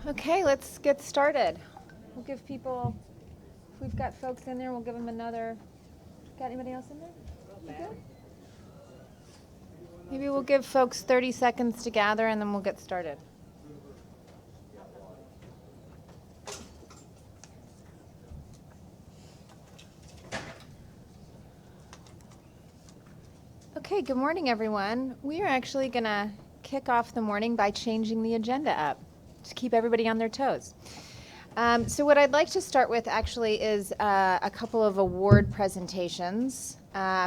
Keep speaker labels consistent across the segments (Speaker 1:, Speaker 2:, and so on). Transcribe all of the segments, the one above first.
Speaker 1: Okay, let's get started. We'll give people, if we've got folks in there, we'll give them another. Got anybody else in there? You good? Maybe we'll give folks 30 seconds to gather and then we'll get started. Okay, good morning, everyone. We are actually going to kick off the morning by changing the agenda up to keep everybody on their toes. So what I'd like to start with actually is a couple of award presentations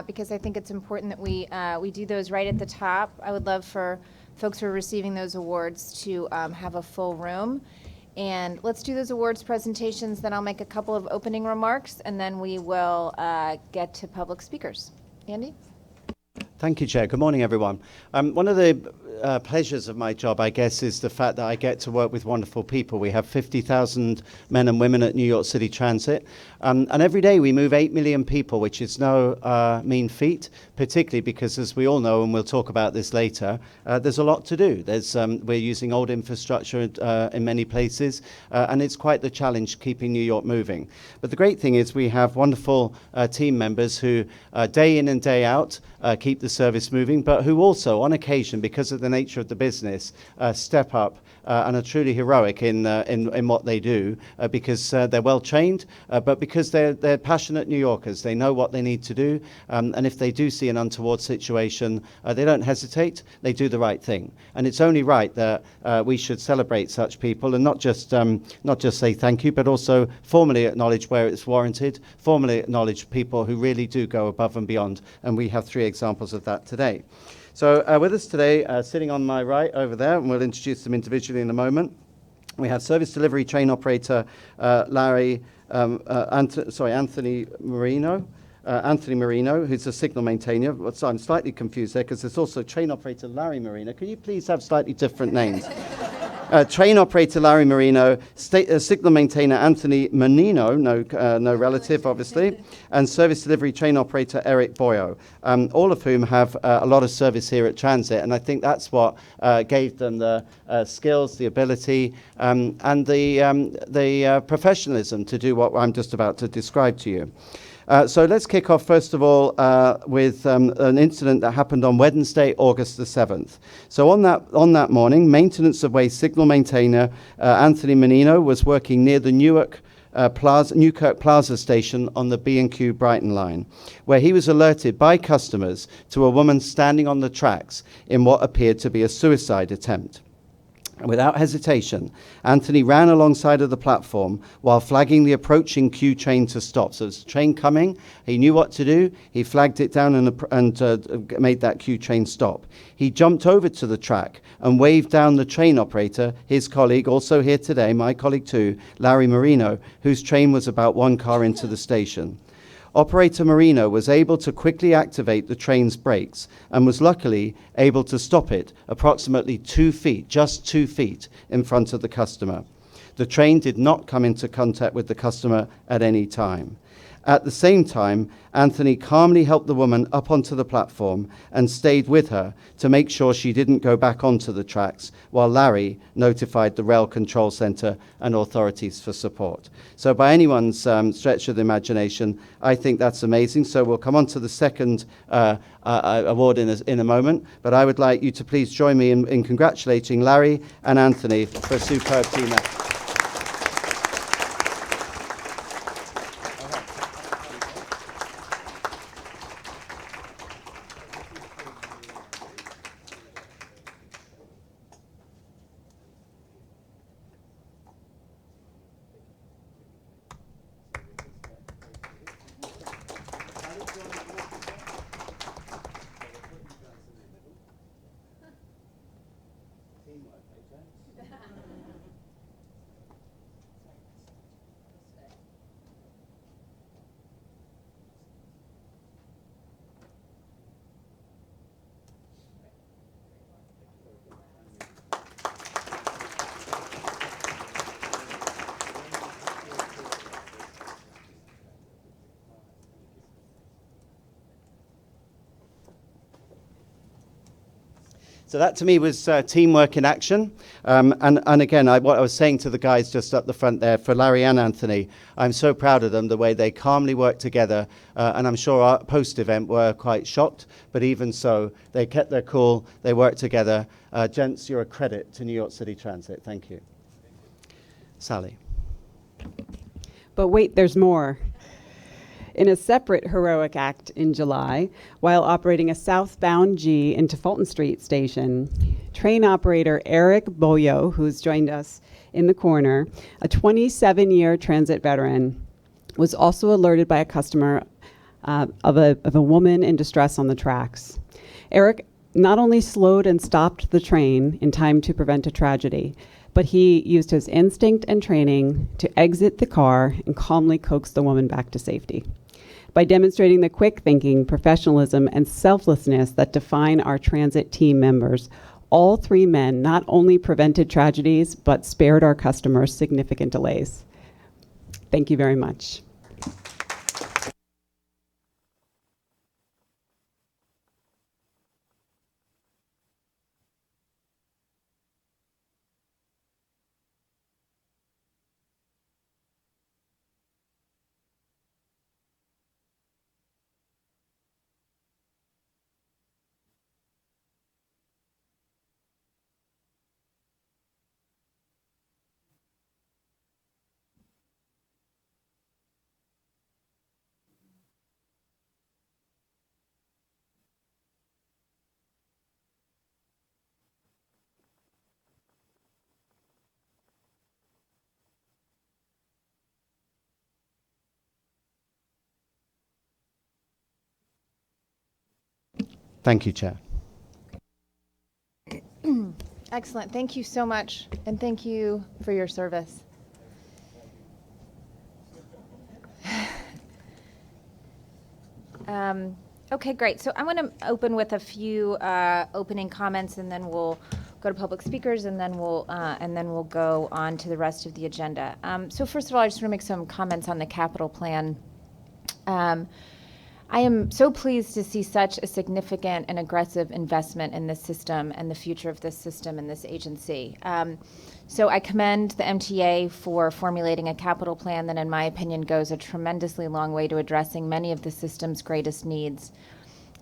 Speaker 1: because I think it's important that we do those right at the top. I would love for folks who are receiving those awards to have a full room. And let's do those awards presentations, then I'll make a couple of opening remarks, and then we will get to public speakers. Andy?
Speaker 2: Thank you, Chair. Good morning, everyone. One of the pleasures of my job, I guess, is the fact that I get to work with wonderful people. We have 50,000 men and women at New York City Transit, and every day we move 8 million people, which is no mean feat, particularly because, as we all know, and we'll talk about this later, there's a lot to do. We're using old infrastructure in many places, and it's quite the challenge keeping New York moving. But the great thing is we have wonderful team members who, day in and day out, keep the service moving, but who also, on occasion, because of the nature of the business, step up and are truly heroic in what they do because they're well trained, but because they're passionate New Yorkers. They know what they need to do, and if they do see an untoward situation, they don't hesitate. They do the right thing, and it's only right that we should celebrate such people and not just say thank you, but also formally acknowledge where it's warranted, formally acknowledge people who really do go above and beyond, and we have 3 examples of that today. So with us today, sitting on my right over there, and we'll introduce them individually in a moment, we have service delivery train operator Anthony Marino. Anthony Marino, who's a signal maintainer. So I'm slightly confused there because there's also train operator Larry Marino. Can you please have slightly different names? Train operator Larry Marino, signal maintainer Anthony Menino, no relative obviously, and service delivery train operator Eric Boyo, all of whom have a lot of service here at Transit, and I think that's what gave them the skills, the ability, and the professionalism to do what I'm just about to describe to you. So let's kick off, first of all, with an incident that happened on Wednesday, August the 7th. So on that morning, maintenance of way signal maintainer Anthony Menino was working near the Newkirk Plaza station on the B&Q Brighton line, where he was alerted by customers to a woman standing on the tracks in what appeared to be a suicide attempt. Without hesitation, Anthony ran alongside of the platform while flagging the approaching Q train to stop. So there's a train coming. He knew what to do. He flagged it down and made that Q train stop. He jumped over to the track and waved down the train operator, his colleague, also here today, my colleague too, Larry Marino, whose train was about 1 car into the station. Operator Marino was able to quickly activate the train's brakes and was luckily able to stop it approximately 2 feet, just 2 feet in front of the customer. The train did not come into contact with the customer at any time. At the same time, Anthony calmly helped the woman up onto the platform and stayed with her to make sure she didn't go back onto the tracks, while Larry notified the rail control center and authorities for support. So by anyone's stretch of the imagination, I think that's amazing. So we'll come on to the second award in a moment, but I would like you to please join me in congratulating Larry and Anthony for a superb team effort. So that to me was teamwork in action. And again, what I was saying to the guys just up the front there, for Larry and Anthony, I'm so proud of them, the way they calmly worked together. And I'm sure our post-event were quite shocked, but even so, they kept their cool, they worked together. Gents, you're a credit to New York City Transit. Thank you. Sally.
Speaker 3: But wait, there's more. In a separate heroic act in July, while operating a southbound G into Fulton Street Station, train operator Eric Boyo, who's joined us in the corner, a 27-year transit veteran, was also alerted by a customer of a woman in distress on the tracks. Eric not only slowed and stopped the train in time to prevent a tragedy, but he used his instinct and training to exit the car and calmly coax the woman back to safety. By demonstrating the quick thinking, professionalism, and selflessness that define our transit team members, all three men not only prevented tragedies, but spared our customers significant delays. Thank you very much.
Speaker 2: Thank you, Chair.
Speaker 1: Excellent. Thank you so much, and thank you for your service. Okay, great. So I'm going to open with a few opening comments, and then we'll go to public speakers, and then we'll go on to the rest of the agenda. So first of all, I just want to make some comments on the capital plan. I am so pleased to see such a significant and aggressive investment in this system and the future of this system and this agency. So I commend the MTA for formulating a capital plan that, in my opinion, goes a tremendously long way to addressing many of the system's greatest needs.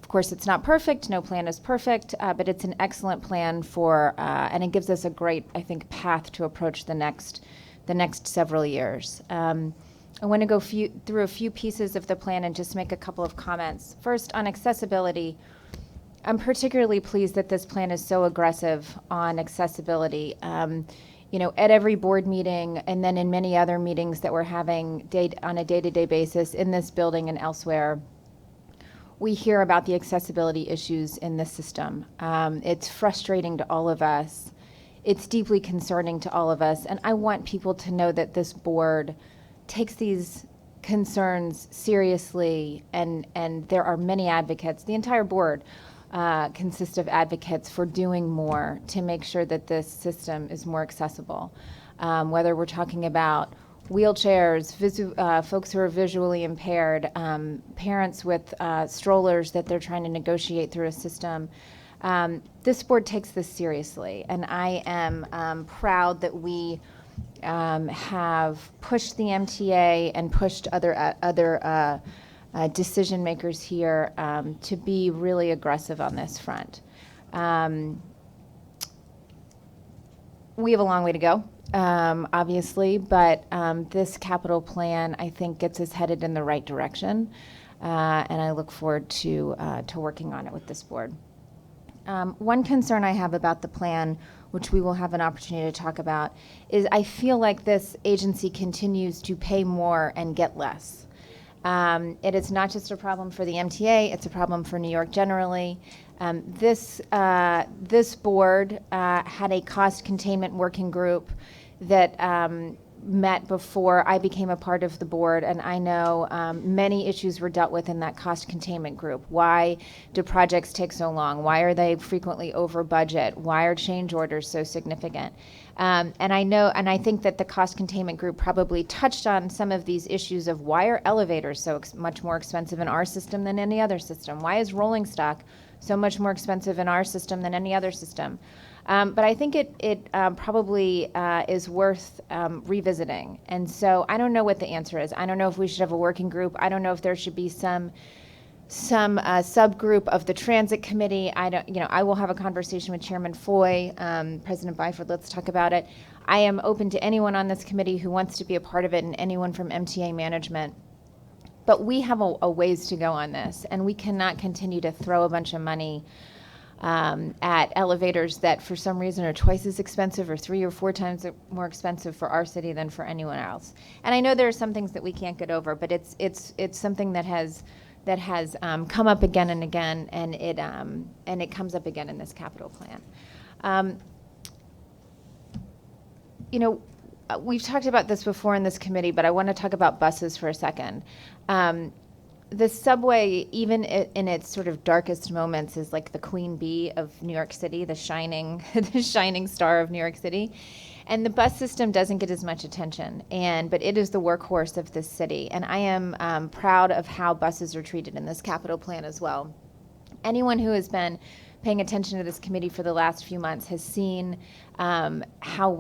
Speaker 1: Of course, it's not perfect. No plan is perfect, but it's an excellent plan for, and it gives us a great, I think, path to approach the next several years. I want to go through a few pieces of the plan and just make a couple of comments. First, on accessibility, I'm particularly pleased that this plan is so aggressive on accessibility. At every board meeting and then in many other meetings that we're having on a day-to-day basis in this building and elsewhere, we hear about the accessibility issues in the system. It's frustrating to all of us. It's deeply concerning to all of us. And I want people to know that this board takes these concerns seriously, and there are many advocates. The entire board consists of advocates for doing more to make sure that this system is more accessible. Whether we're talking about wheelchairs, folks who are visually impaired, parents with strollers that they're trying to negotiate through a system. This board takes this seriously, and I am proud that we have pushed the MTA and pushed other decision makers here to be really aggressive on this front. We have a long way to go, obviously, but this capital plan, I think, gets us headed in the right direction, and I look forward to working on it with this board. One concern I have about the plan, which we will have an opportunity to talk about, is I feel like this agency continues to pay more and get less. It is not just a problem for the MTA, it's a problem for New York generally. This board had a cost containment working group that met before I became a part of the board, and I know many issues were dealt with in that cost containment group. Why do projects take so long? Why are they frequently over budget? Why are change orders so significant? And I think that the cost containment group probably touched on some of these issues of why are elevators so much more expensive in our system than any other system? Why is rolling stock so much more expensive in our system than any other system. But I think it probably is worth revisiting. And so I don't know what the answer is. I don't know if we should have a working group. I don't know if there should be some subgroup of the transit committee. I will have a conversation with Chairman Foy, President Byford. Let's talk about it. I am open to anyone on this committee who wants to be a part of it, and anyone from MTA management. But we have a ways to go on this, and we cannot continue to throw a bunch of money at elevators that for some reason are twice as expensive or 3 or 4 times more expensive for our city than for anyone else. And I know there are some things that we can't get over, but it's something that has come up again and again, and it comes up again in this capital plan. We've talked about this before in this committee, but I want to talk about buses for a second. The subway, even in its sort of darkest moments, is like the queen bee of New York City, the shining star of New York City. And the bus system doesn't get as much attention, but it is the workhorse of this city. And I am proud of how buses are treated in this capital plan as well. Anyone who has been paying attention to this committee for the last few months has seen how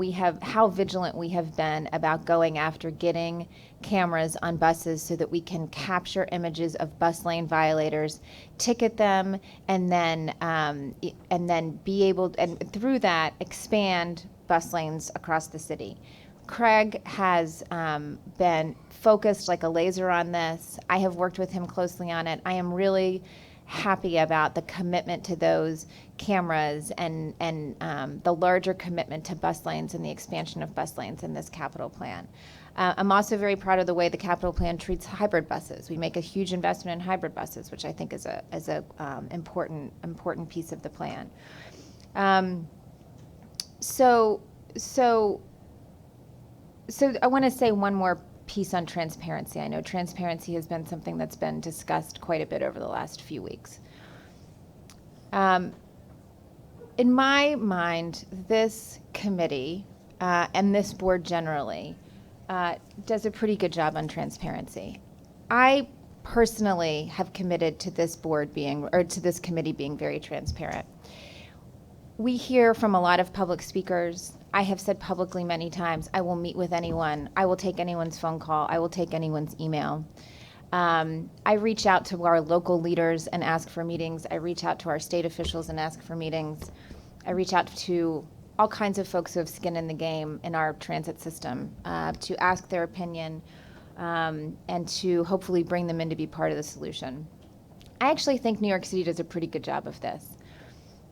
Speaker 1: vigilant we have been about going after getting cameras on buses so that we can capture images of bus lane violators, ticket them, and then be able, and through that, expand bus lanes across the city. Craig has been focused like a laser on this. I have worked with him closely on it. I am really happy about the commitment to those cameras and the larger commitment to bus lanes and the expansion of bus lanes in this capital plan. I'm also very proud of the way the capital plan treats hybrid buses. We make a huge investment in hybrid buses, which I think is a important piece of the plan. So I want to say one more piece on transparency. I know transparency has been something that's been discussed quite a bit over the last few weeks. In my mind, this committee and this board generally does a pretty good job on transparency. I personally have committed to this to this committee being very transparent. We hear from a lot of public speakers. I have said publicly many times, I will meet with anyone. I will take anyone's phone call. I will take anyone's email. I reach out to our local leaders and ask for meetings. I reach out to our state officials and ask for meetings. I reach out to all kinds of folks who have skin in the game in our transit system to ask their opinion and to hopefully bring them in to be part of the solution. I actually think New York City does a pretty good job of this.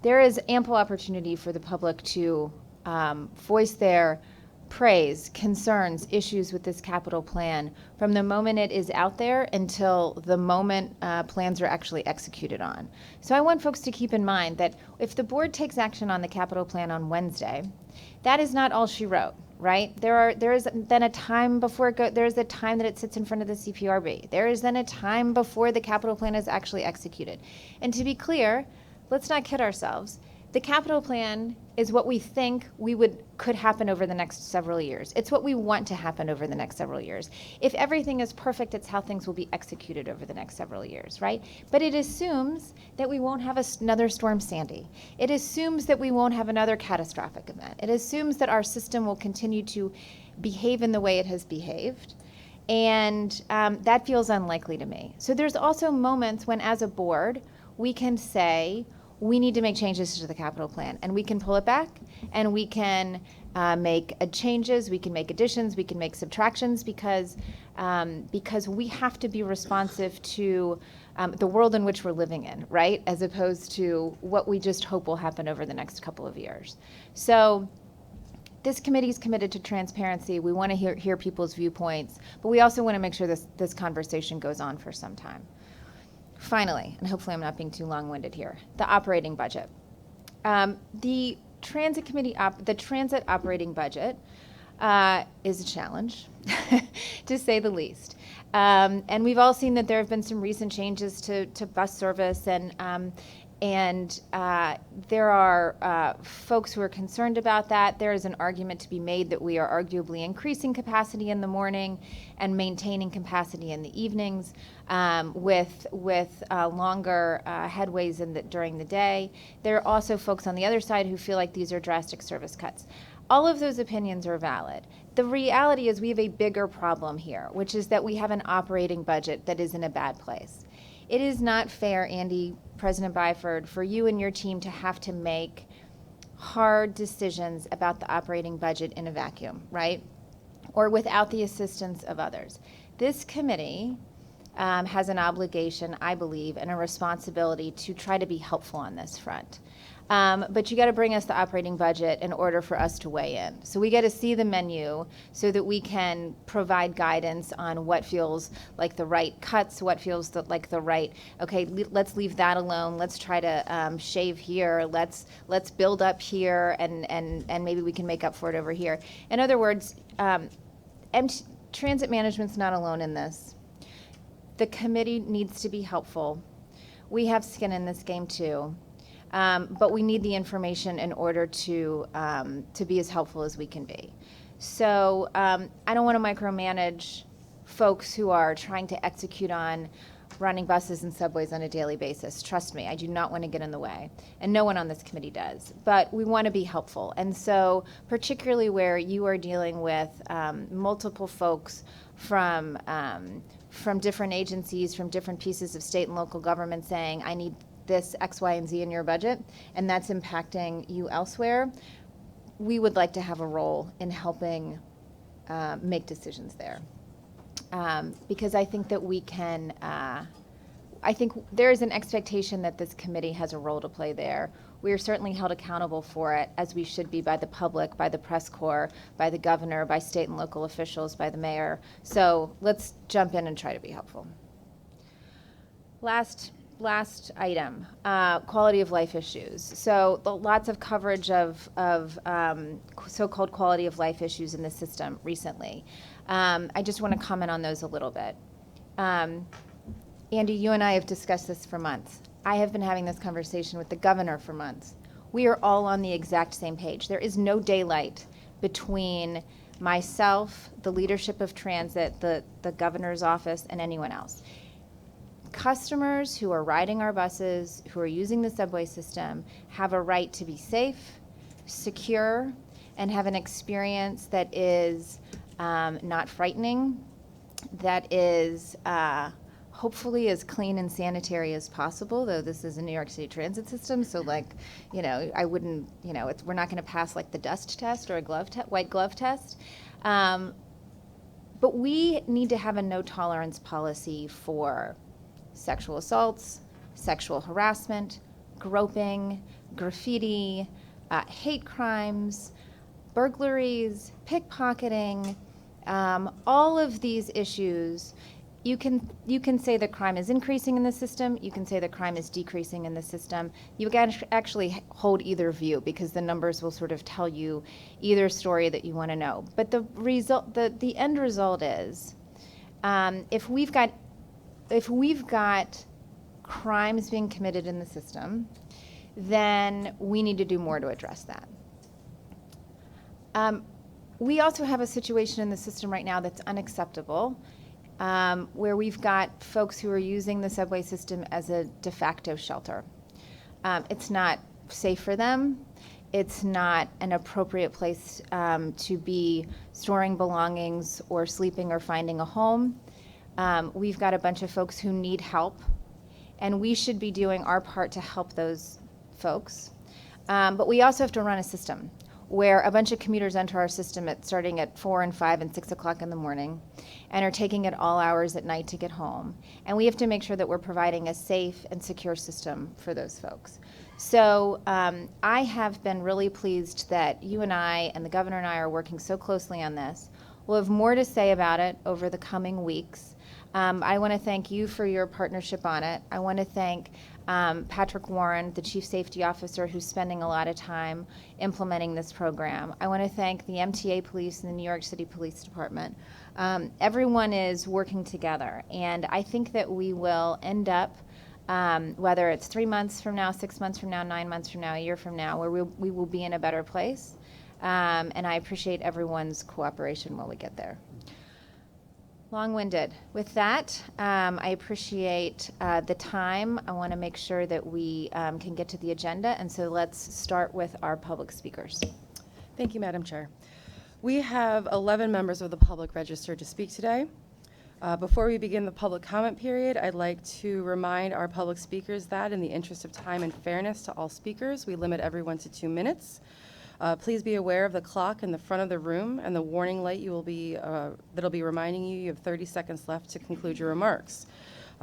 Speaker 1: There is ample opportunity for the public to voice their praise, concerns, issues with this capital plan from the moment it is out there until the moment plans are actually executed on. So I want folks to keep in mind that if the board takes action on the capital plan on Wednesday, that is not all she wrote, right? There is then a time before there is a time that it sits in front of the CPRB. There is then a time before the capital plan is actually executed. And to be clear, let's not kid ourselves. The capital plan is what we think could happen over the next several years. It's what we want to happen over the next several years. If everything is perfect, it's how things will be executed over the next several years, right? But it assumes that we won't have another Storm Sandy. It assumes that we won't have another catastrophic event. It assumes that our system will continue to behave in the way it has behaved. And that feels unlikely to me. So there's also moments when, as a board, we can say, we need to make changes to the capital plan, and we can pull it back, and we can make changes, we can make additions, we can make subtractions, because we have to be responsive to the world in which we're living in, right? As opposed to what we just hope will happen over the next couple of years. So this committee is committed to transparency. We want to hear people's viewpoints, but we also want to make sure this conversation goes on for some time. Finally, and hopefully I'm not being too long-winded here, the operating budget. The transit operating budget is a challenge, to say the least. And we've all seen that there have been some recent changes to bus service, and And there are folks who are concerned about that. There is an argument to be made that we are arguably increasing capacity in the morning and maintaining capacity in the evenings with longer headways during the day. There are also folks on the other side who feel like these are drastic service cuts. All of those opinions are valid. The reality is we have a bigger problem here, which is that we have an operating budget that is in a bad place. It is not fair, Andy, President Byford, for you and your team to have to make hard decisions about the operating budget in a vacuum, right? Or without the assistance of others. This committee has an obligation, I believe, and a responsibility to try to be helpful on this front. But you got to bring us the operating budget in order for us to weigh in. So we got to see the menu so that we can provide guidance on what feels like the right cuts, what feels like the right, okay, let's leave that alone. Let's try to shave here. Let's build up here, and maybe we can make up for it over here. In other words, transit management's not alone in this. The committee needs to be helpful. We have skin in this game too. But we need the information in order to be as helpful as we can be. So I don't want to micromanage folks who are trying to execute on running buses and subways on a daily basis. Trust me, I do not want to get in the way, and no one on this committee does. But we want to be helpful, and so particularly where you are dealing with multiple folks from different agencies, from different pieces of state and local government saying, I need this X, Y, and Z in your budget, and that's impacting you elsewhere, we would like to have a role in helping make decisions there. Because I think that we can, I think there is an expectation that this committee has a role to play there. We are certainly held accountable for it, as we should be by the public, by the press corps, by the governor, by state and local officials, by the mayor. So let's jump in and try to be helpful. Last item, quality of life issues. So lots of coverage of so-called quality of life issues in the system recently. I just want to comment on those a little bit. Andy, you and I have discussed this for months. I have been having this conversation with the governor for months. We are all on the exact same page. There is no daylight between myself, the leadership of transit, the governor's office, and anyone else. Customers who are riding our buses, who are using the subway system, have a right to be safe, secure, and have an experience that is not frightening, that is hopefully as clean and sanitary as possible, though this is a New York City transit system, so I wouldn't, we're not going to pass like the dust test or a white glove test. But we need to have a no tolerance policy for sexual assaults, sexual harassment, groping, graffiti, hate crimes, burglaries, pickpocketing, all of these issues. You can say that crime is increasing in the system. You can say that crime is decreasing in the system. You can actually hold either view because the numbers will sort of tell you either story that you want to know. But the end result is, if we've got crimes being committed in the system, then we need to do more to address that. We also have a situation in the system right now that's unacceptable, where we've got folks who are using the subway system as a de facto shelter. It's not safe for them. It's not an appropriate place to be storing belongings or sleeping or finding a home. We've got a bunch of folks who need help, and we should be doing our part to help those folks. But we also have to run a system where a bunch of commuters enter our system starting at 4 and 5 and 6 o'clock in the morning and are taking it all hours at night to get home. And we have to make sure that we're providing a safe and secure system for those folks. So I have been really pleased that you and I and the governor and I are working so closely on this. We'll have more to say about it over the coming weeks. I want to thank you for your partnership on it. I want to thank Patrick Warren, the Chief Safety Officer, who's spending a lot of time implementing this program. I want to thank the MTA Police and the New York City Police Department. Everyone is working together, and I think that we will end up whether it's 3 months from now, 6 months from now, 9 months from now, a year from now, where we will be in a better place. And I appreciate everyone's cooperation while we get there. Long-winded. With that, I appreciate the time. I want to make sure that we can get to the agenda, and so let's start with our public speakers.
Speaker 4: Thank you, Madam Chair. We have 11 members of the public registered to speak today. Before we begin the public comment period, I'd like to remind our public speakers that in the interest of time and fairness to all speakers, we limit everyone to 2 minutes. Please be aware of the clock in the front of the room and the warning light that'll be reminding you have 30 seconds left to conclude your remarks.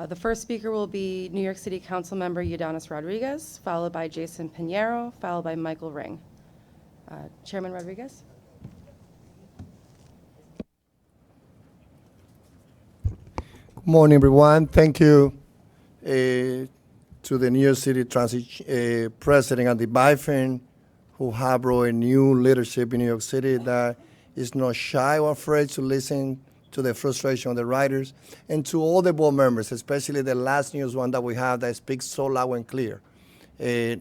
Speaker 4: The first speaker will be New York City Council Member Ydanis Rodriguez, followed by Jason Pinheiro, followed by Michael Ring. Chairman Rodriguez.
Speaker 5: Good morning, everyone. Thank you to the New York City Transit President and the BIFIN, who have brought a new leadership in New York City that is not shy or afraid to listen to the frustration of the riders, and to all the board members, especially the last news one that we have that speaks so loud and clear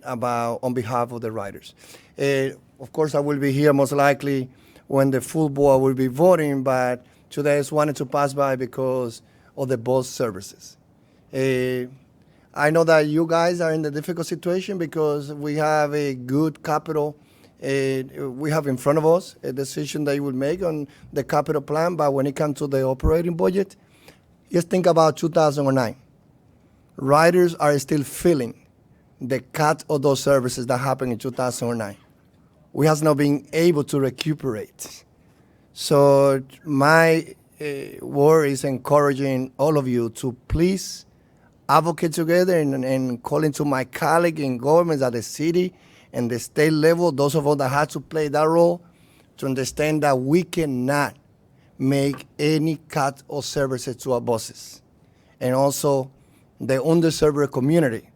Speaker 5: about on behalf of the riders. Of course, I will be here most likely when the full board will be voting, but today I just wanted to pass by because of the bus services. I know that you guys are in a difficult situation because we have a good capital. We have in front of us a decision that you will make on the capital plan, but when it comes to the operating budget, just think about 2009. Riders are still feeling the cut of those services that happened in 2009. We have not been able to recuperate. So my word is encouraging all of you to please advocate together and calling to my colleague in governments at the city and the state level, those of us that had to play that role, to understand that we cannot make any cut of services to our buses. And also the underserved community.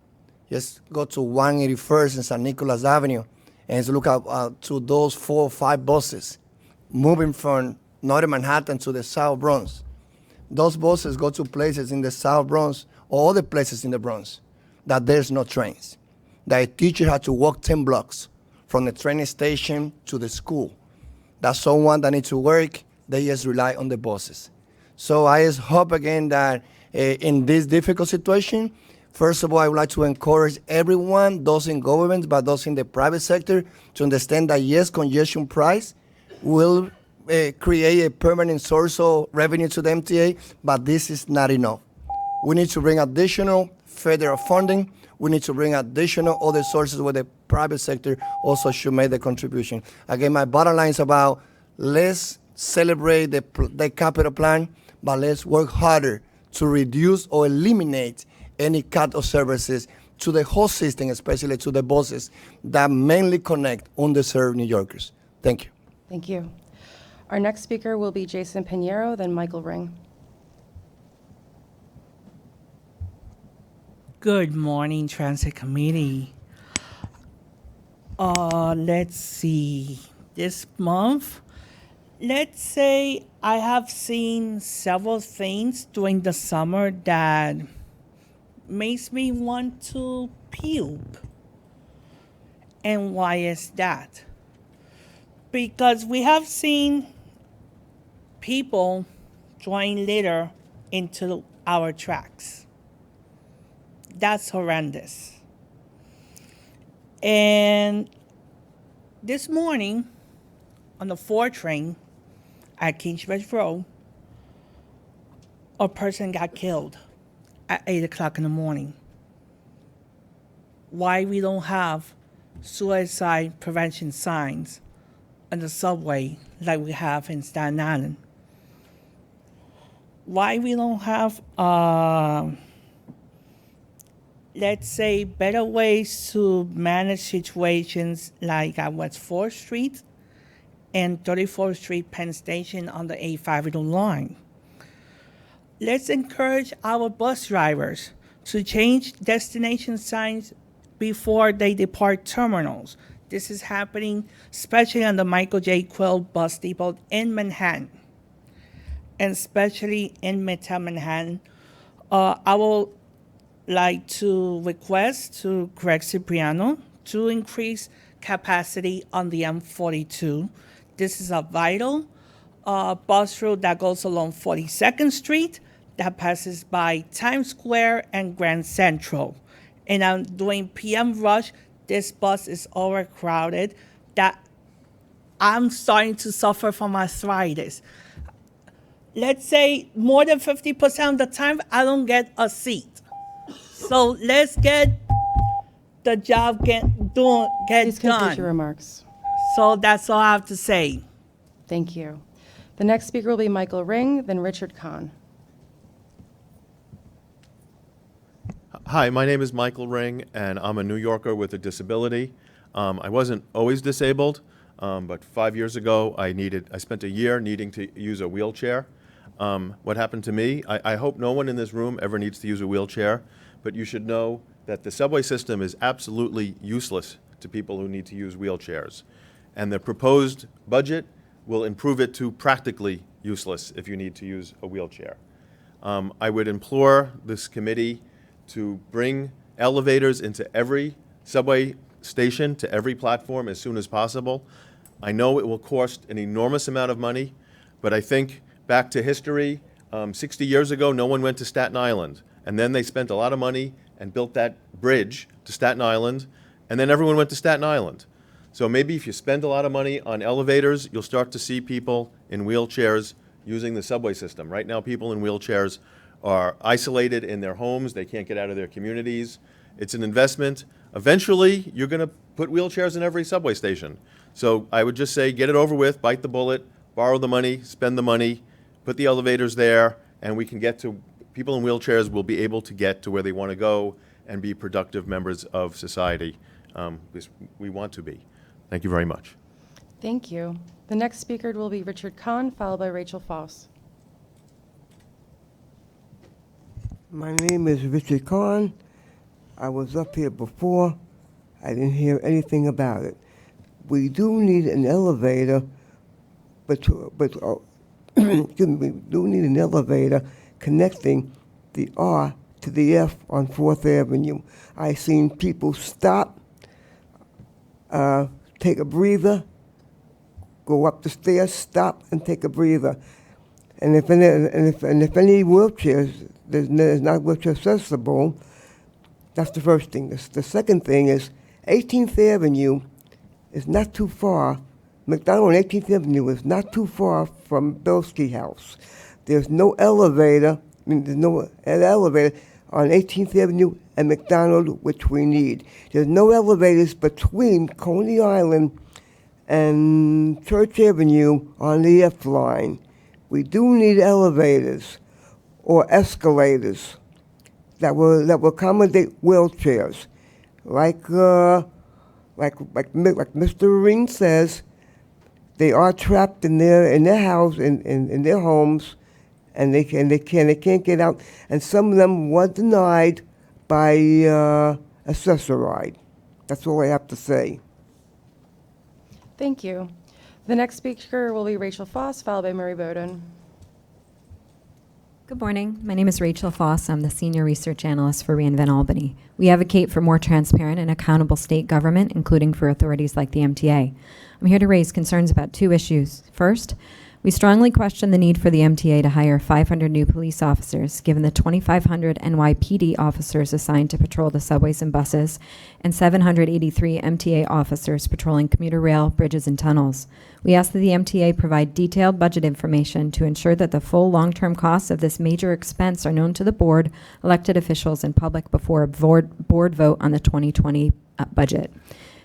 Speaker 5: Just go to 181st and San Nicolas Avenue and look at to those 4 or 5 buses moving from Northern Manhattan to the South Bronx. Those buses go to places in the South Bronx or other places in the Bronx that there's no trains. That a teacher had to walk 10 blocks from the train station to the school. That someone that needs to work, they just rely on the buses. So I just hope again that in this difficult situation, first of all, I would like to encourage everyone, those in government, but those in the private sector, to understand that yes, congestion price will create a permanent source of revenue to the MTA, but this is not enough. We need to bring additional federal funding. We need to bring additional other sources where the private sector also should make the contribution. Again, my bottom line is about let's celebrate the capital plan, but let's work harder to reduce or eliminate any cut of services to the whole system, especially to the buses that mainly connect underserved New Yorkers. Thank you.
Speaker 4: Thank you. Our next speaker will be Jason Pinheiro, then Michael Ring.
Speaker 6: Good morning, Transit Committee. Let's see. This month, let's say I have seen several things during the summer that makes me want to puke. And why is that? Because we have seen people throwing litter into our tracks. That's horrendous. And this morning, on the 4 train at Kingsbridge Road, a person got killed at 8 o'clock in the morning. Why we don't have suicide prevention signs on the subway like we have in Staten Island? Why we don't have let's say, better ways to manage situations like at West 4th Street and 34th Street Penn Station on the 850 line. Let's encourage our bus drivers to change destination signs before they depart terminals. This is happening especially on the Michael J. Quill bus depot in Manhattan, and especially in Midtown Manhattan. I will like to request to Greg Cipriano to increase capacity on the M42. This is a vital bus route that goes along 42nd Street that passes by Times Square and Grand Central. And I'm doing PM rush. This bus is overcrowded that I'm starting to suffer from arthritis. Let's say more than 50% of the time, I don't get a seat. So let's get the job get
Speaker 4: Please complete your
Speaker 6: done.
Speaker 4: remarks.
Speaker 6: So that's all I have to say.
Speaker 4: Thank you. The next speaker will be Michael Ring, then Richard Kahn.
Speaker 7: Hi, my name is Michael Ring, and I'm a New Yorker with a disability. I wasn't always disabled, but 5 years ago, I spent a year needing to use a wheelchair. What happened to me, I hope no one in this room ever needs to use a wheelchair, but you should know that the subway system is absolutely useless to people who need to use wheelchairs. And the proposed budget will improve it to practically useless if you need to use a wheelchair. I would implore this committee to bring elevators into every subway station, to every platform as soon as possible. I know it will cost an enormous amount of money, but I think back to history, 60 years ago, no one went to Staten Island. And then they spent a lot of money and built that bridge to Staten Island, and then everyone went to Staten Island. So maybe if you spend a lot of money on elevators, you'll start to see people in wheelchairs using the subway system. Right now, people in wheelchairs are isolated in their homes. They can't get out of their communities. It's an investment. Eventually, you're going to put wheelchairs in every subway station. So I would just say, get it over with, bite the bullet, borrow the money, spend the money, put the elevators there, and we can get to, people in wheelchairs will be able to get to where they want to go and be productive members of society, because we want to be. Thank you very much.
Speaker 4: Thank you. The next speaker will be Richard Kahn, followed by Rachel Foss.
Speaker 8: My name is Richard Kahn. I was up here before. I didn't hear anything about it. We do need an elevator, but excuse me, we do need an elevator connecting the R to the F on 4th Avenue. I've seen people stop, take a breather, go up the stairs, stop, and take a breather. And if any wheelchairs, there's not wheelchair accessible, that's the first thing. The second thing is 18th Avenue is not too far. McDonald and 18th Avenue is not too far from Bilski House. There's no elevator, there's no elevator on 18th Avenue and McDonald, which we need. There's no elevators between Coney Island and Church Avenue on the F line. We do need elevators or escalators that will accommodate wheelchairs. Like Mr. Ring says, they are trapped in their house, in their homes, and they can't get out. And some of them were denied by accessoride. That's all I have to say.
Speaker 4: Thank you. The next speaker will be Rachel Foss, followed by Murray Bowden.
Speaker 9: Good morning. My name is Rachel Foss. I'm the Senior Research Analyst for reInvent Albany. We advocate for more transparent and accountable state government, including for authorities like the MTA. I'm here to raise concerns about two issues. First, we strongly question the need for the MTA to hire 500 new police officers, given the 2,500 NYPD officers assigned to patrol the subways and buses, and 783 MTA officers patrolling commuter rail, bridges, and tunnels. We ask that the MTA provide detailed budget information to ensure that the full long-term costs of this major expense are known to the board, elected officials, and public before a board vote on the 2020 budget.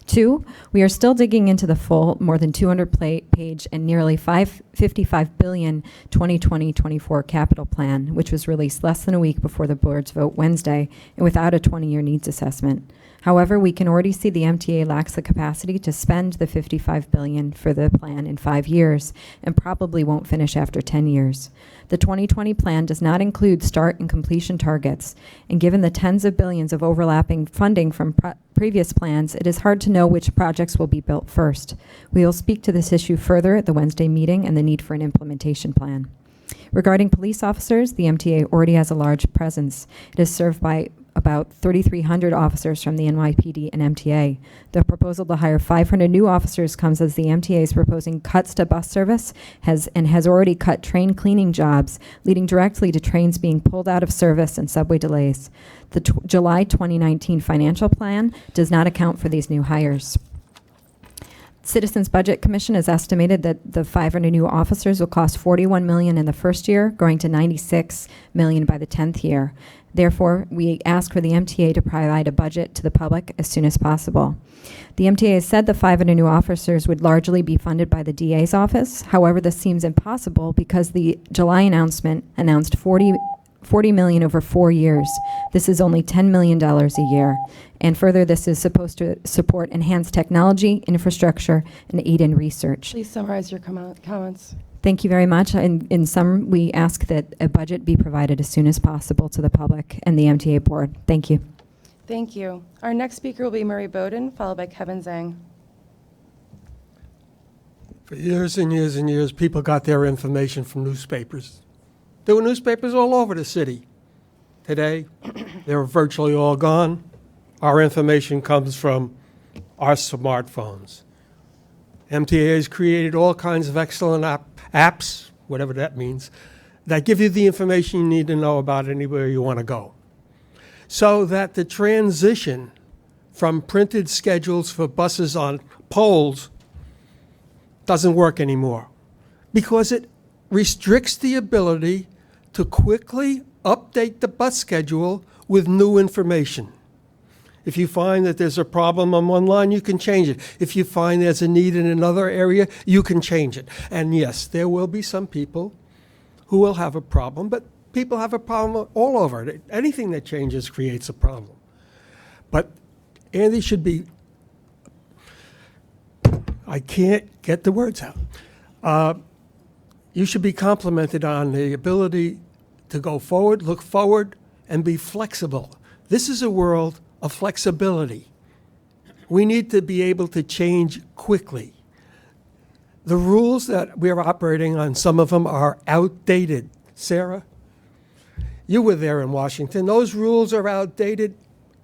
Speaker 9: Two, we are still digging into the full, more than 200-page and nearly $55 billion 2020-24 capital plan, which was released less than a week before the board's vote Wednesday and without a 20-year needs assessment. However, we can already see the MTA lacks the capacity to spend the $55 billion for the plan in 5 years and probably won't finish after 10 years. The 2020 plan does not include start and completion targets, and given the tens of billions of overlapping funding from previous plans, it is hard to know which projects will be built first. We will speak to this issue further at the Wednesday meeting and the need for an implementation plan. Regarding police officers, the MTA already has a large presence. It is served by about 3,300 officers from the NYPD and MTA. The proposal to hire 500 new officers comes as the MTA is proposing cuts to bus service has already cut train cleaning jobs, leading directly to trains being pulled out of service and subway delays. The July 2019 financial plan does not account for these new hires. Citizens Budget Commission has estimated that the 500 new officers will cost $41 million in the first year, growing to $96 million by the 10th year. Therefore, we ask for the MTA to provide a budget to the public as soon as possible. The MTA has said the 500 new officers would largely be funded by the DA's office. However, this seems impossible because the July announcement announced $40 million over 4 years. This is only $10 million a year. And further, this is supposed to support enhanced technology, infrastructure, and aid in research.
Speaker 4: Please summarize your comments.
Speaker 9: Thank you very much. In sum, we ask that a budget be provided as soon as possible to the public and the MTA board. Thank you.
Speaker 4: Thank you. Our next speaker will be Murray Bowden, followed by Kevin Zhang.
Speaker 10: For years and years and years, people got their information from newspapers. There were newspapers all over the city. Today, they're virtually all gone. Our information comes from our smartphones. MTA has created all kinds of excellent apps, whatever that means, that give you the information you need to know about anywhere you want to go. So that the transition from printed schedules for buses on poles doesn't work anymore because it restricts the ability to quickly update the bus schedule with new information. If you find that there's a problem on one line, you can change it. If you find there's a need in another area, you can change it. And yes, there will be some people who will have a problem, but people have a problem all over. Anything that changes creates a problem. But Andy should be, I can't get the words out. You should be complimented on the ability to go forward, look forward, and be flexible. This is a world of flexibility. We need to be able to change quickly. The rules that we're operating on, some of them are outdated. Sarah, you were there in Washington. Those rules are outdated,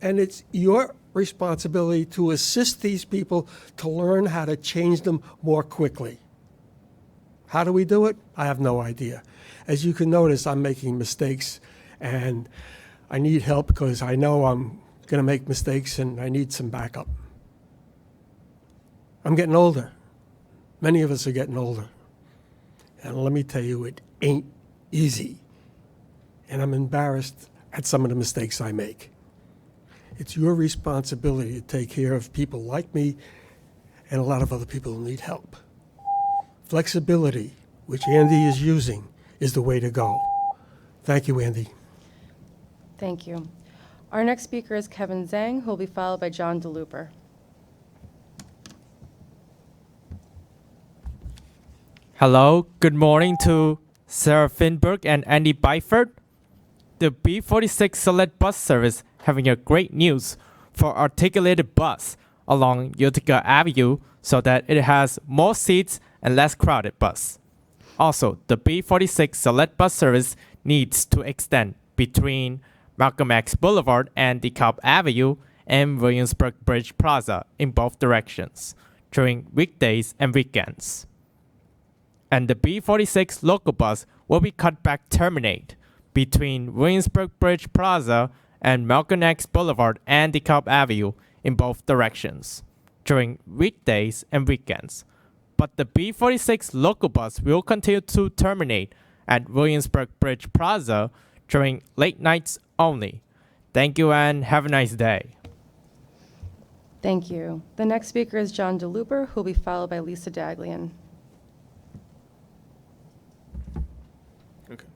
Speaker 10: and it's your responsibility to assist these people to learn how to change them more quickly. How do we do it? I have no idea. As you can notice, I'm making mistakes, and I need help because I know I'm going to make mistakes, and I need some backup. I'm getting older. Many of us are getting older. And let me tell you, it ain't easy. And I'm embarrassed at some of the mistakes I make. It's your responsibility to take care of people like me and a lot of other people who need help. Flexibility, which Andy is using, is the way to go. Thank you, Andy.
Speaker 4: Thank you. Our next speaker is Kevin Zhang, who will be followed by John DeLuper.
Speaker 11: Hello, good morning to Sarah Finberg and Andy Byford. The B46 Select Bus Service having a great news for articulated bus along Utica Avenue so that it has more seats and less crowded bus. Also, the B46 Select Bus Service needs to extend between Malcolm X Boulevard and DeKalb Avenue and Williamsburg Bridge Plaza in both directions during weekdays and weekends. And the B46 local bus will be cut back terminate between Williamsburg Bridge Plaza and Malcolm X Boulevard and DeKalb Avenue in both directions during weekdays and weekends. But the B46 local bus will continue to terminate at Williamsburg Bridge Plaza during late nights only. Thank you and have a nice day.
Speaker 4: Thank you. The next speaker is John DeLuper, who will be followed by Lisa Daglian.
Speaker 12: Okay.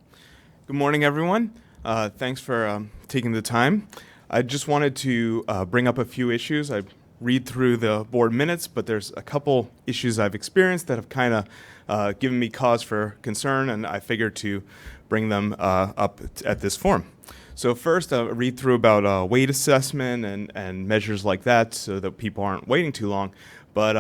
Speaker 12: Good morning, everyone. Thanks for taking the time. I just wanted to bring up a few issues. I read through the board minutes, but there's a couple issues I've experienced that have kind of given me cause for concern, and I figured to bring them up at this forum. So first, read through about weight assessment and measures like that so that people aren't waiting too long. But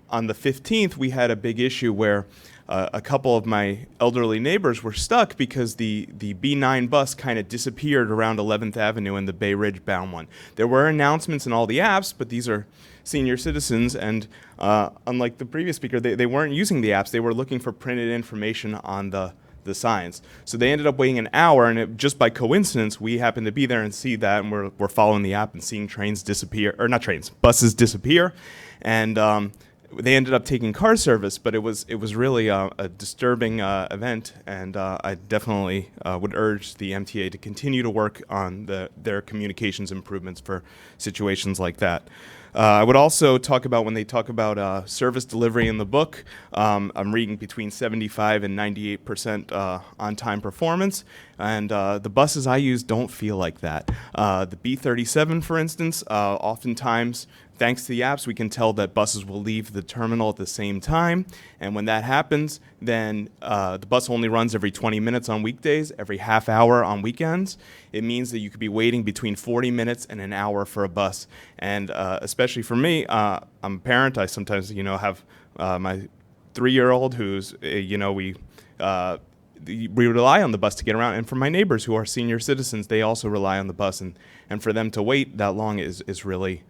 Speaker 12: on the 15th, we had a big issue where a couple of my elderly neighbors were stuck because the B9 bus kind of disappeared around 11th Avenue and the Bay Ridge bound one. There were announcements in all the apps, but these are senior citizens, and unlike the previous speaker, they weren't using the apps. They were looking for printed information on the signs. So they ended up waiting an hour, and just by coincidence, we happened to be there and see that, and we're following the app and seeing trains disappear, or not trains, buses disappear, and they ended up taking car service, but it was really a disturbing event, and I definitely would urge the MTA to continue to work on their communications improvements for situations like that. I would also talk about, when they talk about service delivery in the book, I'm reading between 75 and 98% on-time performance, and the buses I use don't feel like that. The B37, for instance, oftentimes, thanks to the apps, we can tell that buses will leave the terminal at the same time, and when that happens, then the bus only runs every 20 minutes on weekdays, every half hour on weekends. It means that you could be waiting between 40 minutes and an hour for a bus, and especially for me, I'm a parent. I sometimes, have my 3-year-old who's, we rely on the bus to get around, and for my neighbors who are senior citizens, they also rely on the bus, and for them to wait that long is really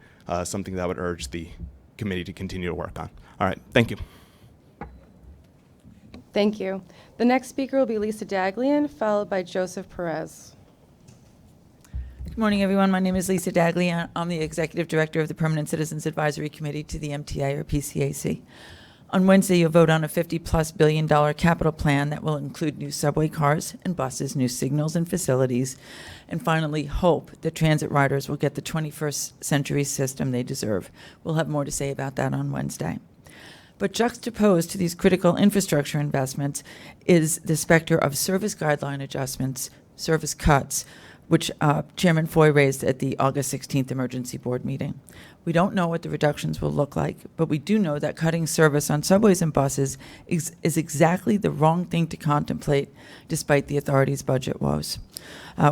Speaker 12: something that I would urge the committee to continue to work on. All right, thank you.
Speaker 4: Thank you. The next speaker will be Lisa Daglian, followed by Joseph Perez.
Speaker 13: Good morning, everyone. My name is Lisa Daglian. I'm the Executive Director of the Permanent Citizens Advisory Committee to the MTA, or PCAC. On Wednesday, you'll vote on a $50+ billion capital plan that will include new subway cars and buses, new signals and facilities, and finally hope that transit riders will get the 21st century system they deserve. We'll have more to say about that on Wednesday. But juxtaposed to these critical infrastructure investments is the specter of service guideline adjustments, service cuts, which Chairman Foy raised at the August 16th Emergency Board meeting. We don't know what the reductions will look like, but we do know that cutting service on subways and buses is exactly the wrong thing to contemplate, despite the authority's budget woes.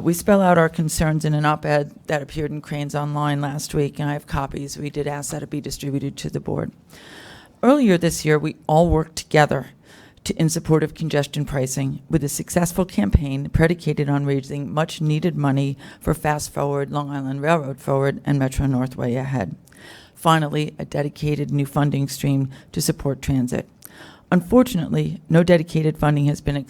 Speaker 13: We spell out our concerns in an op-ed that appeared in Cranes Online last week, and I have copies. We did ask that it be distributed to the board. Earlier this year, we all worked together in support of congestion pricing with a successful campaign predicated on raising much needed money for Fast Forward, Long Island Railroad Forward, and Metro North Way Ahead. Finally, a dedicated new funding stream to support transit. Unfortunately, no dedicated funding has been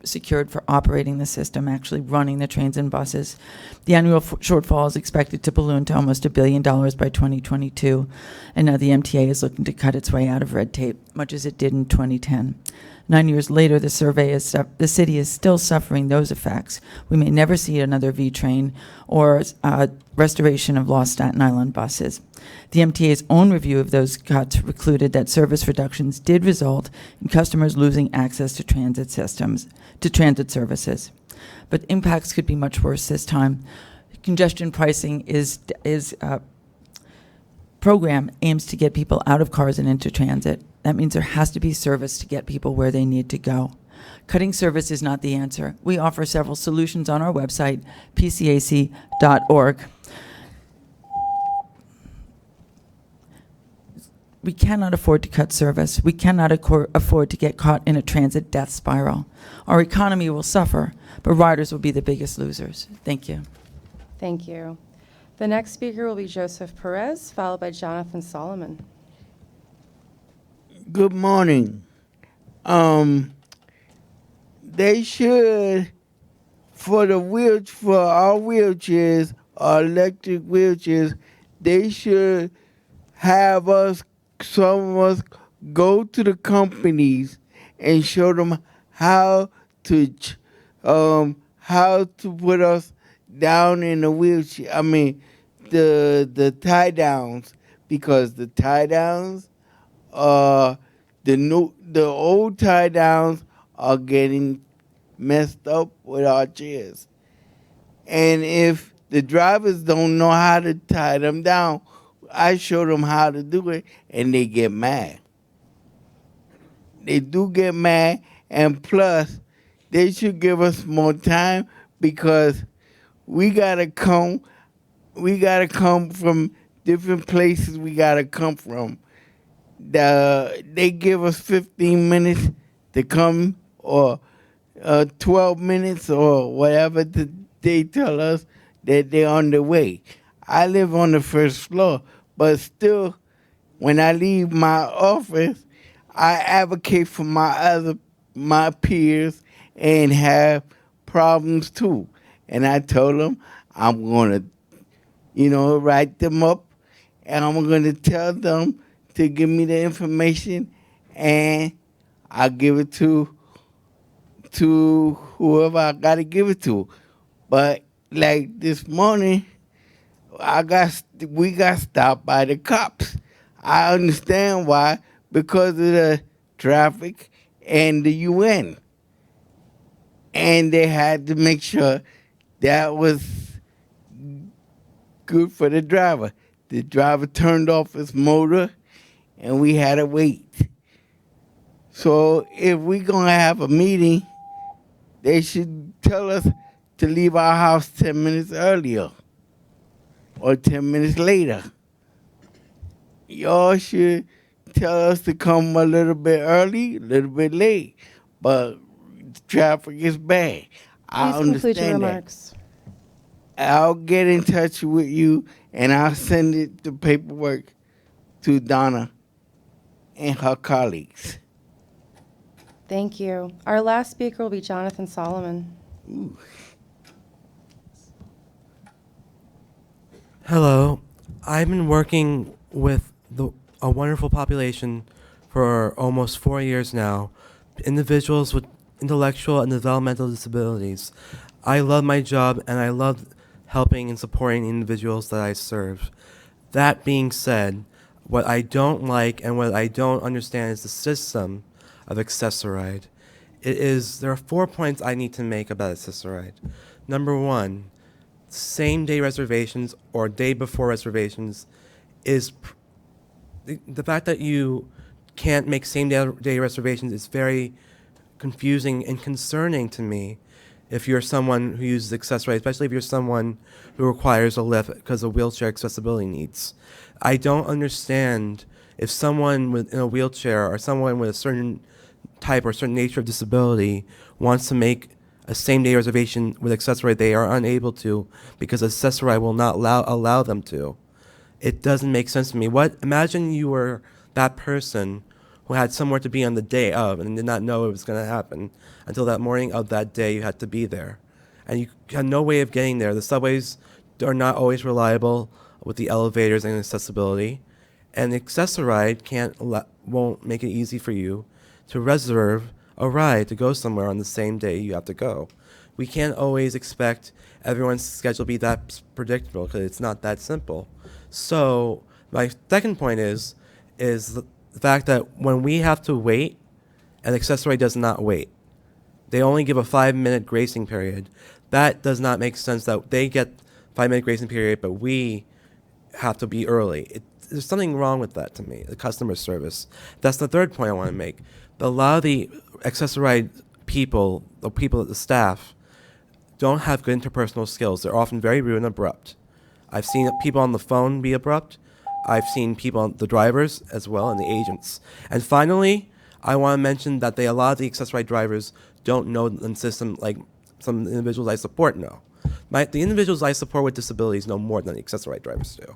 Speaker 13: secured for operating the system, actually running the trains and buses. The annual shortfall is expected to balloon to almost $1 billion by 2022, and now the MTA is looking to cut its way out of red tape, much as it did in 2010. 9 years later, the city is still suffering those effects. We may never see another V train or restoration of lost Staten Island buses. The MTA's own review of those cuts concluded that service reductions did result in customers losing access to transit services. But impacts could be much worse this time. Congestion pricing program aims to get people out of cars and into transit. That means there has to be service to get people where they need to go. Cutting service is not the answer. We offer several solutions on our website, pcac.org. We cannot afford to cut service. We cannot afford to get caught in a transit death spiral. Our economy will suffer, but riders will be the biggest losers. Thank you.
Speaker 4: Thank you. The next speaker will be Joseph Perez, followed by Jonathan Solomon.
Speaker 14: Good morning. They should, for our wheelchairs, our electric wheelchairs, they should have some of us go to the companies and show them how to put us down in the wheelchair. I mean, the tie downs, because the tie downs, the old tie downs are getting messed up with our chairs. And if the drivers don't know how to tie them down, I show them how to do it, and they get mad. They do get mad, and plus, they should give us more time, because we gotta come from different places we gotta come from. They give us 15 minutes to come, or 12 minutes or whatever they tell us that they're on the way. I live on the first floor, but still, when I leave my office, I advocate for my peers and have problems too. And I told them I'm gonna, write them up, and I'm gonna tell them to give me the information, and I'll give it to whoever I gotta give it to. But like this morning, we got stopped by the cops. I understand why, because of the traffic and the UN. And they had to make sure that was good for the driver. The driver turned off his motor, and we had to wait. So if we're gonna have a meeting, they should tell us to leave our house 10 minutes earlier or 10 minutes later. Y'all should tell us to come a little bit early, a little bit late, but traffic is bad. I
Speaker 4: Please conclude your
Speaker 14: understand that.
Speaker 4: remarks.
Speaker 14: I'll get in touch with you, and I'll send the paperwork to Donna and her colleagues.
Speaker 4: Thank you. Our last speaker will be Jonathan Solomon.
Speaker 14: Ooh.
Speaker 15: Hello. I've been working with a wonderful population for almost 4 years now, individuals with intellectual and developmental disabilities. I love my job, and I love helping and supporting individuals that I serve. That being said, what I don't like and what I don't understand is the system of Access-a-Ride. There are 4 points I need to make about Access-a-Ride. Number one, same-day reservations or day before reservations is the fact that you can't make same-day reservations is very confusing and concerning to me if you're someone who uses Access-a-Ride, especially if you're someone who requires a lift because of wheelchair accessibility needs. I don't understand if someone in a wheelchair or someone with a certain type or certain nature of disability wants to make a same-day reservation with Access-a-Ride, they are unable to because Access-a-Ride will not allow them to. It doesn't make sense to me. Imagine you were that person who had somewhere to be on the day of and did not know it was going to happen until that morning of that day you had to be there. And you had no way of getting there. The subways are not always reliable with the elevators and accessibility. And Access-a-Ride won't make it easy for you to reserve a ride to go somewhere on the same day you have to go. We can't always expect everyone's schedule to be that predictable because it's not that simple. So my second point is the fact that when we have to wait, and Access-a-Ride does not wait. They only give a 5-minute gracing period. That does not make sense that they get 5-minute gracing period, but we have to be early. There's something wrong with that to me, the customer service. That's the third point I want to make. A lot of the Access-a-Ride people, the staff, don't have good interpersonal skills. They're often very rude and abrupt. I've seen people on the phone be abrupt. I've seen people, the drivers as well, and the agents. And finally, I want to mention that a lot of the Access-a-Ride drivers don't know the system like some individuals I support know. The individuals I support with disabilities know more than the Access-a-Ride drivers do.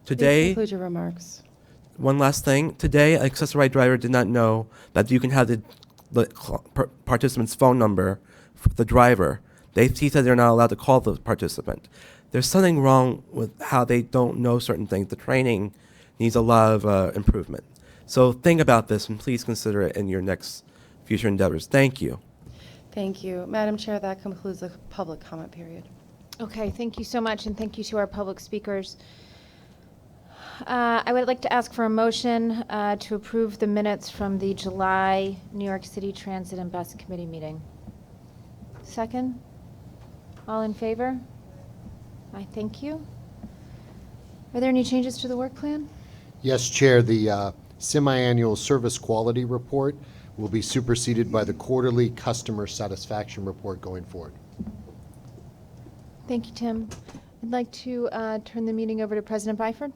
Speaker 15: Today,
Speaker 4: Please conclude your remarks.
Speaker 15: one last thing. Today, an Access-a-Ride driver did not know that you can have the participant's phone number for the driver. He said they're not allowed to call the participant. There's something wrong with how they don't know certain things. The training needs a lot of improvement. So think about this and please consider it in your next future endeavors. Thank you.
Speaker 4: Thank you. Madam Chair, that concludes the public comment period.
Speaker 1: Okay, thank you so much, and thank you to our public speakers. I would like to ask for a motion to approve the minutes from the July New York City Transit and Bus Committee meeting. Second? All in favor? I thank you. Are there any changes to the work plan?
Speaker 16: Yes, Chair. The semi-annual service quality report will be superseded by the quarterly customer satisfaction report going forward.
Speaker 1: Thank you, Tim. I'd like to turn the meeting over to President Byford.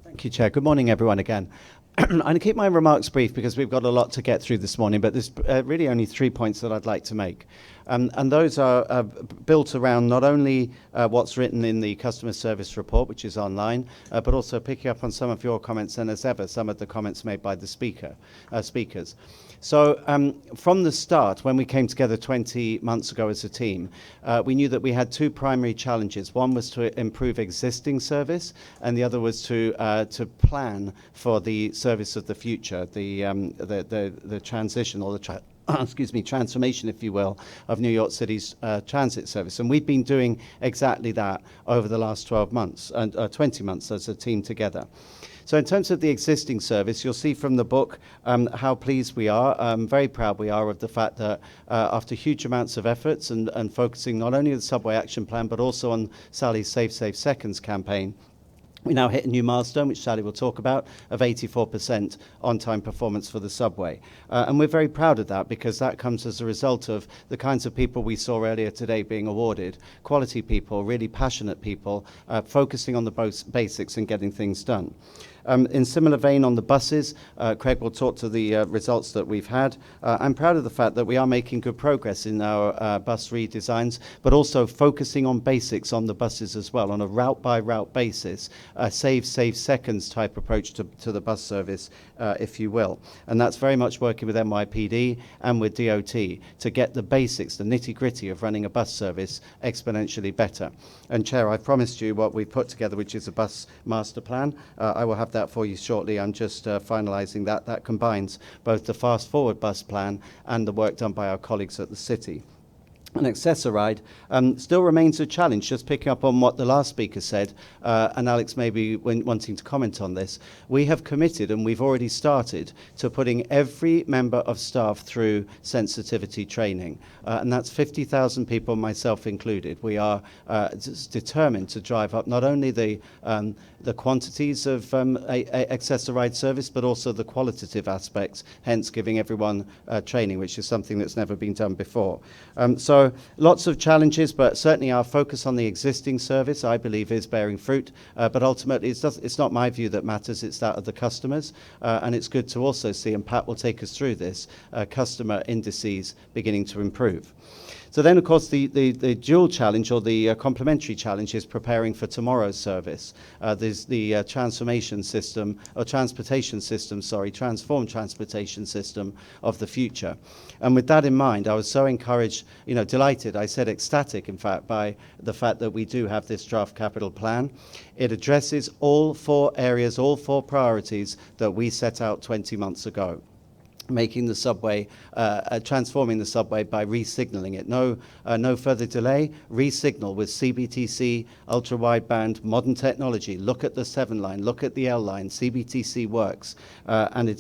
Speaker 2: Thank you, Chair. Good morning, everyone, again. I'm going to keep my remarks brief because we've got a lot to get through this morning, but there's really only 3 points that I'd like to make. And those are built around not only what's written in the customer service report, which is online, but also picking up on some of your comments and, as ever, some of the comments made by the speakers. So from the start, when we came together 20 months ago as a team, we knew that we had two primary challenges. One was to improve existing service, and the other was to plan for the service of the future, the transition or the transformation, if you will, of New York City's transit service. And we've been doing exactly that over the last 12 months and 20 months as a team together. So in terms of the existing service, you'll see from the book how pleased we are, very proud we are of the fact that after huge amounts of efforts and focusing not only on the Subway Action Plan, but also on Sally's Safe Seconds campaign, we now hit a new milestone, which Sally will talk about, of 84% on-time performance for the subway. And we're very proud of that because that comes as a result of the kinds of people we saw earlier today being awarded, quality people, really passionate people, focusing on the basics and getting things done. In similar vein on the buses, Craig will talk to the results that we've had. I'm proud of the fact that we are making good progress in our bus redesigns, but also focusing on basics on the buses as well, on a route-by-route basis, a save seconds type approach to the bus service, if you will. And that's very much working with NYPD and with DOT to get the basics, the nitty-gritty of running a bus service exponentially better. And Chair, I've promised you what we've put together, which is a bus master plan. I will have that for you shortly. I'm just finalising that. That combines both the Fast Forward bus plan and the work done by our colleagues at the city. And Accessoride still remains a challenge. Just picking up on what the last speaker said, and Alex may be wanting to comment on this, we have committed and we've already started to putting every member of staff through sensitivity training. And that's 50,000 people, myself included. We are determined to drive up not only the quantities of Accessoride service, but also the qualitative aspects, hence giving everyone training, which is something that's never been done before. So lots of challenges, but certainly our focus on the existing service, I believe, is bearing fruit. But ultimately, it's not my view that matters, it's that of the customers. And it's good to also see, and Pat will take us through this, customer indices beginning to improve. So then, of course, the dual challenge or the complementary challenge is preparing for tomorrow's service. There's the transformed transportation system of the future. And with that in mind, I was so encouraged, delighted, I said ecstatic, in fact, by the fact that we do have this draft capital plan. It addresses all four areas, all four priorities that we set out 20 months ago. Making the subway, transforming the subway by re-signaling it. No further delay, re-signal with CBTC, ultra-wideband, modern technology. Look at the 7 line, look at the L line, CBTC works. And it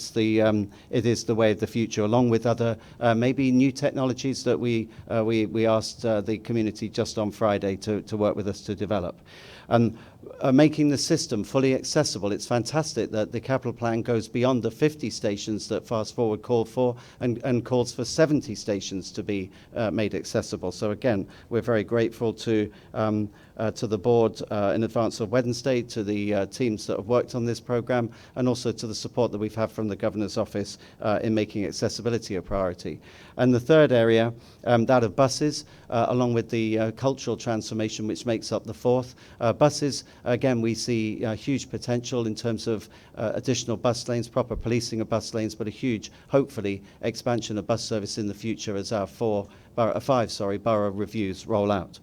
Speaker 2: is the way of the future, along with other maybe new technologies that we asked the community just on Friday to work with us to develop. Making the system fully accessible. It's fantastic that the capital plan goes beyond the 50 stations that Fast Forward called for and calls for 70 stations to be made accessible. So again, we're very grateful to the board in advance of Wednesday, to the teams that have worked on this program, and also to the support that we've had from the Governor's Office in making accessibility a priority. And the third area, that of buses, along with the cultural transformation, which makes up the fourth. Buses, again, we see huge potential in terms of additional bus lanes, proper policing of bus lanes, but a huge, hopefully, expansion of bus service in the future as our five borough reviews roll out.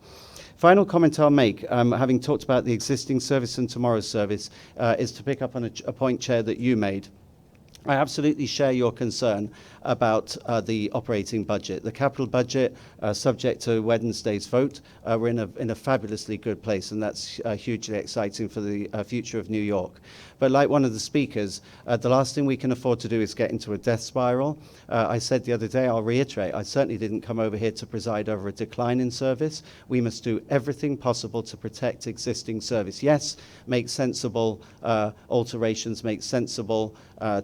Speaker 2: Final comment I'll make, having talked about the existing service and tomorrow's service, is to pick up on a point, Chair, that you made. I absolutely share your concern about the operating budget. The capital budget, subject to Wednesday's vote, we're in a fabulously good place, and that's hugely exciting for the future of New York. But like one of the speakers, the last thing we can afford to do is get into a death spiral. I said the other day, I'll reiterate, I certainly didn't come over here to preside over a decline in service. We must do everything possible to protect existing service. Yes, make sensible alterations, make sensible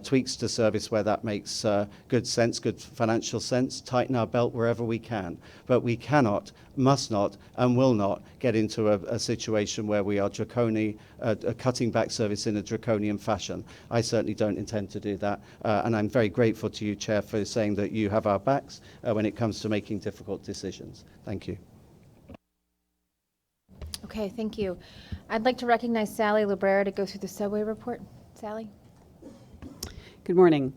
Speaker 2: tweaks tweaks to service where that makes good sense, good financial sense, tighten our belt wherever we can. But we cannot, must not, and will not get into a situation where we are cutting back service in a draconian fashion. I certainly don't intend to do that, and I'm very grateful to you, Chair, for saying that you have our backs when it comes to making difficult decisions. Thank you.
Speaker 1: Okay, thank you. I'd like to recognize Sally Librera to go through the subway report. Sally?
Speaker 3: Good morning.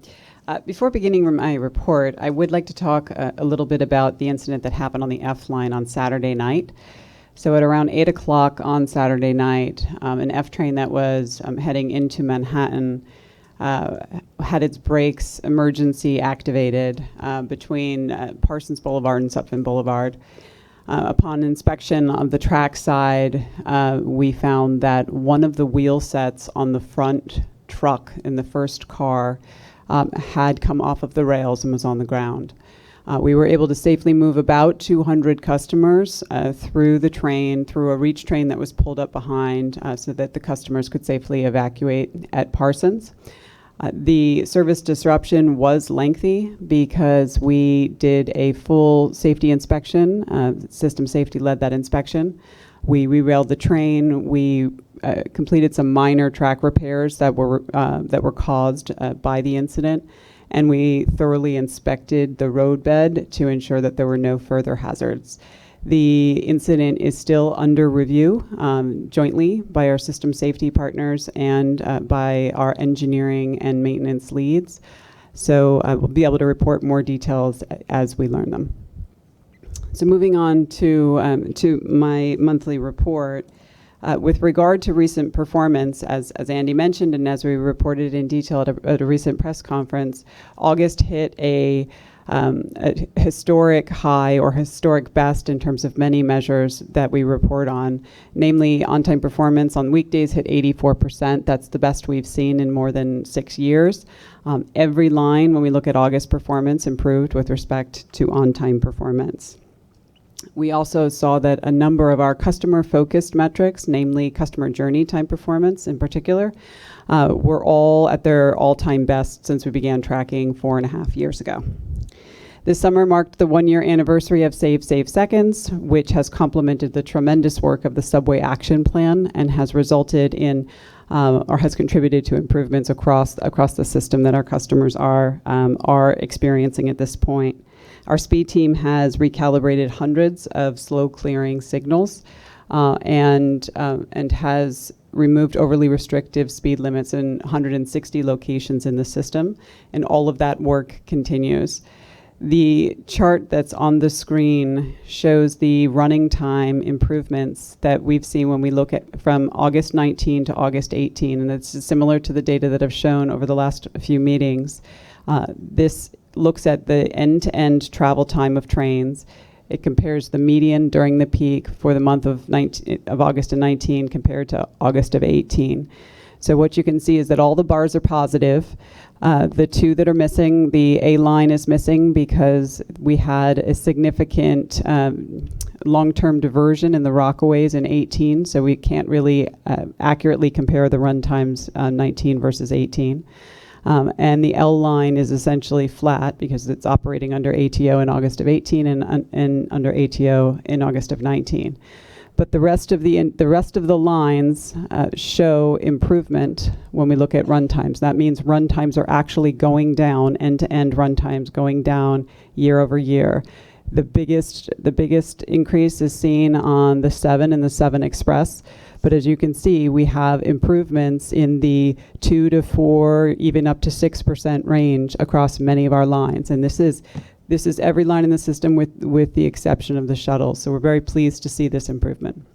Speaker 3: Before beginning my report, I would like to talk a little bit about the incident that happened on the F line on Saturday night. So at around 8 o'clock on Saturday night, an F train that was heading into Manhattan had its brakes emergency activated between Parsons Boulevard and Sutphin Boulevard. Upon inspection of the track side, we found that one of the wheel sets on the front truck in the first car had come off of the rails and was on the ground. We were able to safely move about 200 customers through the train, through a reach train that was pulled up behind so that the customers could safely evacuate at Parsons. The service disruption was lengthy because we did a full safety inspection. System safety led that inspection. We re-railed the train. We completed some minor track repairs that were caused by the incident, and we thoroughly inspected the roadbed to ensure that there were no further hazards. The incident is still under review jointly by our system safety partners and by our engineering and maintenance leads. So we'll be able to report more details as we learn them. So moving on to my monthly report. With regard to recent performance, as Andy mentioned and as we reported in detail at a recent press conference, August hit a historic high or historic best in terms of many measures that we report on. Namely, on-time performance on weekdays hit 84%. That's the best we've seen in more than 6 years. Every line, when we look at August performance, improved with respect to on-time performance. We also saw that a number of our customer-focused metrics, namely customer journey time performance in particular, were all at their all-time best since we began tracking 4.5 years ago. This summer marked the 1-year anniversary of Save Seconds, which has complemented the tremendous work of the Subway Action Plan and has resulted in or has contributed to improvements across the system that our customers are experiencing at this point. Our speed team has recalibrated hundreds of slow clearing signals and has removed overly restrictive speed limits in 160 locations in the system, and all of that work continues. The chart that's on the screen shows the running time improvements that we've seen when we look at from August 19 to August 18, and it's similar to the data that I've shown over the last few meetings. This looks at the end-to-end travel time of trains. It compares the median during the peak for the month of August of 19 compared to August of 18. So what you can see is that all the bars are positive. The two that are missing, the A line is missing because we had a significant long-term diversion in the Rockaways in 18, so we can't really accurately compare the run times 19 versus 18. And the L line is essentially flat because it's operating under ATO in August of 18 and under ATO in August of 19. But the rest of the lines show improvement when we look at run times. That means run times are actually going down, end-to-end run times going down year over year. The biggest increase is seen on the 7 and the 7 Express. But as you can see, we have improvements in the 2 to 4, even up to 6% range across many of our lines. And this is every line in the system with the exception of the shuttles. So we're very pleased to see this improvement.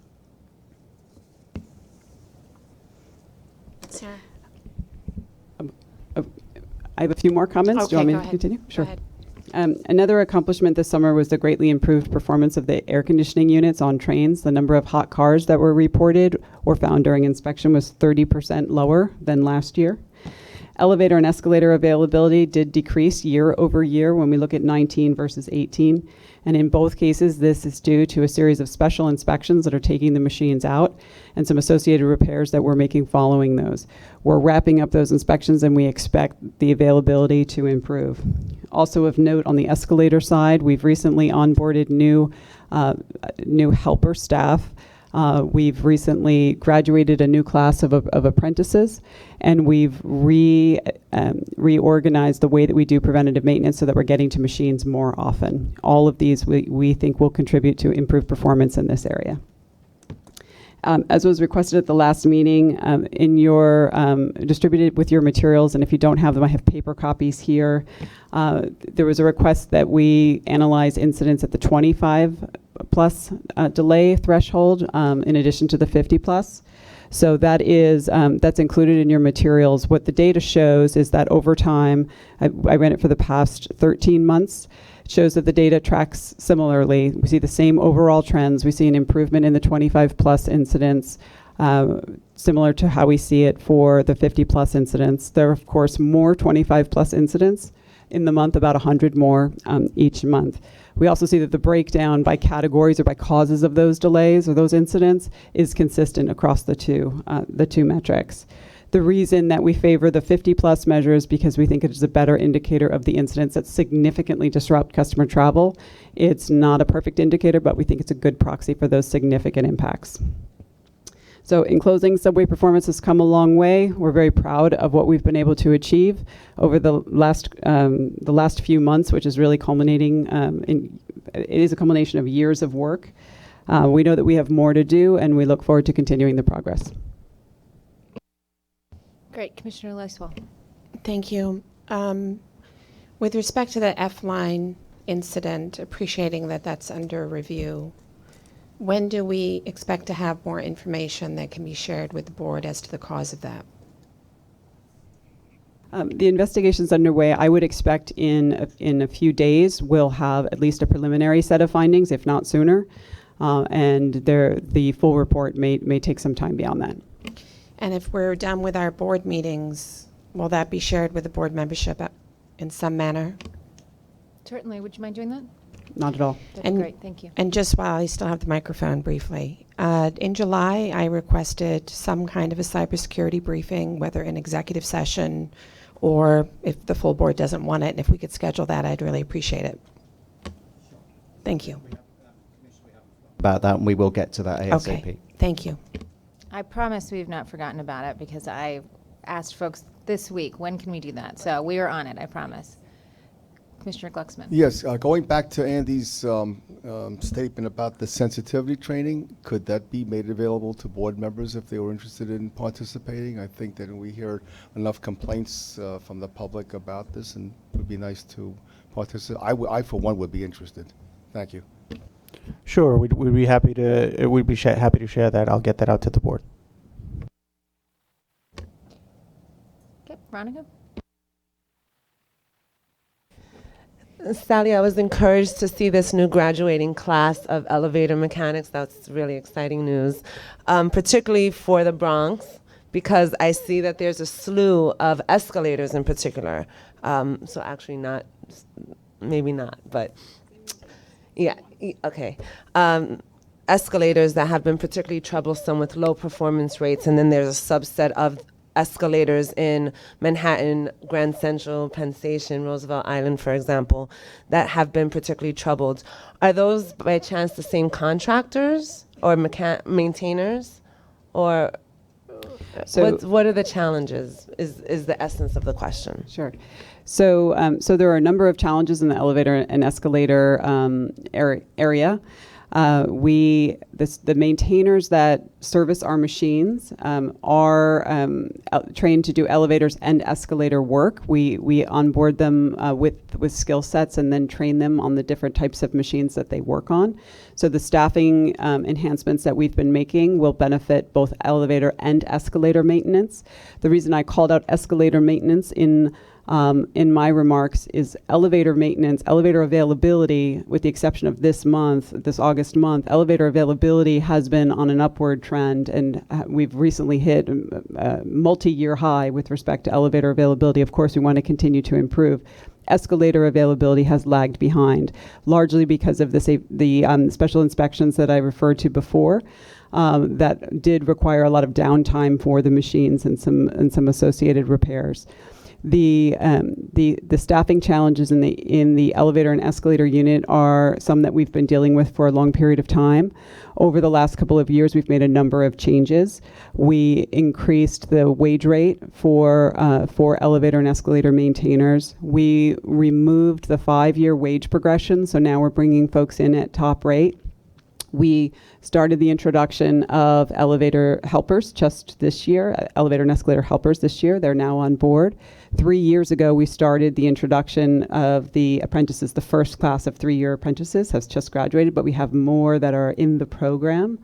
Speaker 17: Sarah.
Speaker 3: I have a few more comments.
Speaker 17: Okay,
Speaker 3: Do you want me
Speaker 17: go
Speaker 3: to
Speaker 17: ahead.
Speaker 3: continue?
Speaker 17: Go
Speaker 3: Sure.
Speaker 17: ahead.
Speaker 3: Another accomplishment this summer was the greatly improved performance of the air conditioning units on trains. The number of hot cars that were reported or found during inspection was 30% lower than last year. Elevator and escalator availability did decrease year over year when we look at 19 versus 18. And in both cases, this is due to a series of special inspections that are taking the machines out and some associated repairs that we're making following those. We're wrapping up those inspections and we expect the availability to improve. Also of note, on the escalator side, we've recently onboarded new helper staff. We've recently graduated a new class of apprentices, and we've reorganized the way that we do preventative maintenance so that we're getting to machines more often. All of these we think will contribute to improved performance in this area. As was requested at the last meeting, in your distributed with your materials, and if you don't have them, I have paper copies here. There was a request that we analyze incidents at the 25 plus delay threshold in addition to the 50 plus. So that is that's included in your materials. What the data shows is that over time, I ran it for the past 13 months, shows that the data tracks similarly. We see the same overall trends. We see an improvement in the 25 plus incidents, similar to how we see it for the 50 plus incidents. There are, of course, more 25 plus incidents in the month, about 100 more each month. We also see that the breakdown by categories or by causes of those delays or those incidents is consistent across the two metrics. The reason that we favor the 50 plus measure is because we think it is a better indicator of the incidents that significantly disrupt customer travel. It's not a perfect indicator, but we think it's a good proxy for those significant impacts. So in closing, subway performance has come a long way. We're very proud of what we've been able to achieve over the last few months, which is really culminating it is a culmination of years of work. We know that we have more to do, and we look forward to continuing the progress.
Speaker 1: Great. Commissioner Loiswell.
Speaker 17: Thank you. With respect to the F-line incident, appreciating that that's under review, when do we expect to have more information that can be shared with the board as to the cause of that?
Speaker 3: The investigation's underway. I would expect in a few days we'll have at least a preliminary set of findings, if not sooner, and the full report may take some time beyond that.
Speaker 17: And if we're done with our board meetings, will that be shared with the board membership in some manner?
Speaker 1: Certainly. Would you mind doing that?
Speaker 3: Not at all.
Speaker 1: That'd be great. Thank you.
Speaker 17: And just while I still have the microphone briefly, in July, I requested some kind of a cybersecurity briefing, whether in executive session or if the full board doesn't want it, and if we could schedule that, I'd really appreciate it. Thank you.
Speaker 2: About that, and we will get to that ASAP.
Speaker 17: Okay. Thank you.
Speaker 1: I promise we've not forgotten about it because I asked folks this week, when can we do that? So we are on it, I promise. Commissioner Glucksman.
Speaker 18: Yes, going back to Andy's statement about the sensitivity training, could that be made available to board members if they were interested in participating? I think that we hear enough complaints from the public about this, and it would be nice to participate. I for one, would be interested. Thank you.
Speaker 19: Sure, we'd be happy to happy to share that. I'll get that out to the board.
Speaker 1: Okay, Veronica.
Speaker 20: Sally, I was encouraged to see this new graduating class of elevator mechanics. That's really exciting news, particularly for the Bronx, because I see that there's a slew of escalators in particular. So actually not, maybe not, but yeah, okay. Escalators that have been particularly troublesome with low performance rates, and then there's a subset of escalators in Manhattan, Grand Central, Penn Station, Roosevelt Island, for example, that have been particularly troubled. Are those by chance the same contractors or maintainers? Or
Speaker 3: So
Speaker 20: what are the challenges is the essence of the question.
Speaker 3: Sure. So there are a number of challenges in the elevator and escalator area. The maintainers that service our machines are trained to do elevators and escalator work. We onboard them with skill sets and then train them on the different types of machines that they work on. So the staffing enhancements that we've been making will benefit both elevator and escalator maintenance. The reason I called out escalator maintenance in my remarks is elevator maintenance, elevator availability, with the exception of this August month, elevator availability has been on an upward trend, and we've recently hit a multi-year high with respect to elevator availability. Of course, we want to continue to improve. escalator availability has lagged behind, largely because of the special inspections that I referred to before. That did require a lot of downtime for the machines and some associated repairs. The staffing challenges in the elevator and escalator unit are some that we've been dealing with for a long period of time. Over the last couple of years, we've made a number of changes. We increased the wage rate for elevator and escalator maintainers. We removed the 5-year wage progression, so now we're bringing folks in at top rate. We started the introduction of elevator helpers just this year, elevator and escalator helpers this year. They're now on board. 3 years ago, we started the introduction of the apprentices. The first class of 3-year apprentices has just graduated, but we have more that are in the program.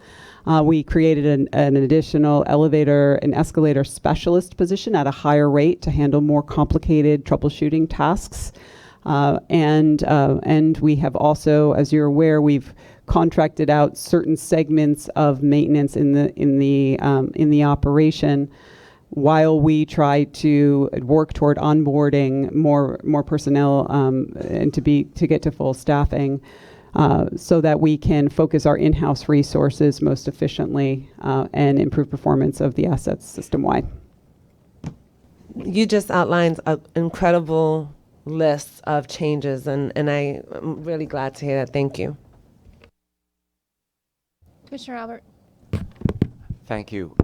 Speaker 3: We created an additional elevator and escalator specialist position at a higher rate to handle more complicated troubleshooting tasks. And we have also, as you're aware, we've contracted out certain segments of maintenance in the operation, while we try to work toward onboarding more personnel and to get to full staffing, so that we can focus our in-house resources most efficiently and improve performance of the assets system-wide.
Speaker 20: You just outlined an incredible list of changes, and I'm really glad to hear that. Thank you.
Speaker 1: Commissioner Albert.
Speaker 21: Thank you.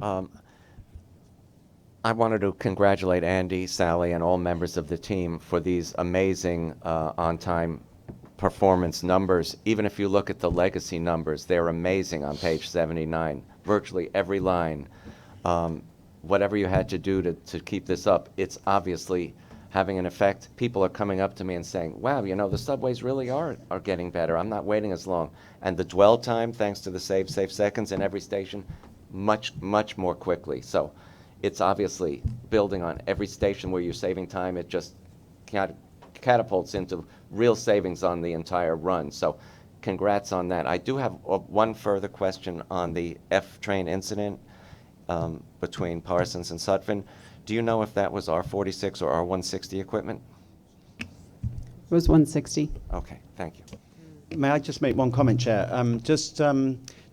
Speaker 21: I wanted to congratulate Andy, Sally, and all members of the team for these amazing on-time performance numbers. Even if you look at the legacy numbers, they're amazing on page 79. Virtually every line. Whatever you had to do to keep this up, it's obviously having an effect. People are coming up to me and saying, wow, you know, the subways really are getting better. I'm not waiting as long. And the dwell time, thanks to the safe seconds in every station, much, much more quickly. So it's obviously building on every station where you're saving time. It just catapults into real savings on the entire run. So congrats on that. I do have one further question on the F train incident between Parsons and Sutphin. Do you know if that was R46 or R160 equipment?
Speaker 3: It was 160.
Speaker 21: Okay, thank you.
Speaker 2: May I just make one comment, Chair?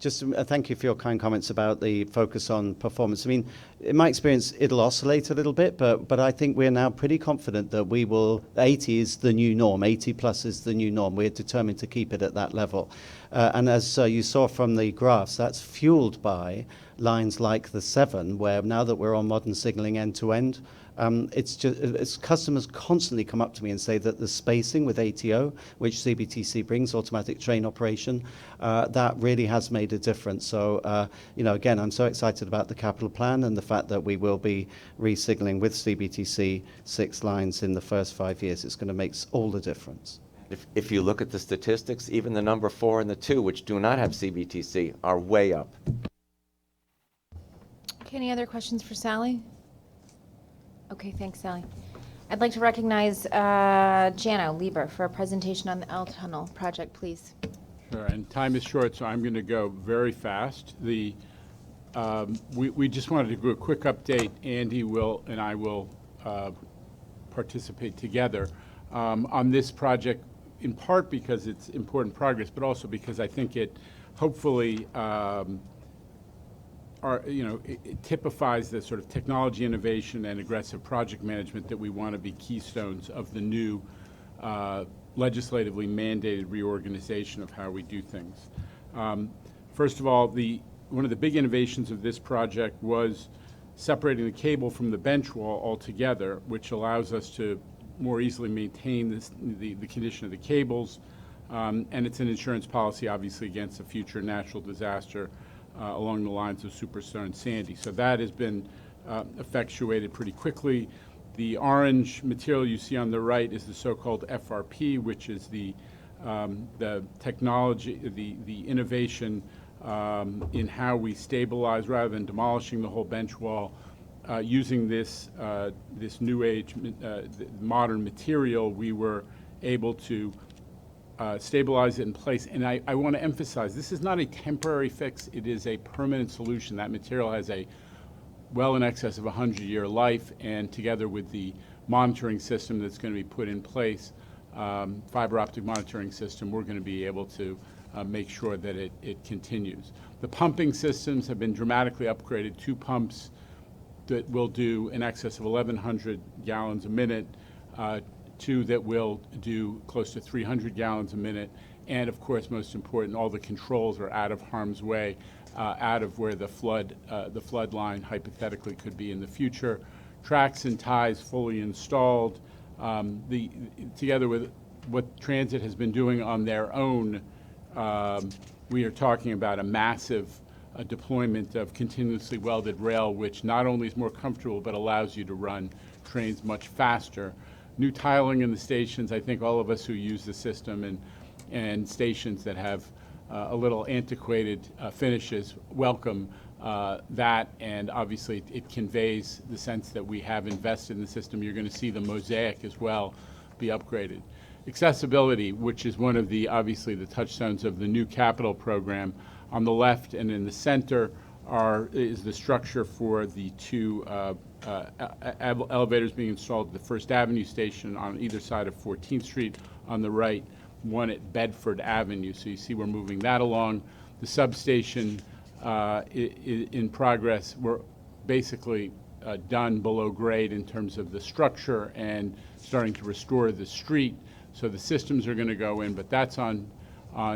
Speaker 2: Thank you for your kind comments about the focus on performance. I mean, in my experience, it'll oscillate a little bit, but I think we're now pretty confident that 80 is the new norm. 80 plus is the new norm. We're determined to keep it at that level. And as you saw from the graphs, that's fueled by lines like the 7, where now that we're on modern signaling end-to-end, it's customers constantly come up to me and say that the spacing with ATO, which CBTC brings, automatic train operation, that really has made a difference. So, again, I'm so excited about the capital plan and the fact that we will be re-signaling with CBTC 6 lines in the first 5 years. It's going to make all the difference.
Speaker 21: If you look at the statistics, even the number 4 and the 2, which do not have CBTC, are way up.
Speaker 1: Okay, any other questions for Sally? Okay, thanks, Sally. I'd like to recognize Jano Lieber for a presentation on the L Tunnel project, please.
Speaker 22: Sure, and time is short, so I'm going to go very fast. We just wanted to do a quick update. Andy and I will participate together on this project, in part because it's important progress, but also because I think it hopefully it typifies the sort of technology innovation and aggressive project management that we want to be keystones of the new legislatively mandated reorganization of how we do things. First of all, one of the big innovations of this project was separating the cable from the bench wall altogether, which allows us to more easily maintain the condition of the cables, and it's an insurance policy, obviously, against a future natural disaster along the lines of Superstorm Sandy. So that has been effectuated pretty quickly. The orange material you see on the right is the so-called FRP, which is the technology, the innovation in how we stabilize rather than demolishing the whole bench wall. Using this new age modern material, we were able to stabilize it in place. And I want to emphasize, this is not a temporary fix, it is a permanent solution. That material has a well in excess of 100-year life, and together with the monitoring system that's going to be put in place, fiber optic monitoring system, we're going to be able to make sure that it continues. The pumping systems have been dramatically upgraded. 2 pumps that will do in excess of 1,100 gallons a minute, 2 that will do close to 300 gallons a minute, and of course, most important, all the controls are out of harm's way, out of where the flood line hypothetically could be in the future. Tracks and ties fully installed. Together with what Transit has been doing on their own, we are talking about a massive deployment of continuously welded rail, which not only is more comfortable, but allows you to run trains much faster. New tiling in the stations. I think all of us who use the system and stations that have a little antiquated finishes welcome that, and obviously it conveys the sense that we have invested in the system. You're going to see the mosaic as well be upgraded. Accessibility, which is one of the, obviously, the touchstones of the new capital program. On the left and in the center is the structure for the 2 elevators being installed at the First Avenue station on either side of 14th Street. On the right, one at Bedford Avenue. So you see we're moving that along. The substation in progress. We're basically done below grade in terms of the structure and starting to restore the street. So the systems are going to go in, but that's on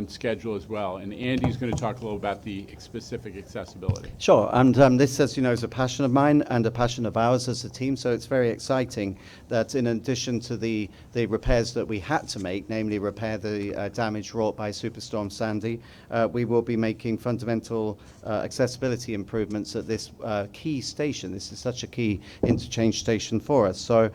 Speaker 22: schedule as well. And Andy's going to talk a little about the specific accessibility.
Speaker 2: Sure, and this, as you know, is a passion of mine and a passion of ours as a team, so it's very exciting that in addition to the repairs that we had to make, namely repair the damage wrought by Superstorm Sandy, we will be making fundamental accessibility improvements at this key station. This is such a key interchange station for us. So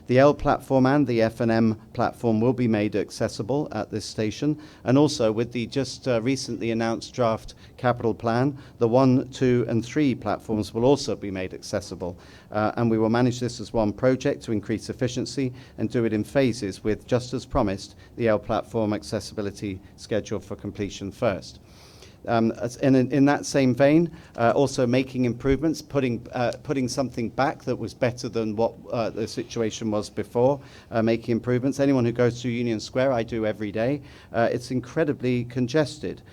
Speaker 2: the L platform and the F&M platform will be made accessible at this station. And also with the just recently announced draft capital plan, the 1, 2 and 3 platforms will also be made accessible. And we will manage this as one project to increase efficiency and do it in phases with, just as promised, the L platform accessibility scheduled for completion first. In that same vein, also making improvements, putting something back that was better than what the situation was before, making improvements. Anyone who goes to Union Square, I do every day, it's incredibly congested.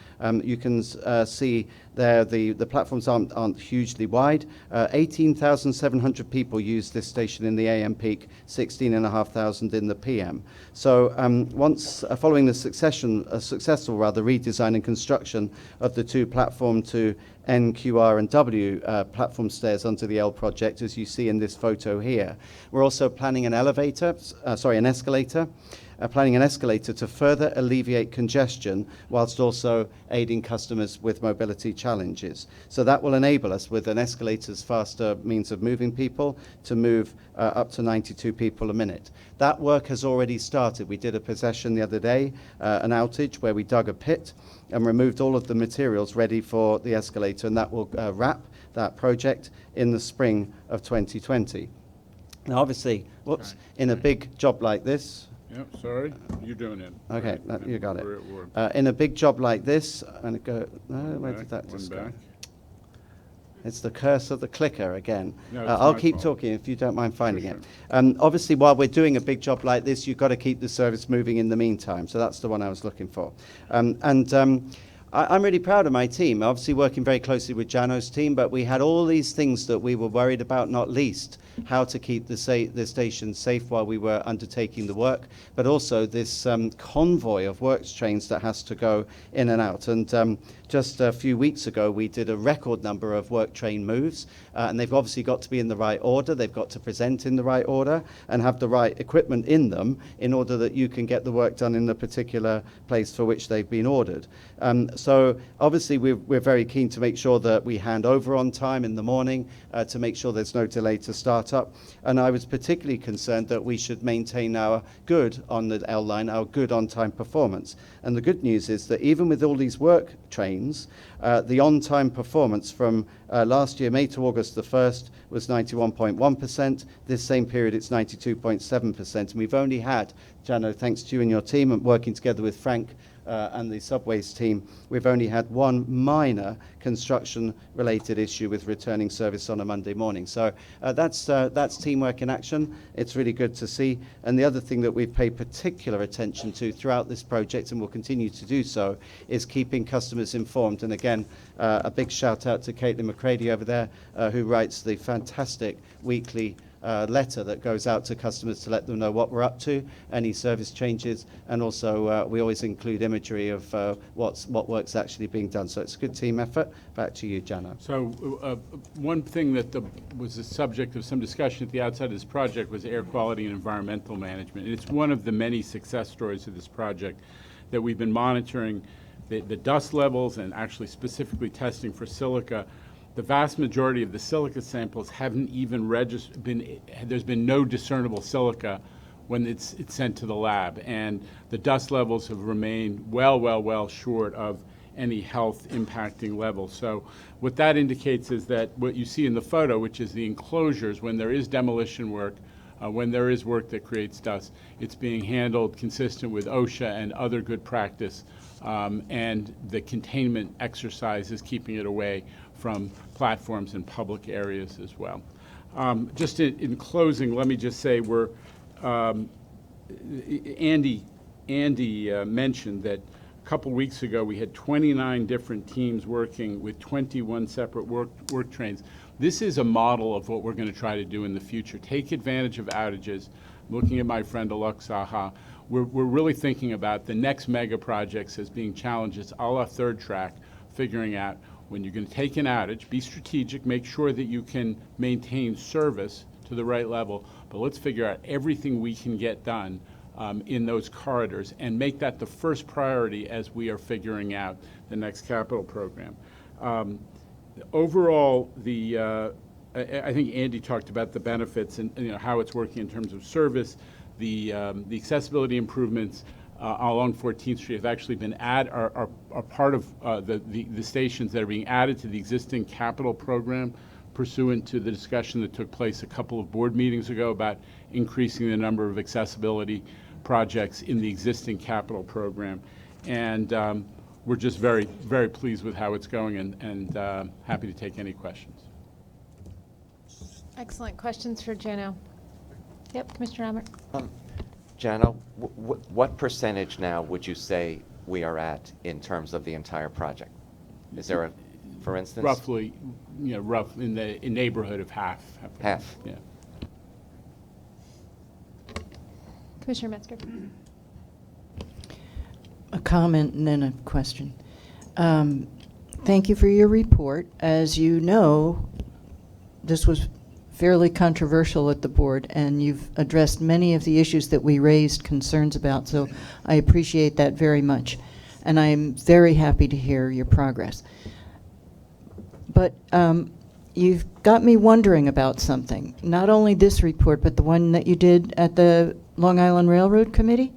Speaker 2: You can see there the platforms aren't hugely wide. 18,700 people use this station in the AM peak, 16,500 in the PM. So once following the successful redesign and construction of the 2 platform to N, Q, R, and W platform stairs onto the L project, as you see in this photo here. We're also planning an escalator. Planning an escalator to further alleviate congestion whilst also aiding customers with mobility challenges. So that will enable us, with an escalator's faster means of moving people, to move up to 92 people a minute. That work has already started. We did a possession the other day, an outage where we dug a pit and removed all of the materials ready for the escalator, and that will wrap that project in the spring of 2020. Now obviously, in a big job like this,
Speaker 22: Yep, sorry, you're doing it.
Speaker 2: okay,
Speaker 22: Right.
Speaker 2: you got it.
Speaker 22: We're
Speaker 2: In a big job like this, I'm going to go, where did that just go?
Speaker 22: back.
Speaker 2: It's the curse of the clicker again.
Speaker 22: No, it's
Speaker 2: I'll
Speaker 22: my
Speaker 2: keep
Speaker 22: fault.
Speaker 2: talking if you don't mind finding
Speaker 22: Sure,
Speaker 2: it. Obviously, while we're doing a big job like this, you've got to keep the service moving in the meantime. So that's the one I was looking for. I'm really proud of my team, obviously working very closely with Jano's team, but we had all these things that we were worried about, not least how to keep the station safe while we were undertaking the work, but also this convoy of works trains that has to go in and out. And just a few weeks ago, we did a record number of work train moves, and they've obviously got to be in the right order. They've got to present in the right order and have the right equipment in them in order that you can get the work done in the particular place for which they've been ordered. So obviously we're very keen to make sure that we hand over on time in the morning to make sure there's no delay to start up. And I was particularly concerned that we should maintain our good on the L line, our good on-time performance. And the good news is that even with all these work trains, the on-time performance from last year, May to August the 1st, was 91.1%. This same period, it's 92.7%. And we've only had, Jano, thanks to you and your team, and working together with Frank, and the subways team, we've only had one minor construction-related issue with returning service on a Monday morning. So that's teamwork in action. It's really good to see. And the other thing that we've paid particular attention to throughout this project, and will continue to do so, is keeping customers informed. And again, a big shout out to Caitlin McCready over there, who writes the fantastic weekly letter that goes out to customers to let them know what we're up to, any service changes, and also we always include imagery of what work's actually being done. So it's a good team effort. Back to you, Jano.
Speaker 22: So one thing that was the subject of some discussion at the outset of this project was air quality and environmental management. And it's one of the many success stories of this project that we've been monitoring the dust levels and actually specifically testing for silica. The vast majority of the silica samples haven't even there's been no discernible silica when it's sent to the lab. And the dust levels have remained well short of any health impacting level. So what that indicates is that what you see in the photo, which is the enclosures, when there is demolition work, when there is work that creates dust, it's being handled consistent with OSHA and other good practice. And the containment exercise is keeping it away from platforms in public areas as well. Just in closing, let me just say Andy mentioned that a couple weeks ago we had 29 different teams working with 21 separate work trains. This is a model of what we're going to try to do in the future. Take advantage of outages. Looking at my friend Alok Saha, we're really thinking about the next mega projects as being challenges a la third track, figuring out when you're going to take an outage, be strategic, make sure that you can maintain service to the right level, but let's figure out everything we can get done in those corridors and make that the first priority as we are figuring out the next capital program. Overall, I think Andy talked about the benefits and how it's working in terms of service. The accessibility improvements along 14th Street have actually been are part of the stations that are being added to the existing capital program, pursuant to the discussion that took place a couple of board meetings ago about increasing the number of accessibility projects in the existing capital program. And we're just very, very pleased with how it's going and happy to take any questions.
Speaker 1: Excellent questions for Jano. Yep, Commissioner Albert.
Speaker 21: Jano, what percentage now would you say we are at in terms of the entire project? Is there a, for instance?
Speaker 22: Roughly, rough in the neighborhood of half.
Speaker 21: Half.
Speaker 22: Yeah.
Speaker 1: Commissioner Metzger.
Speaker 5: A comment and then a question. Thank you for your report. As you know, this was fairly controversial at the board, and you've addressed many of the issues that we raised concerns about, so I appreciate that very much. And I'm very happy to hear your progress. But you've got me wondering about something. Not only this report, but the one that you did at the Long Island Railroad Committee.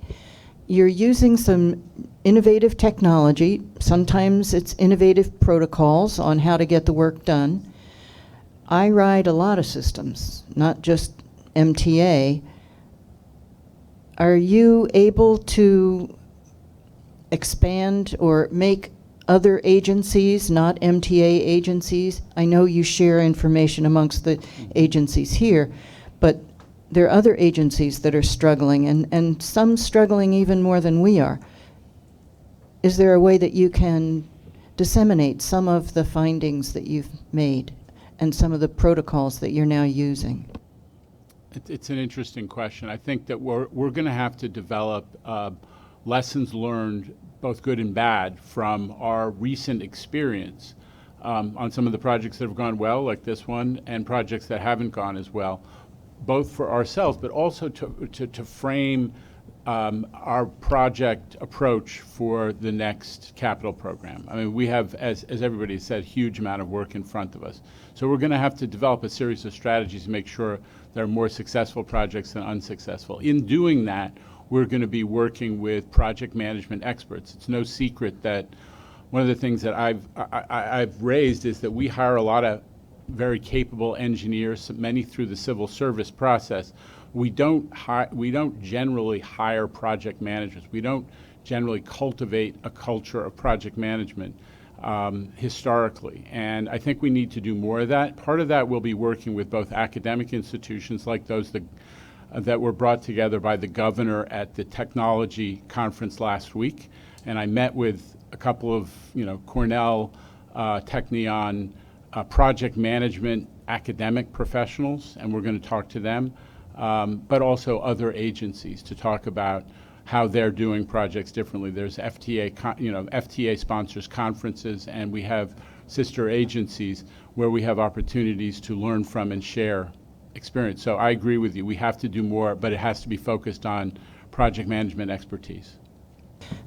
Speaker 5: You're using some innovative technology. Sometimes it's innovative protocols on how to get the work done. I ride a lot of systems, not just MTA. Are you able to expand or make other agencies, not MTA agencies? I know you share information amongst the agencies here, but there are other agencies that are struggling, and some struggling even more than we are. Is there a way that you can disseminate some of the findings that you've made and some of the protocols that you're now using?
Speaker 22: It's an interesting question. I think that we're going to have to develop lessons learned, both good and bad, from our recent experience on some of the projects that have gone well, like this one, and projects that haven't gone as well, both for ourselves, but also to frame our project approach for the next capital program. I mean, we have, as everybody said, a huge amount of work in front of us. So we're going to have to develop a series of strategies to make sure there are more successful projects than unsuccessful. In doing that, we're going to be working with project management experts. It's no secret that one of the things that I've raised is that we hire a lot of very capable engineers, many through the civil service process. We don't generally hire project managers. We don't generally cultivate a culture of project management historically. And I think we need to do more of that. Part of that will be working with both academic institutions like those that were brought together by the governor at the technology conference last week. And I met with a couple of, Cornell, Technion, project management academic professionals, and we're going to talk to them, but also other agencies to talk about how they're doing projects differently. There's FTA, FTA sponsors conferences, and we have sister agencies where we have opportunities to learn from and share experience. So I agree with you. We have to do more, but it has to be focused on project management expertise.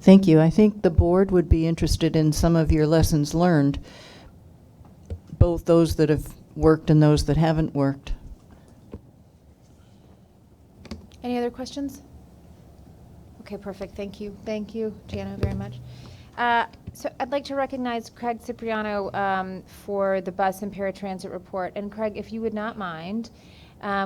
Speaker 5: Thank you. I think the board would be interested in some of your lessons learned, both those that have worked and those that haven't worked.
Speaker 1: Any other questions? Okay, perfect. Thank you. Thank you, Jana, very much. So I'd like to recognize Craig Cipriano for the bus and paratransit report. And Craig, if you would not mind,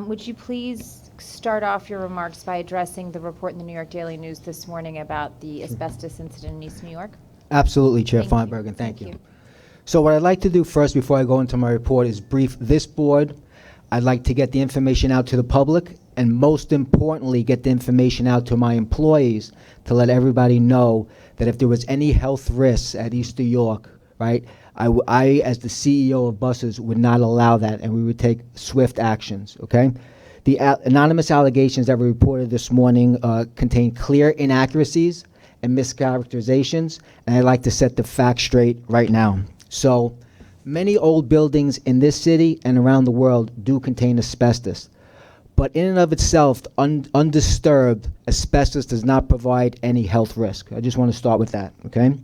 Speaker 1: would you please start off your remarks by addressing the report in the New York Daily News this morning about the asbestos incident in East New York?
Speaker 6: Absolutely, Chair Feinberg, and thank you. So what I'd like to do first before I go into my report is brief this board. I'd like to get the information out to the public, and most importantly, get the information out to my employees to let everybody know that if there was any health risks at East New York, right, I, as the CEO of buses, would not allow that, and we would take swift actions, okay? The anonymous allegations that were reported this morning contain clear inaccuracies and mischaracterizations, and I'd like to set the facts straight right now. So, many old buildings in this city and around the world do contain asbestos. But in and of itself, undisturbed, asbestos does not provide any health risk. I just want to start with that, okay?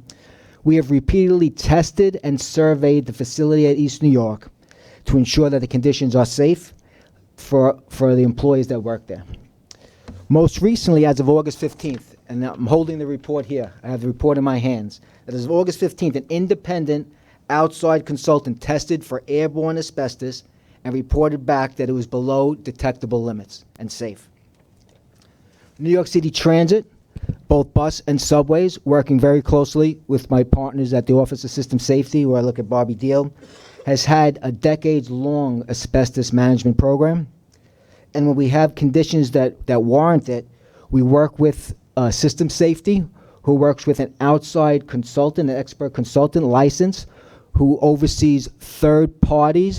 Speaker 6: We have repeatedly tested and surveyed the facility at East New York to ensure that the conditions are safe for the employees that work there. Most recently, as of August 15th, and I'm holding the report here, I have the report in my hands, that as of August 15th, an independent outside consultant tested for airborne asbestos and reported back that it was below detectable limits and safe. New York City Transit, both bus and subways, working very closely with my partners at the Office of System Safety, where I look at Barbie Deal, has had a decades-long asbestos management program. And when we have conditions that warrant it, we work with System Safety, who works with an outside consultant, an expert consultant license, who oversees third-party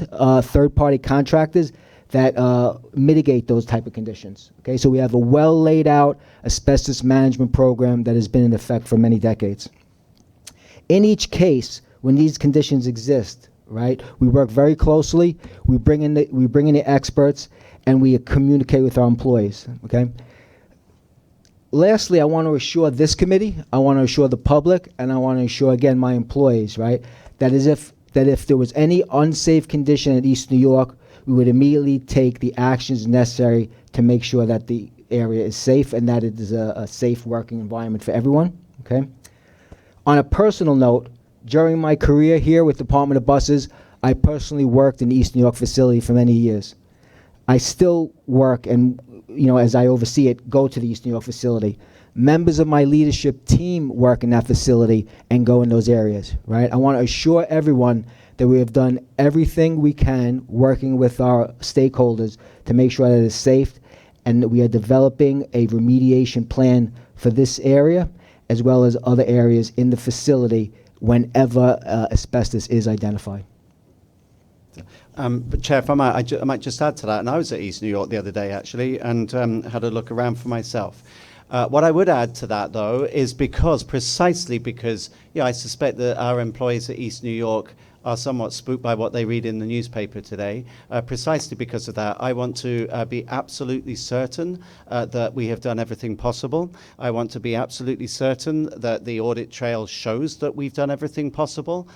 Speaker 6: contractors that mitigate those type of conditions. Okay, so we have a well-laid-out asbestos management program that has been in effect for many decades. In each case, when these conditions exist, right, we work very closely. We bring in the experts, and we communicate with our employees. Okay. Lastly, I want to assure this committee, I want to assure the public, and I want to assure again my employees, right, that if there was any unsafe condition at East New York, we would immediately take the actions necessary to make sure that the area is safe and that it is a safe working environment for everyone. Okay. On a personal note, during my career here with Department of Buses, I personally worked in the East New York facility for many years. I still work and, as I oversee it, go to the East New York facility. Members of my leadership team work in that facility and go in those areas, right? I want to assure everyone that we have done everything we can working with our stakeholders to make sure that it is safe and that we are developing a remediation plan for this area as well as other areas in the facility whenever asbestos is identified.
Speaker 2: But Chair, if I might just add to that, and I was at East New York the other day actually and had a look around for myself. What I would add to that, though, is precisely because I suspect that our employees at East New York are somewhat spooked by what they read in the newspaper today. Precisely because of that, I want to be absolutely certain that we have done everything possible. I want to be absolutely certain that the audit trail shows that we've done everything possible.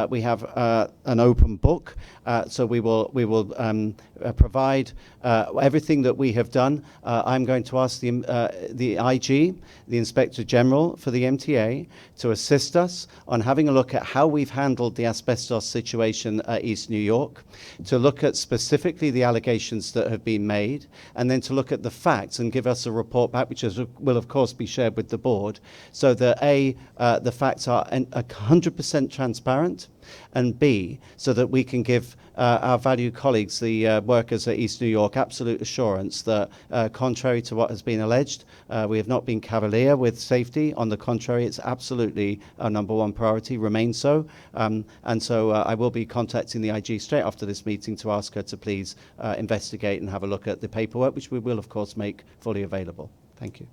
Speaker 2: We have an open book, so we will provide everything that we have done. I'm going to ask the IG, the Inspector General for the MTA, to assist us on having a look at how we've handled the asbestos situation at East New York, to look at specifically the allegations that have been made, and then to look at the facts and give us a report back, which will of course be shared with the board, so that the facts are 100% transparent, and B, so that we can give our valued colleagues, the workers at East New York, absolute assurance that, contrary to what has been alleged, we have not been cavalier with safety. On the contrary, it's absolutely our number one priority, remains so. And so I will be contacting the IG straight after this meeting to ask her to please investigate and have a look at the paperwork, which we will, of course, make fully available. Thank you.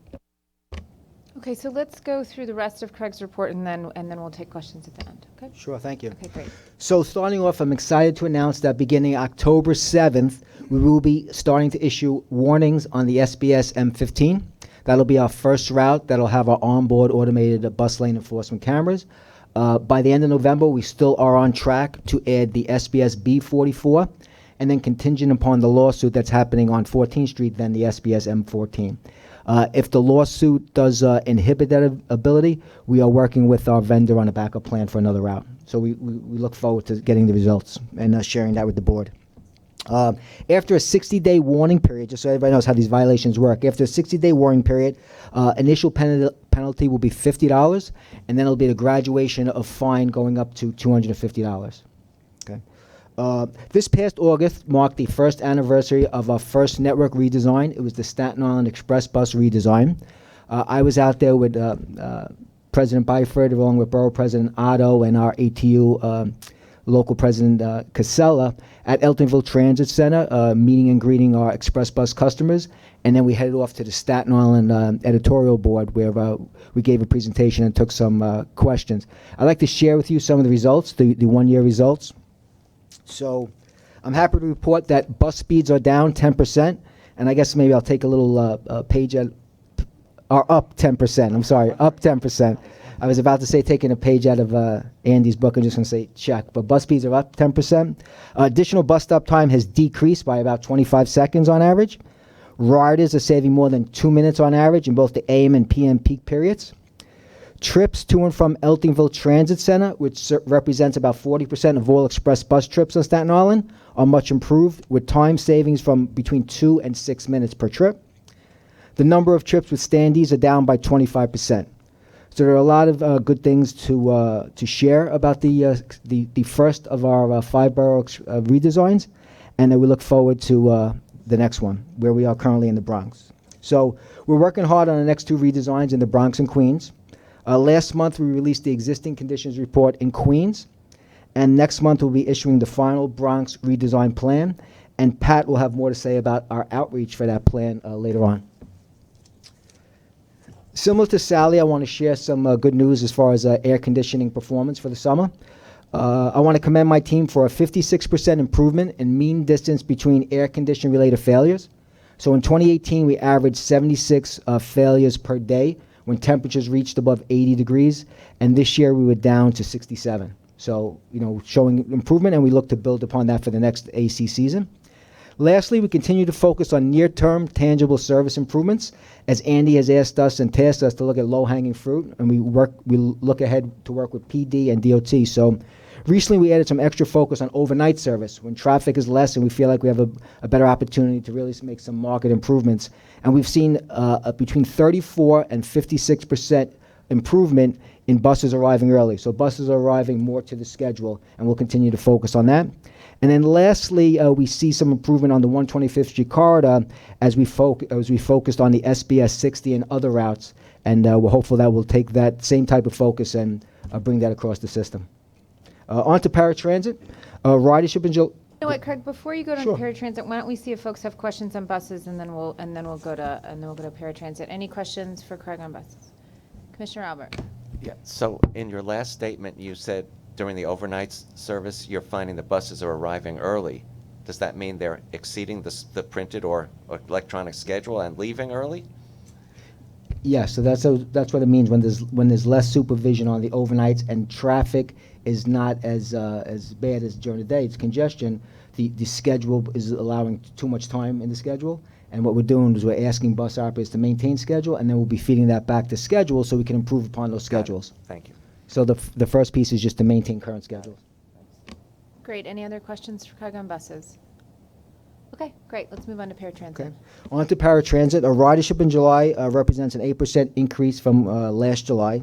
Speaker 1: Okay, so let's go through the rest of Craig's report, and then we'll take questions at the end. Okay.
Speaker 6: Sure, thank you.
Speaker 1: Okay, great.
Speaker 6: So starting off, I'm excited to announce that beginning October 7th, we will be starting to issue warnings on the SBS M15. That'll be our first route that'll have our onboard automated bus lane enforcement cameras. By the end of November, we still are on track to add the SBS B44, and then contingent upon the lawsuit that's happening on 14th Street, then the SBS M14. If the lawsuit does inhibit that ability, we are working with our vendor on a backup plan for another route. So we look forward to getting the results and sharing that with the board. After a 60-day warning period, just so everybody knows how these violations work, after a 60-day warning period, initial penalty will be $50, and then it'll be the graduation of fine going up to $250. Okay. This past August marked the first anniversary of our first network redesign. It was the Staten Island Express bus redesign. I was out there with President Byford, along with Borough President Otto and our ATU local president Casella at Eltonville Transit Center, meeting and greeting our express bus customers. And then we headed off to the Staten Island editorial board, where we gave a presentation and took some questions. I'd like to share with you some of the results, the one-year results. So I'm happy to report that bus speeds are down 10%, and I guess maybe I'll take a little page at, or up 10%, I'm sorry, up 10%. I was about to say taking a page out of Andy's book. I'm just going to say check, but bus speeds are up 10%. Additional bus stop time has decreased by about 25 seconds on average. Riders are saving more than 2 minutes on average in both the AM and PM peak periods. Trips to and from Eltingville Transit Center, which represents about 40% of all express bus trips on Staten Island, are much improved, with time savings from between 2 and 6 minutes per trip. The number of trips with standees are down by 25%. So there are a lot of good things to share about the first of our 5 borough redesigns, and we look forward to the next one, where we are currently in the Bronx. So we're working hard on the next 2 redesigns in the Bronx and Queens. Last month, we released the existing conditions report in Queens, and next month we'll be issuing the final Bronx redesign plan, and Pat will have more to say about our outreach for that plan later on. Similar to Sally, I want to share some good news as far as air conditioning performance for the summer. I want to commend my team for a 56% improvement in mean distance between air conditioning related failures. So in 2018, we averaged 76 failures per day when temperatures reached above 80 degrees, and this year we were down to 67. So, showing improvement, and we look to build upon that for the next AC season. Lastly, we continue to focus on near-term tangible service improvements, as Andy has asked us and tasked us to look at low-hanging fruit, and we look ahead to work with PD and DOT. So recently we added some extra focus on overnight service when traffic is less and we feel like we have a better opportunity to really make some market improvements. And we've seen between 34 and 56% improvement in buses arriving early. So buses are arriving more to the schedule, and we'll continue to focus on that. And then lastly, we see some improvement on the 125th Street corridor as we focused on the SBS 60 and other routes, and we're hopeful that we'll take that same type of focus and bring that across the system. On to paratransit. Ridership in
Speaker 1: You know what, Craig? Before you go to
Speaker 6: Sure.
Speaker 1: paratransit, why don't we see if folks have questions on buses, and then we'll go to paratransit. Any questions for Craig on buses? Commissioner Albert.
Speaker 21: Yeah. So in your last statement, you said during the overnight service, you're finding the buses are arriving early. Does that mean they're exceeding the printed or electronic schedule and leaving early?
Speaker 6: Yes, so that's what it means when there's less supervision on the overnights and traffic is not as bad as during the day. It's congestion. The schedule is allowing too much time in the schedule, and what we're doing is we're asking bus operators to maintain schedule, and then we'll be feeding that back to schedule so we can improve upon those schedules.
Speaker 21: Thank you.
Speaker 6: So the first piece is just to maintain current schedules.
Speaker 1: Great. Any other questions for Craig on buses? Okay, great. Let's move on to paratransit.
Speaker 6: Okay. On to paratransit. Our ridership in July represents an 8% increase from last July.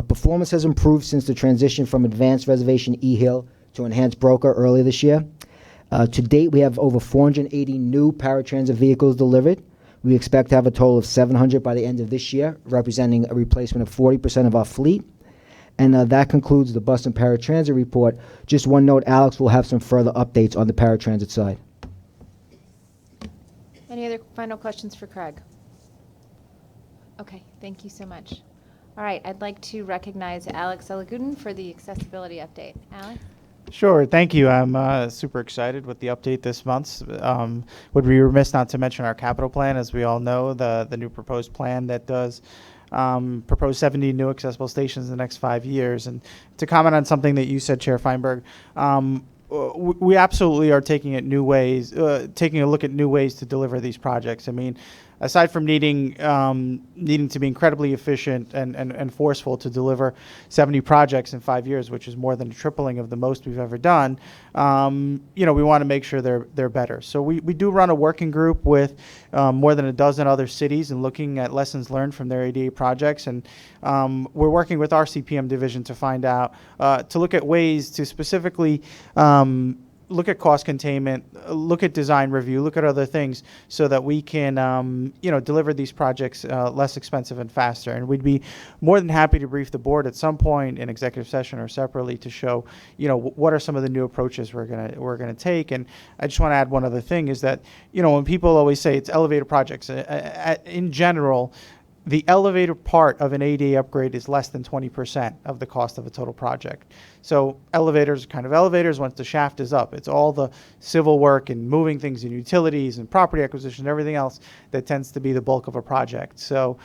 Speaker 6: Performance has improved since the transition from advanced reservation e-hail to enhanced broker earlier this year. To date, we have over 480 new paratransit vehicles delivered. We expect to have a total of 700 by the end of this year, representing a replacement of 40% of our fleet. And that concludes the bus and paratransit report. Just one note, Alex will have some further updates on the paratransit side.
Speaker 1: Any other final questions for Craig? Okay, thank you so much. All right, I'd like to recognize Alex Elagudin for the accessibility update. Alex?
Speaker 19: Sure, thank you. I'm super excited with the update this month. Would be remiss not to mention our capital plan. As we all know, the new proposed plan that does propose 70 new accessible stations in the next 5 years. And to comment on something that you said, Chair Feinberg, we absolutely are taking a look at new ways to deliver these projects. I mean, aside from needing to be incredibly efficient and forceful to deliver 70 projects in 5 years, which is more than a tripling of the most we've ever done, we want to make sure they're better. So we do run a working group with more than a dozen other cities and looking at lessons learned from their ADA projects. And we're working with our CPM division to find out, to look at ways to specifically look at cost containment, look at design review, look at other things so that we can, deliver these projects less expensive and faster. And we'd be more than happy to brief the board at some point in executive session or separately to show, what are some of the new approaches we're gonna take. And I just want to add one other thing is that, when people always say it's elevator projects, in general, the elevator part of an ADA upgrade is less than 20% of the cost of a total project. So elevators are kind of elevators once the shaft is up. It's all the civil work and moving things and utilities and property acquisition and everything else that tends to be the bulk of a project. So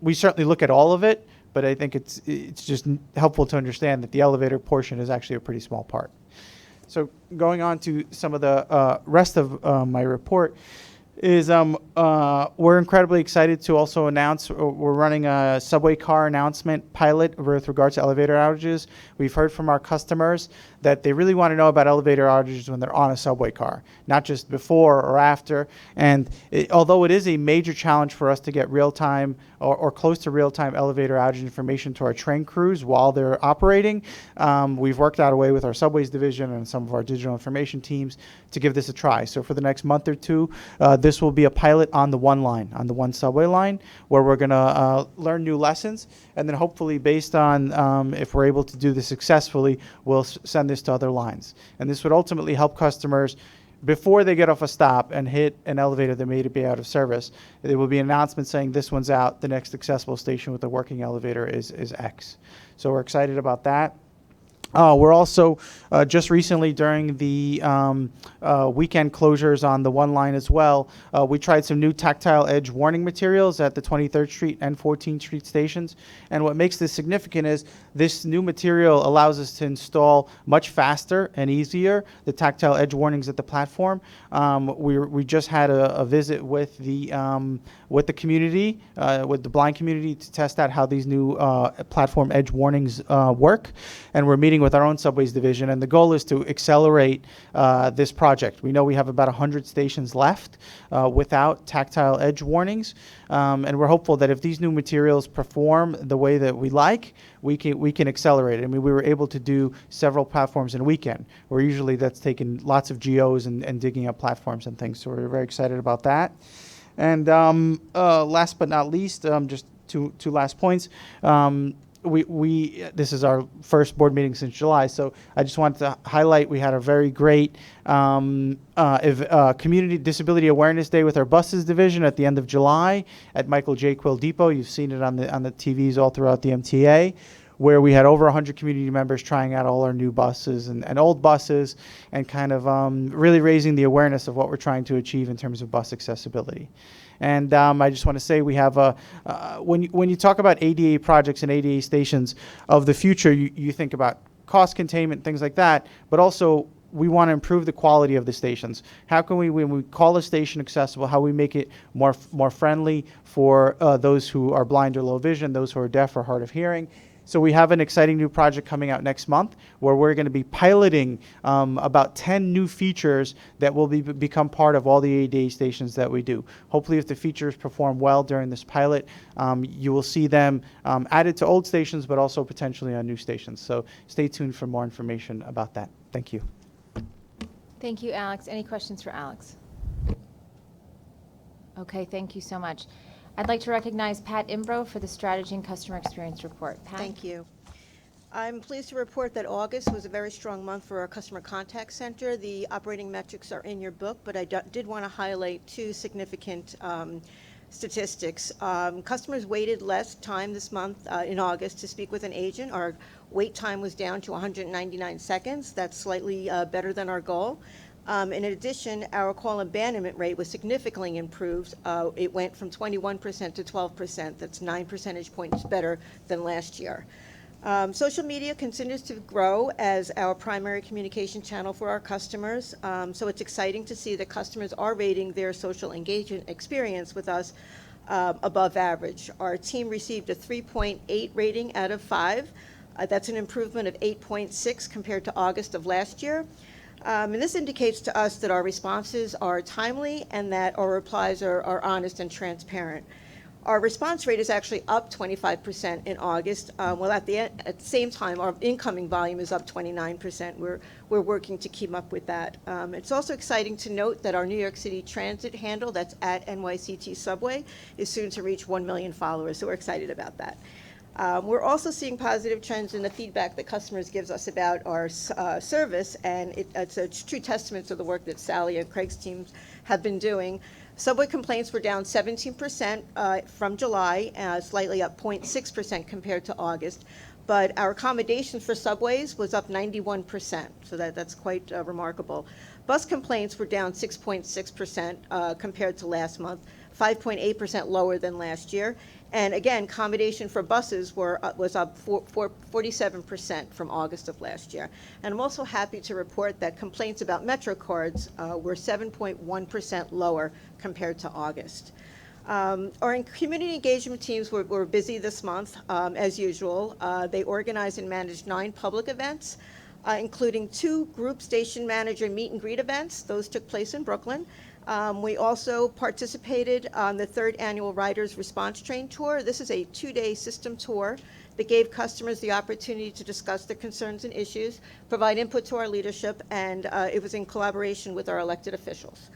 Speaker 19: we certainly look at all of it, but I think it's just helpful to understand that the elevator portion is actually a pretty small part. So going on to some of the rest of my report, is we're incredibly excited to also announce we're running a subway car announcement pilot with regards to elevator outages. We've heard from our customers that they really want to know about elevator outages when they're on a subway car, not just before or after. And although it is a major challenge for us to get real-time or close to real-time elevator outage information to our train crews while they're operating, we've worked out a way with our subways division and some of our digital information teams to give this a try. So for the next month or two, this will be a pilot on the one subway line, where we're going to learn new lessons, and then hopefully based on if we're able to do this successfully, we'll send this to other lines. And this would ultimately help customers before they get off a stop and hit an elevator that may be out of service. There will be an announcement saying this one's out, the next accessible station with a working elevator is X. So we're excited about that. We're also just recently during the weekend closures on the one line as well, we tried some new tactile edge warning materials at the 23rd Street and 14th Street stations. And what makes this significant is this new material allows us to install much faster and easier the tactile edge warnings at the platform. We just had a visit with the community, with the blind community, to test out how these new platform edge warnings work. And we're meeting with our own subways division, and the goal is to accelerate this project. We know we have about 100 stations left without tactile edge warnings, and we're hopeful that if these new materials perform the way that we like, we can accelerate it. I mean, we were able to do several platforms in a weekend, where usually that's taken lots of GOs and digging up platforms and things. So we're very excited about that. And last but not least, just two last points. This is our first board meeting since July, so I just wanted to highlight we had a very great Community Disability Awareness Day with our buses division at the end of July at Michael J. Quill Depot. You've seen it on the TVs all throughout the MTA, where we had over 100 community members trying out all our new buses and old buses, and kind of really raising the awareness of what we're trying to achieve in terms of bus accessibility. And I just want to say we have when you talk about ADA projects and ADA stations of the future, you think about cost containment, things like that, but also we want to improve the quality of the stations. How can we, when we call a station accessible, how we make it more friendly for those who are blind or low vision, those who are deaf or hard of hearing, So we have an exciting new project coming out next month where we're going to be piloting about 10 new features that will become part of all the ADA stations that we do. Hopefully, if the features perform well during this pilot, you will see them added to old stations, but also potentially on new stations. So stay tuned for more information about that. Thank you.
Speaker 1: Thank you, Alex. Any questions for Alex? Okay, thank you so much. I'd like to recognize Pat Imbro for the Strategy and Customer Experience Report. Pat?
Speaker 7: Thank you. I'm pleased to report that August was a very strong month for our Customer Contact Center. The operating metrics are in your book, but I did want to highlight two significant statistics. Customers waited less time this month in August to speak with an agent. Our wait time was down to 199 seconds. That's slightly better than our goal. In addition, our call abandonment rate was significantly improved. It went from 21% to 12%. That's 9 percentage points better than last year. Social media continues to grow as our primary communication channel for our customers. So it's exciting to see that customers are rating their social engagement experience with us above average. Our team received a 3.8 rating out of 5. That's an improvement of 8.6 compared to August of last year. And this indicates to us that our responses are timely and that our replies are honest and transparent. Our response rate is actually up 25% in August. Well, at the same time, our incoming volume is up 29%. We're working to keep up with that. It's also exciting to note that our New York City Transit handle, that's at NYCT Subway, is soon to reach 1 million followers, so we're excited about that. We're also seeing positive trends in the feedback that customers gives us about our service, and it's a true testament to the work that Sally and Craig's teams have been doing. Subway complaints were down 17% from July, slightly up 0.6% compared to August. But our accommodations for subways was up 91%, so that's quite remarkable. Bus complaints were down 6.6% compared to last month, 5.8% lower than last year. And again, accommodation for buses was up 47% from August of last year. And I'm also happy to report that complaints about Metro cards were 7.1% lower compared to August. Our community engagement teams were busy this month, as usual. They organized and managed 9 public events, including 2 group station manager meet and greet events. Those took place in Brooklyn. We also participated on the 3rd annual Riders Response Train Tour. This is a 2-day system tour that gave customers the opportunity to discuss their concerns and issues, provide input to our leadership, and it was in collaboration with our elected officials.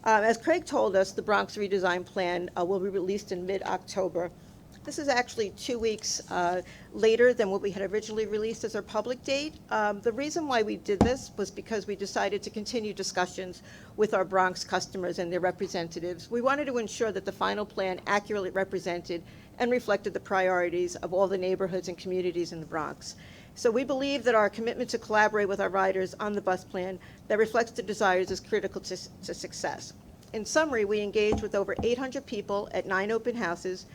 Speaker 7: As Craig told us, the Bronx redesign plan will be released in mid-October. This is actually 2 weeks later than what we had originally released as our public date. The reason why we did this was because we decided to continue discussions with our Bronx customers and their representatives. We wanted to ensure that the final plan accurately represented and reflected the priorities of all the neighborhoods and communities in the Bronx. So we believe that our commitment to collaborate with our riders on the bus plan that reflects their desires is critical to success. In summary, we engaged with over 800 people at 9 open houses.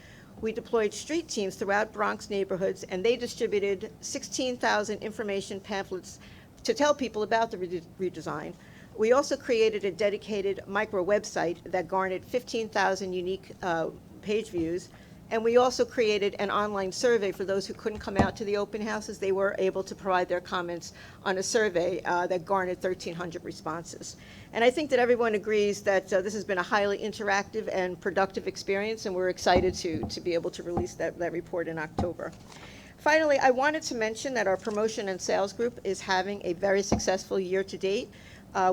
Speaker 7: We deployed street teams throughout Bronx neighborhoods, and they distributed 16,000 information pamphlets to tell people about the redesign. We also created a dedicated micro website that garnered 15,000 unique page views. And we also created an online survey for those who couldn't come out to the open houses. They were able to provide their comments on a survey that garnered 1,300 responses. And I think that everyone agrees that this has been a highly interactive and productive experience, and we're excited to be able to release that report in October. Finally, I wanted to mention that our promotion and sales group is having a very successful year to date.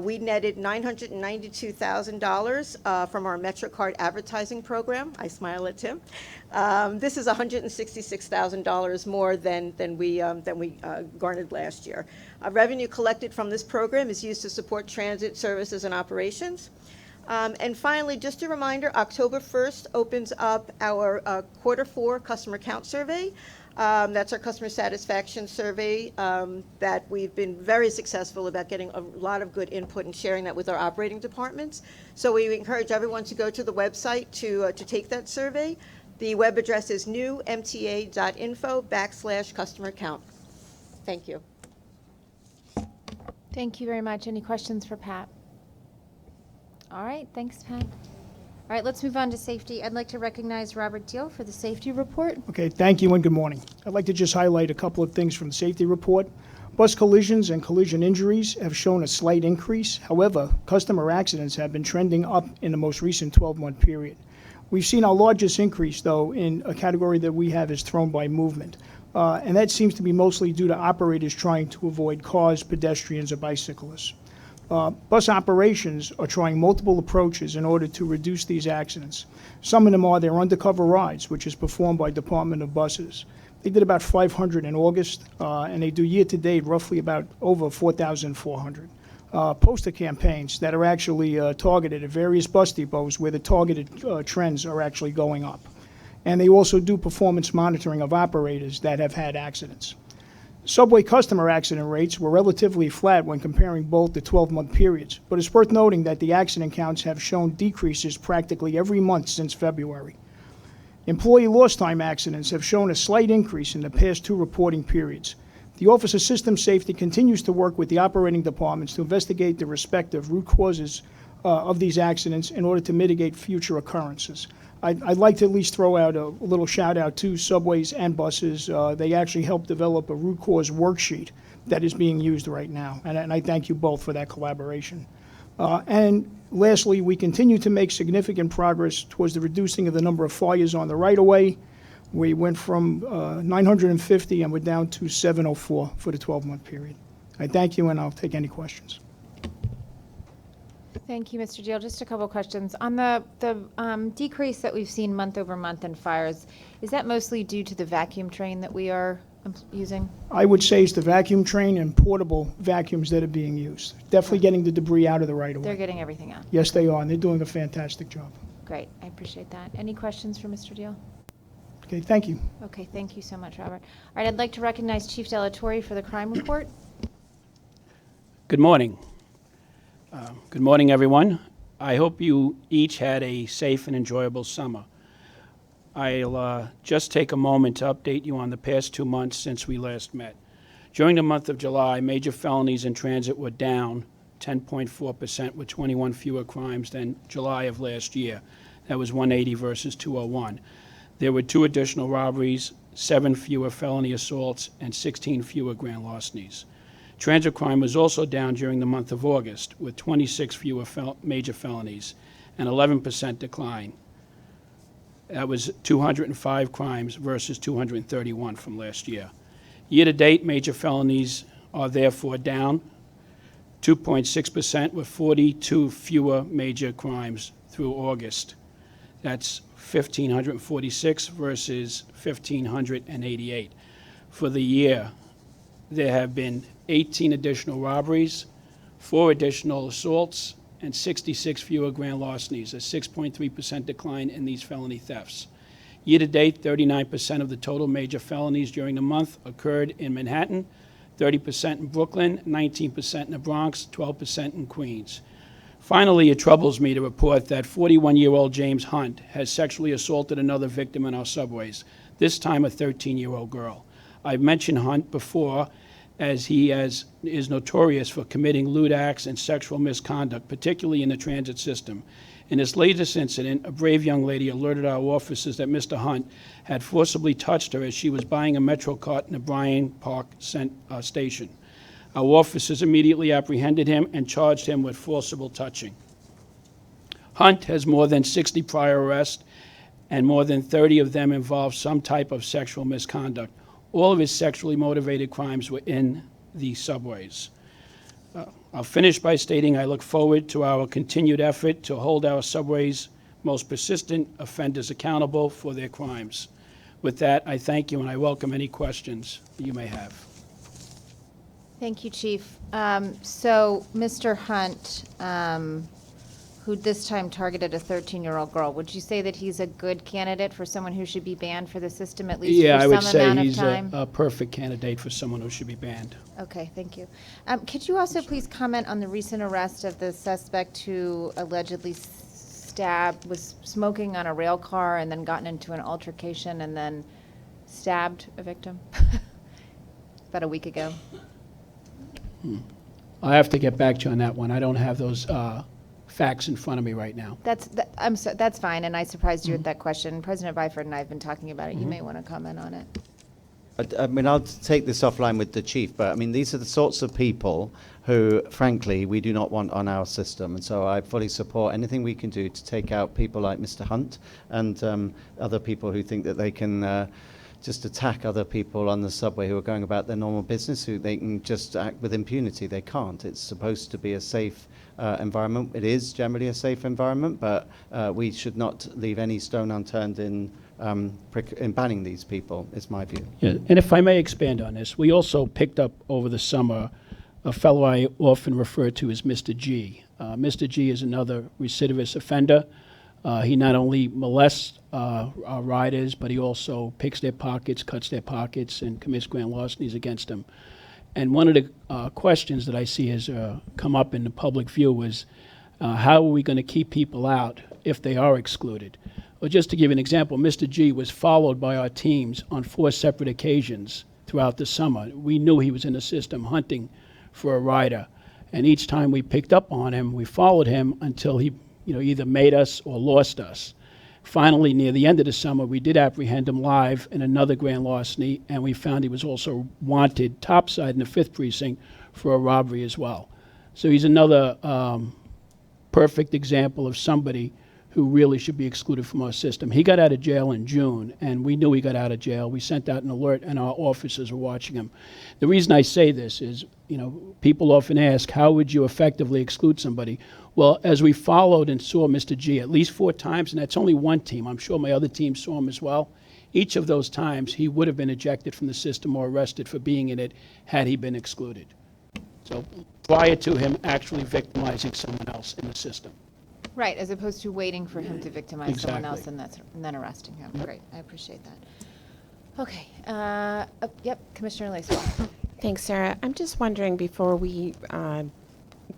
Speaker 7: We netted $992,000 from our MetroCard advertising program. I smile at Tim. This is $166,000 more than we garnered last year. Revenue collected from this program is used to support transit services and operations. And finally, just a reminder, October 1st opens up our Q4 customer count survey. That's our customer satisfaction survey that we've been very successful about getting a lot of good input and sharing that with our operating departments. So we encourage everyone to go to the website to take that survey. The web address is newmta.info/customer count. Thank you.
Speaker 1: Thank you very much. Any questions for Pat? All right, thanks, Pat. All right, let's move on to safety. I'd like to recognize Robert Deal for the safety report.
Speaker 8: Okay, thank you and good morning. I'd like to just highlight a couple of things from the safety report. Bus collisions and collision injuries have shown a slight increase. However, customer accidents have been trending up in the most recent 12-month period. We've seen our largest increase, though, in a category that we have is thrown by movement. And that seems to be mostly due to operators trying to avoid cars, pedestrians, or bicyclists. Bus operations are trying multiple approaches in order to reduce these accidents. Some of them are their undercover rides, which is performed by Department of Buses. They did about 500 in August, and they do year-to-date roughly about over 4,400. Poster campaigns that are actually targeted at various bus depots where the targeted trends are actually going up. And they also do performance monitoring of operators that have had accidents. Subway customer accident rates were relatively flat when comparing both the 12-month periods, but it's worth noting that the accident counts have shown decreases practically every month since February. Employee lost time accidents have shown a slight increase in the past 2 reporting periods. The Office of System Safety continues to work with the operating departments to investigate the respective root causes of these accidents in order to mitigate future occurrences. I'd like to at least throw out a little shout out to subways and buses. They actually helped develop a root cause worksheet that is being used right now, and I thank you both for that collaboration. And lastly, we continue to make significant progress towards the reducing of the number of fires on the right-of-way. We went from 950 and we're down to 704 for the 12-month period. I thank you, and I'll take any questions.
Speaker 1: Thank you, Mr. Deal. Just a couple of questions. On the decrease that we've seen month over month in fires, is that mostly due to the vacuum train that we are using?
Speaker 8: I would say it's the vacuum train and portable vacuums that are being used. Definitely getting the debris out of the right-of-way.
Speaker 1: They're getting everything out.
Speaker 8: Yes, they are, and they're doing a fantastic job.
Speaker 1: Great. I appreciate that. Any questions for Mr. Deal?
Speaker 8: Okay, thank you.
Speaker 1: Okay, thank you so much, Robert. All right, I'd like to recognize Chief Delatorre for the crime report.
Speaker 9: Good morning. Good morning, everyone. I hope you each had a safe and enjoyable summer. I'll just take a moment to update you on the past 2 months since we last met. During the month of July, major felonies in transit were down 10.4% with 21 fewer crimes than July of last year. That was 180 versus 201. There were 2 additional robberies, 7 fewer felony assaults, and 16 fewer grand larcenies. Transit crime was also down during the month of August, with 26 fewer major felonies, an 11% decline. That was 205 crimes versus 231 from last year. Year-to-date, major felonies are therefore down 2.6%, with 42 fewer major crimes through August. That's 1,546 versus 1,588. For the year, there have been 18 additional robberies, 4 additional assaults, and 66 fewer grand larcenies, a 6.3% decline in these felony thefts. Year-to-date, 39% of the total major felonies during the month occurred in Manhattan, 30% in Brooklyn, 19% in the Bronx, 12% in Queens. Finally, it troubles me to report that 41-year-old James Hunt has sexually assaulted another victim in our subways, this time a 13-year-old girl. I've mentioned Hunt before, as he is notorious for committing lewd acts and sexual misconduct, particularly in the transit system. In this latest incident, a brave young lady alerted our officers that Mr. Hunt had forcibly touched her as she was buying a Metro cart in the Bryant Park station. Our officers immediately apprehended him and charged him with forcible touching. Hunt has more than 60 prior arrests, and more than 30 of them involved some type of sexual misconduct. All of his sexually motivated crimes were in the subways. I'll finish by stating I look forward to our continued effort to hold our subways' most persistent offenders accountable for their crimes. With that, I thank you and I welcome any questions you may have.
Speaker 1: Thank you, Chief. So, Mr. Hunt, who this time targeted a 13-year-old girl, would you say that he's a good candidate for someone who should be banned for the system at least
Speaker 9: Yeah,
Speaker 1: for
Speaker 9: I would
Speaker 1: some
Speaker 9: say
Speaker 1: amount of
Speaker 9: he's
Speaker 1: time?
Speaker 9: a perfect candidate for someone who should be banned.
Speaker 1: Okay, thank you. Could you also please comment on the recent arrest of the suspect who allegedly was smoking on a rail car and then gotten into an altercation and then stabbed a victim about a week ago?
Speaker 9: I have to get back to you on that one. I don't have those facts in front of me right now.
Speaker 1: That's fine, and I surprised you with that question. President Byford and I have been talking about it. You may want to comment on it.
Speaker 2: I mean, I'll take this offline with the chief, but I mean, these are the sorts of people who, frankly, we do not want on our system. And so I fully support anything we can do to take out people like Mr. Hunt and other people who think that they can just attack other people on the subway who are going about their normal business, who they can just act with impunity. They can't. It's supposed to be a safe environment. It is generally a safe environment, but we should not leave any stone unturned in banning these people, is my view.
Speaker 9: Yeah, and if I may expand on this, we also picked up over the summer a fellow I often refer to as Mr. G. Mr. G is another recidivist offender. He not only molests our riders, but he also picks their pockets, cuts their pockets, and commits grand larcenies against them. And one of the questions that I see has come up in the public view was, how are we going to keep people out if they are excluded? Well, just to give you an example, Mr. G was followed by our teams on 4 separate occasions throughout the summer. We knew he was in the system hunting for a rider. And each time we picked up on him, we followed him until he either made us or lost us. Finally, near the end of the summer, we did apprehend him live in another grand larceny, and we found he was also wanted topside in the 5th precinct for a robbery as well. So he's another perfect example of somebody who really should be excluded from our system. He got out of jail in June, and we knew he got out of jail. We sent out an alert, and our officers were watching him. The reason I say this is, people often ask, how would you effectively exclude somebody? Well, as we followed and saw Mr. G at least 4 times, and that's only one team. I'm sure my other team saw him as well. Each of those times, he would have been ejected from the system or arrested for being in it had he been excluded. So prior to him actually victimizing someone else in the system.
Speaker 1: Right, as opposed to waiting for him to victimize someone else
Speaker 9: Exactly.
Speaker 1: and then arresting him. Great, I appreciate that. Okay, yep, Commissioner Lacewell.
Speaker 17: Thanks, Sarah. I'm just wondering, before we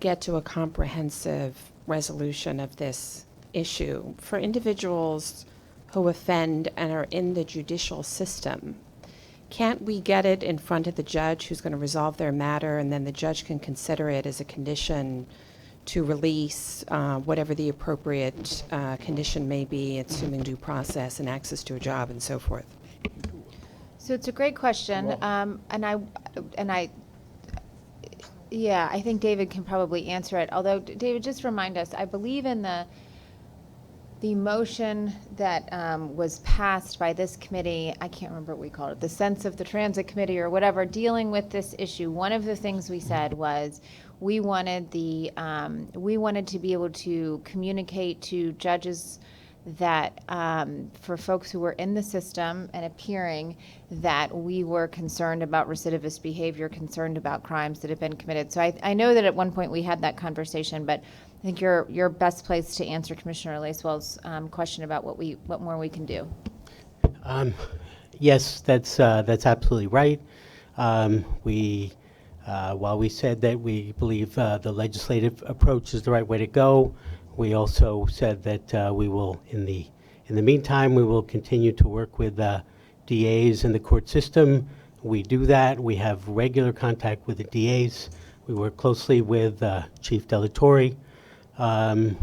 Speaker 17: get to a comprehensive resolution of this issue, for individuals who offend and are in the judicial system, can't we get it in front of the judge who's going to resolve their matter, and then the judge can consider it as a condition to release whatever the appropriate condition may be, assuming due process and access to a job and so forth?
Speaker 1: So it's a great question, yeah, I think David can probably answer it. Although, David, just remind us, I believe in the motion that was passed by this committee, I can't remember what we called it, the Sense of the Transit Committee or whatever, dealing with this issue. One of the things we said was we wanted to be able to communicate to judges that for folks who were in the system and appearing, that we were concerned about recidivist behavior, concerned about crimes that have been committed. So I know that at one point we had that conversation, but I think you're best placed to answer Commissioner Lacewell's question about what more we can do.
Speaker 10: Yes, that's absolutely right. While we said that we believe the legislative approach is the right way to go, we also said that we will, in the meantime, we will continue to work with DAs in the court system. We do that. We have regular contact with the DAs. We work closely with Chief Delatorre.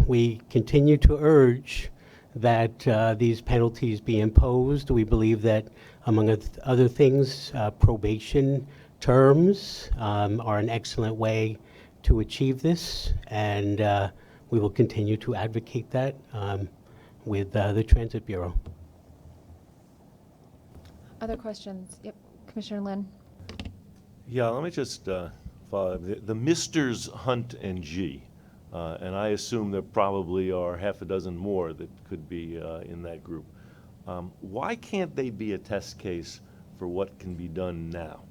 Speaker 10: We continue to urge that these penalties be imposed. We believe that, among other things, probation terms are an excellent way to achieve this, and we will continue to advocate that with the Transit Bureau.
Speaker 1: Other questions? Yep, Commissioner Lynn.
Speaker 11: Yeah, let me just follow. The Misters Hunt and G, and I assume there probably are half a dozen more that could be in that group. Why can't they be a test case for what can be done now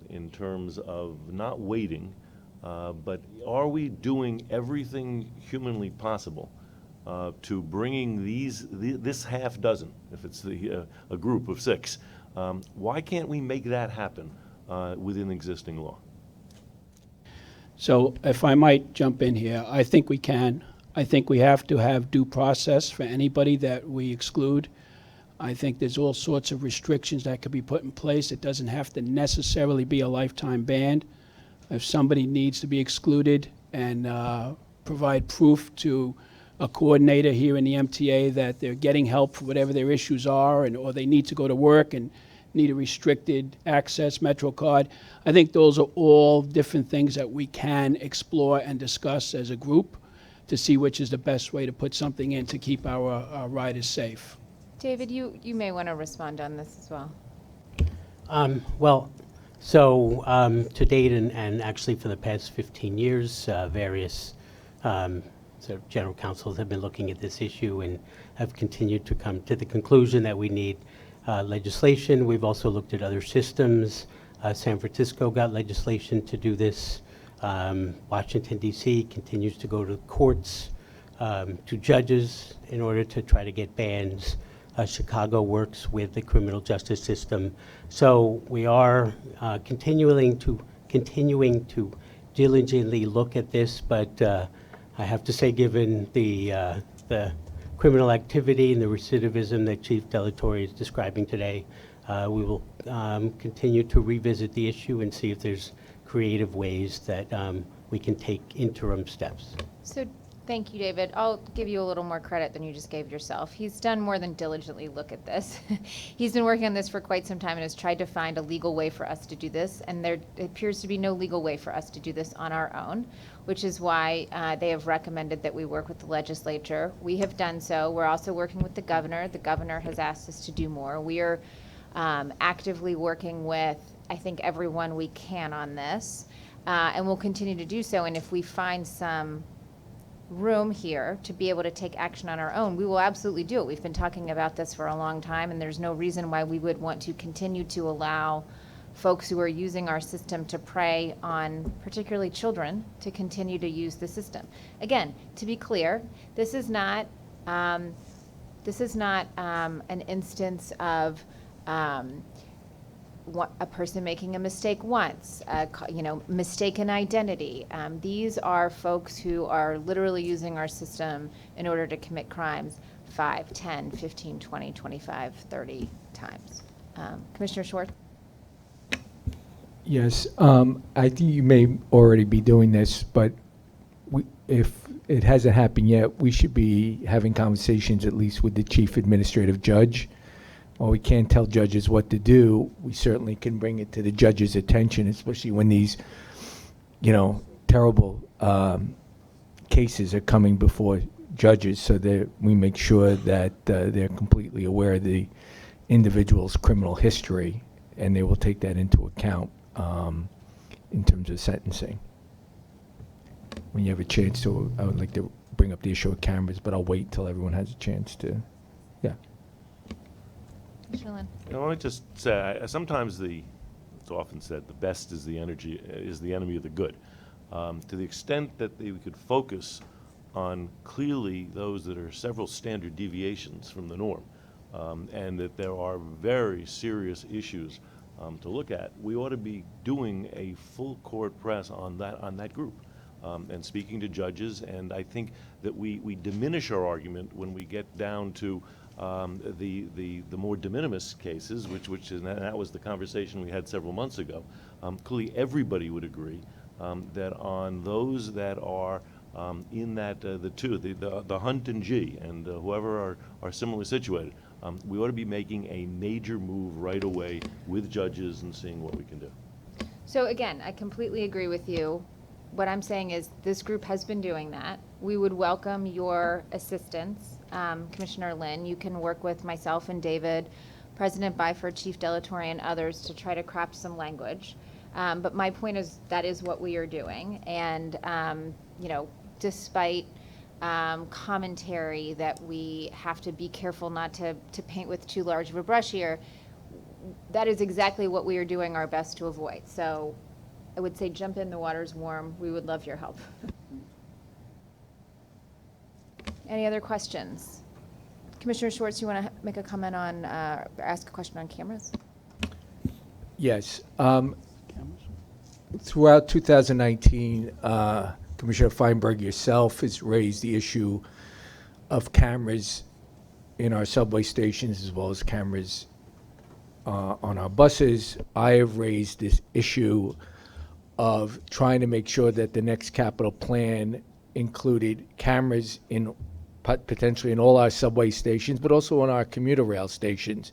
Speaker 11: in terms of not waiting, but are we doing everything humanly possible to bringing this half dozen, if it's a group of 6, why can't we make that happen within existing law?
Speaker 9: So if I might jump in here, I think we can. I think we have to have due process for anybody that we exclude. I think there's all sorts of restrictions that could be put in place. It doesn't have to necessarily be a lifetime ban. If somebody needs to be excluded and provide proof to a coordinator here in the MTA that they're getting help for whatever their issues are, or they need to go to work and need a restricted access Metro card. I think those are all different things that we can explore and discuss as a group to see which is the best way to put something in to keep our riders safe.
Speaker 1: David, you may want to respond on this as well.
Speaker 10: To date and actually for the past 15 years, various sort of general counsels have been looking at this issue and have continued to come to the conclusion that we need legislation. We've also looked at other systems. San Francisco got legislation to do this. Washington, D.C. continues to go to courts, to judges in order to try to get bans. Chicago works with the criminal justice system. So we are continuing to diligently look at this, but I have to say, given the criminal activity and the recidivism that Chief Delatorre is describing today, we will continue to revisit the issue and see if there's creative ways that we can take interim steps.
Speaker 1: So thank you, David. I'll give you a little more credit than you just gave yourself. He's done more than diligently look at this. He's been working on this for quite some time and has tried to find a legal way for us to do this, and there appears to be no legal way for us to do this on our own, which is why they have recommended that we work with the legislature. We have done so. We're also working with the governor. The governor has asked us to do more. We are actively working with, I think, everyone we can on this, and we'll continue to do so. And if we find some room here to be able to take action on our own, we will absolutely do it. We've been talking about this for a long time, and there's no reason why we would want to continue to allow folks who are using our system to prey on particularly children to continue to use the system. Again, to be clear, this is not an instance of a person making a mistake once, mistaken identity. These are folks who are literally using our system in order to commit crimes 5, 10, 15, 20, 25, 30 times. Commissioner Schwartz?
Speaker 12: Yes, I think you may already be doing this, but if it hasn't happened yet, we should be having conversations at least with the chief administrative judge. While we can't tell judges what to do, we certainly can bring it to the judge's attention, especially when these, terrible cases are coming before judges, so that we make sure that they're completely aware of the individual's criminal history, and they will take that into account in terms of sentencing. When you have a chance to, I would like to bring up the issue of cameras, but I'll wait until everyone has a chance to, yeah.
Speaker 11: Let me just say, sometimes it's often said, the best is the enemy of the good. To the extent that we could focus on clearly those that are several standard deviations from the norm, and that there are very serious issues to look at, we ought to be doing a full court press on that group. And speaking to judges, and I think that we diminish our argument when we get down to the more de minimis cases, which is, and that was the conversation we had several months ago. Clearly, everybody would agree that on those that are in that the Hunt and G, and whoever are similarly situated, we ought to be making a major move right away with judges and seeing what we can do.
Speaker 1: So again, I completely agree with you. What I'm saying is this group has been doing that. We would welcome your assistance. Commissioner Lynn, you can work with myself and David, President Byford, Chief Delatorre, and others to try to craft some language. But my point is that is what we are doing. And, despite commentary that we have to be careful not to paint with too large of a brush here, that is exactly what we are doing our best to avoid. So I would say jump in, the water's warm. We would love your help. Any other questions? Commissioner Schwartz, you want to make a comment on, ask a question on cameras?
Speaker 12: Yes. Throughout 2019, Commissioner Feinberg, yourself has raised the issue of cameras in our subway stations as well as cameras on our buses. I have raised this issue of trying to make sure that the next capital plan included cameras in potentially in all our subway stations, but also on our commuter rail stations,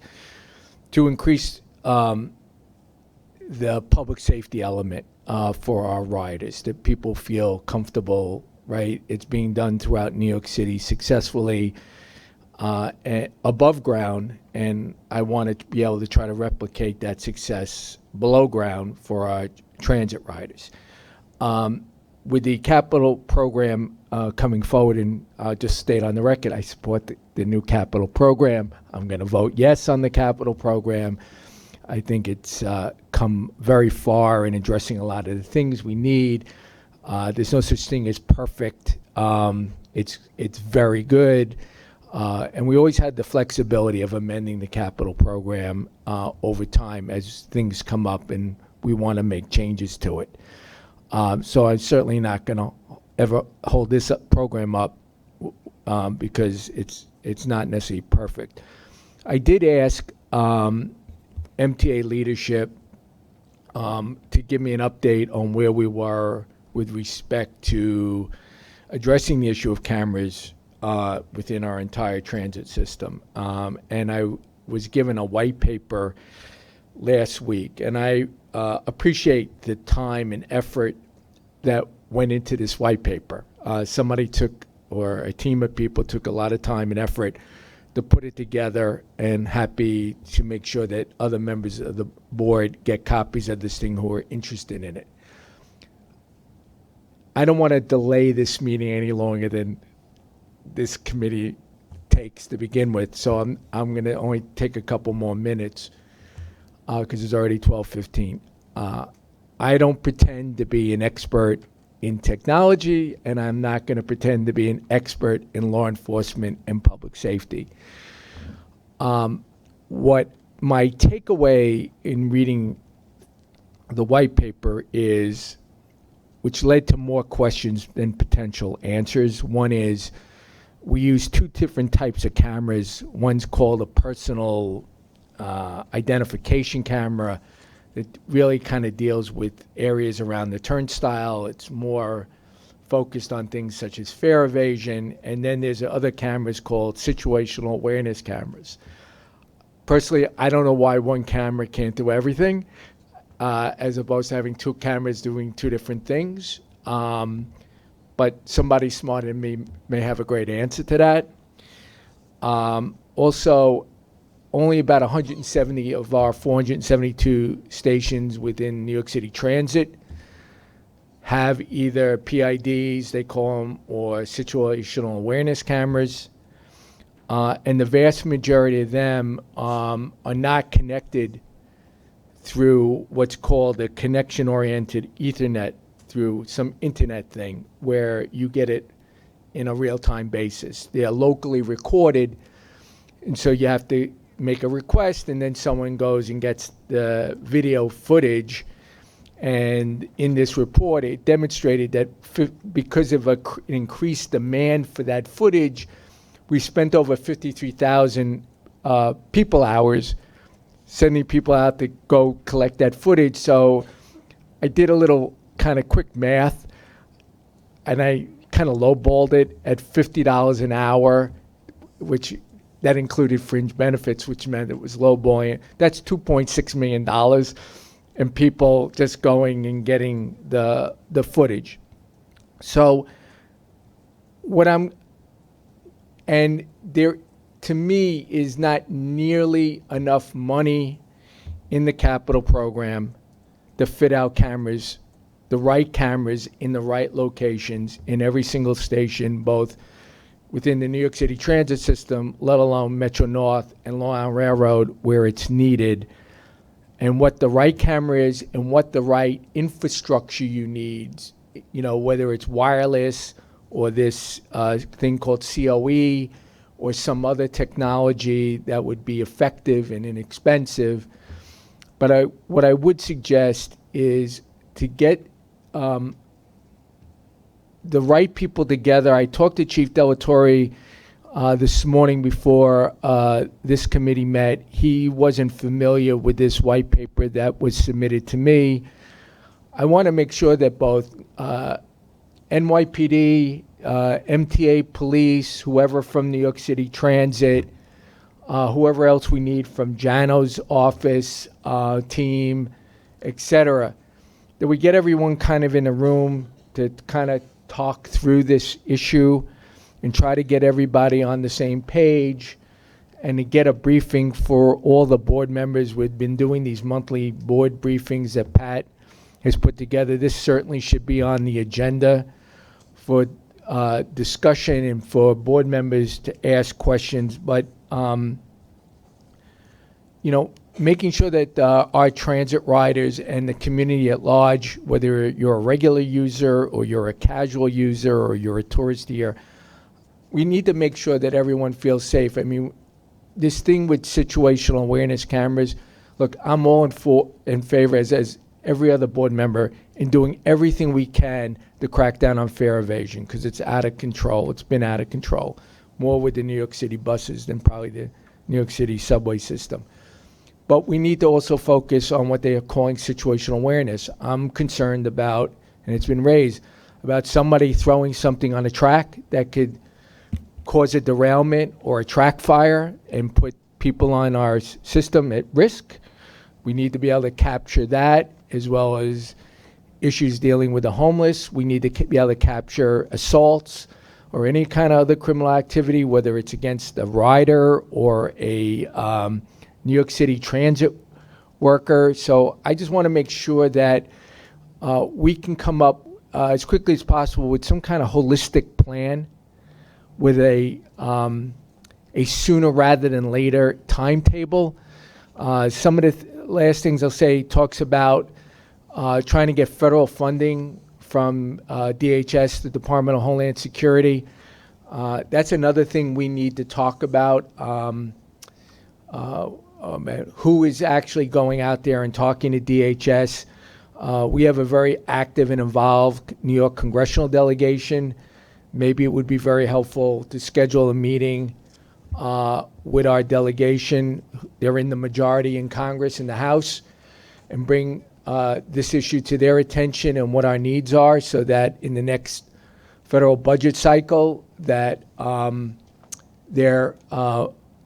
Speaker 12: to increase the public safety element for our riders, that people feel comfortable, right? It's being done throughout New York City successfully above ground, and I want to be able to try to replicate that success below ground for our transit riders. With the capital program coming forward, and I'll just state on the record, I support the new capital program. I'm going to vote yes on the capital program. I think it's come very far in addressing a lot of the things we need. There's no such thing as perfect. It's very good. And we always had the flexibility of amending the capital program over time as things come up and we want to make changes to it. So I'm certainly not going to ever hold this program up because it's not necessarily perfect. I did ask MTA leadership to give me an update on where we were with respect to addressing the issue of cameras within our entire transit system. And I was given a white paper last week, and I appreciate the time and effort that went into this white paper. Somebody took, or a team of people took a lot of time and effort to put it together, and happy to make sure that other members of the board get copies of this thing who are interested in it. I don't want to delay this meeting any longer than this committee takes to begin with, so I'm going to only take a couple more minutes because it's already 12:15. I don't pretend to be an expert in technology, and I'm not going to pretend to be an expert in law enforcement and public safety. What my takeaway in reading the white paper is, which led to more questions than potential answers. One is, we use two different types of cameras. One's called a personal identification camera that really kind of deals with areas around the turnstile. It's more focused on things such as fare evasion. And then there's other cameras called situational awareness cameras. Personally, I don't know why one camera can't do everything, as opposed to having two cameras doing two different things. But somebody smarter than me may have a great answer to that. Also, only about 170 of our 472 stations within New York City Transit have either PIDs, they call them, or situational awareness cameras. And the vast majority of them are not connected through what's called a connection-oriented Ethernet, through some internet thing where you get it in a real-time basis. They are locally recorded, and so you have to make a request, and then someone goes and gets the video footage. And in this report, it demonstrated that because of an increased demand for that footage, we spent over 53,000 people hours sending people out to go collect that footage. So I did a little kind of quick math, and I kind of lowballed it at $50 an hour, which that included fringe benefits, which meant it was lowballing. That's $2.6 million, and people just going and getting the footage. So and there, to me, is not nearly enough money in the capital program to fit out cameras, the right cameras in the right locations in every single station, both within the New York City Transit system, let alone Metro North and Long Island Railroad, where it's needed, and what the right camera is and what the right infrastructure you need, whether it's wireless or this thing called COE or some other technology that would be effective and inexpensive. But what I would suggest is to get the right people together. I talked to Chief Delatorre this morning before this committee met. He wasn't familiar with this white paper that was submitted to me. I want to make sure that both NYPD, MTA Police, whoever from New York City Transit, whoever else we need from Jano's office, team, etc., that we get everyone kind of in a room to kind of talk through this issue and try to get everybody on the same page and to get a briefing for all the board members. We've been doing these monthly board briefings that Pat has put together. This certainly should be on the agenda for discussion and for board members to ask questions. But, making sure that our transit riders and the community at large, whether you're a regular user or you're a casual user or you're a tourist here, we need to make sure that everyone feels safe. I mean, this thing with situational awareness cameras, look, I'm all in favor, as every other board member, in doing everything we can to crack down on fare evasion, because it's out of control. It's been out of control, more with the New York City buses than probably the New York City subway system. But we need to also focus on what they are calling situational awareness. I'm concerned about, and it's been raised, about somebody throwing something on a track that could cause a derailment or a track fire and put people on our system at risk. We need to be able to capture that, as well as issues dealing with the homeless. We need to be able to capture assaults or any kind of other criminal activity, whether it's against a rider or a New York City transit worker. So I just want to make sure that we can come up as quickly as possible with some kind of holistic plan with a sooner rather than later timetable. Some of the last things I'll say talks about trying to get federal funding from DHS, the Department of Homeland Security. That's another thing we need to talk about. Who is actually going out there and talking to DHS. We have a very active and involved New York congressional delegation. Maybe it would be very helpful to schedule a meeting with our delegation. They're in the majority in Congress, in the House, and bring this issue to their attention and what our needs are, so that in the next federal budget cycle that they're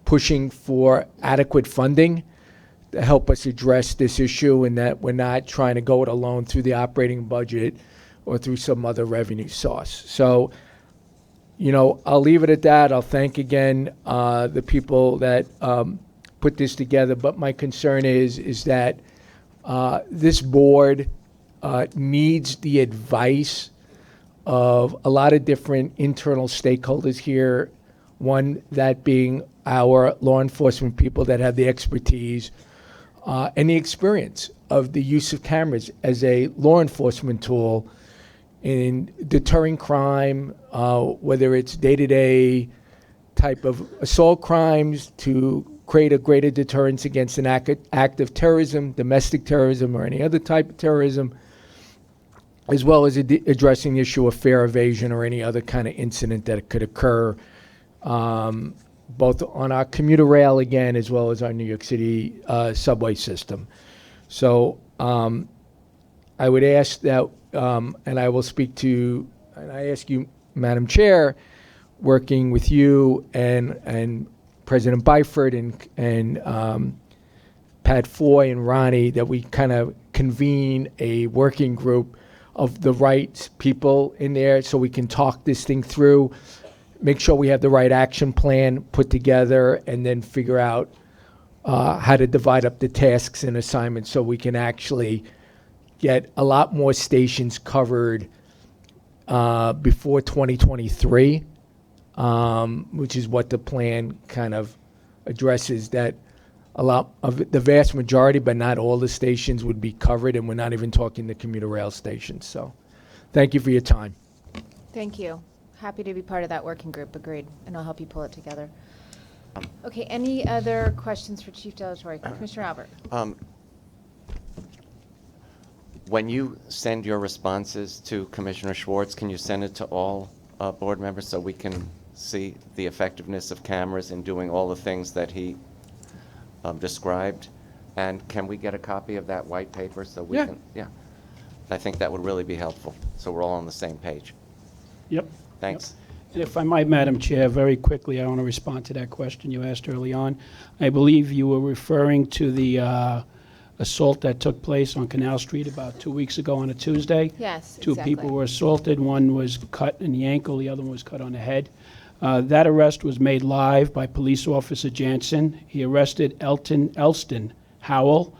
Speaker 12: pushing for adequate funding to help us address this issue, and that we're not trying to go it alone through the operating budget or through some other revenue source. So, I'll leave it at that. I'll thank again the people that put this together. But my concern is that this board needs the advice of a lot of different internal stakeholders here, one that being our law enforcement people that have the expertise and the experience of the use of cameras as a law enforcement tool in deterring crime, whether it's day-to-day type of assault crimes, to create a greater deterrence against an act of terrorism, domestic terrorism, or any other type of terrorism, as well as addressing the issue of fare evasion or any other kind of incident that could occur, both on our commuter rail, again, as well as our New York City subway system. So I would ask that, and I will speak to, and I ask you, Madam Chair, working with you and President Byford and Pat Foy and Ronnie, that we kind of convene a working group of the right people in there so we can talk this thing through, make sure we have the right action plan put together, and then figure out how to divide up the tasks and assignments so we can actually get a lot more stations covered before 2023, which is what the plan kind of addresses, that a lot of the vast majority, but not all the stations would be covered, and we're not even talking the commuter rail stations. So thank you for your time.
Speaker 1: Thank you. Happy to be part of that working group. Agreed. And I'll help you pull it together. Okay, any other questions for Chief Delatorre? Commissioner Albert.
Speaker 21: When you send your responses to Commissioner Schwartz, can you send it to all board members so we can see the effectiveness of cameras in doing all the things that he described? And can we get a copy of that white paper so we can? Yeah. I think that would really be helpful, so we're all on the same page.
Speaker 9: Yep.
Speaker 21: Thanks.
Speaker 9: And if I might, Madam Chair, very quickly, I want to respond to that question you asked early on. I believe you were referring to the assault that took place on Canal Street about 2 weeks ago on a Tuesday.
Speaker 1: Yes,
Speaker 9: Two
Speaker 1: exactly.
Speaker 9: people were assaulted. One was cut in the ankle. The other one was cut on the head. That arrest was made live by Police Officer Jansen. He arrested Elston Howell,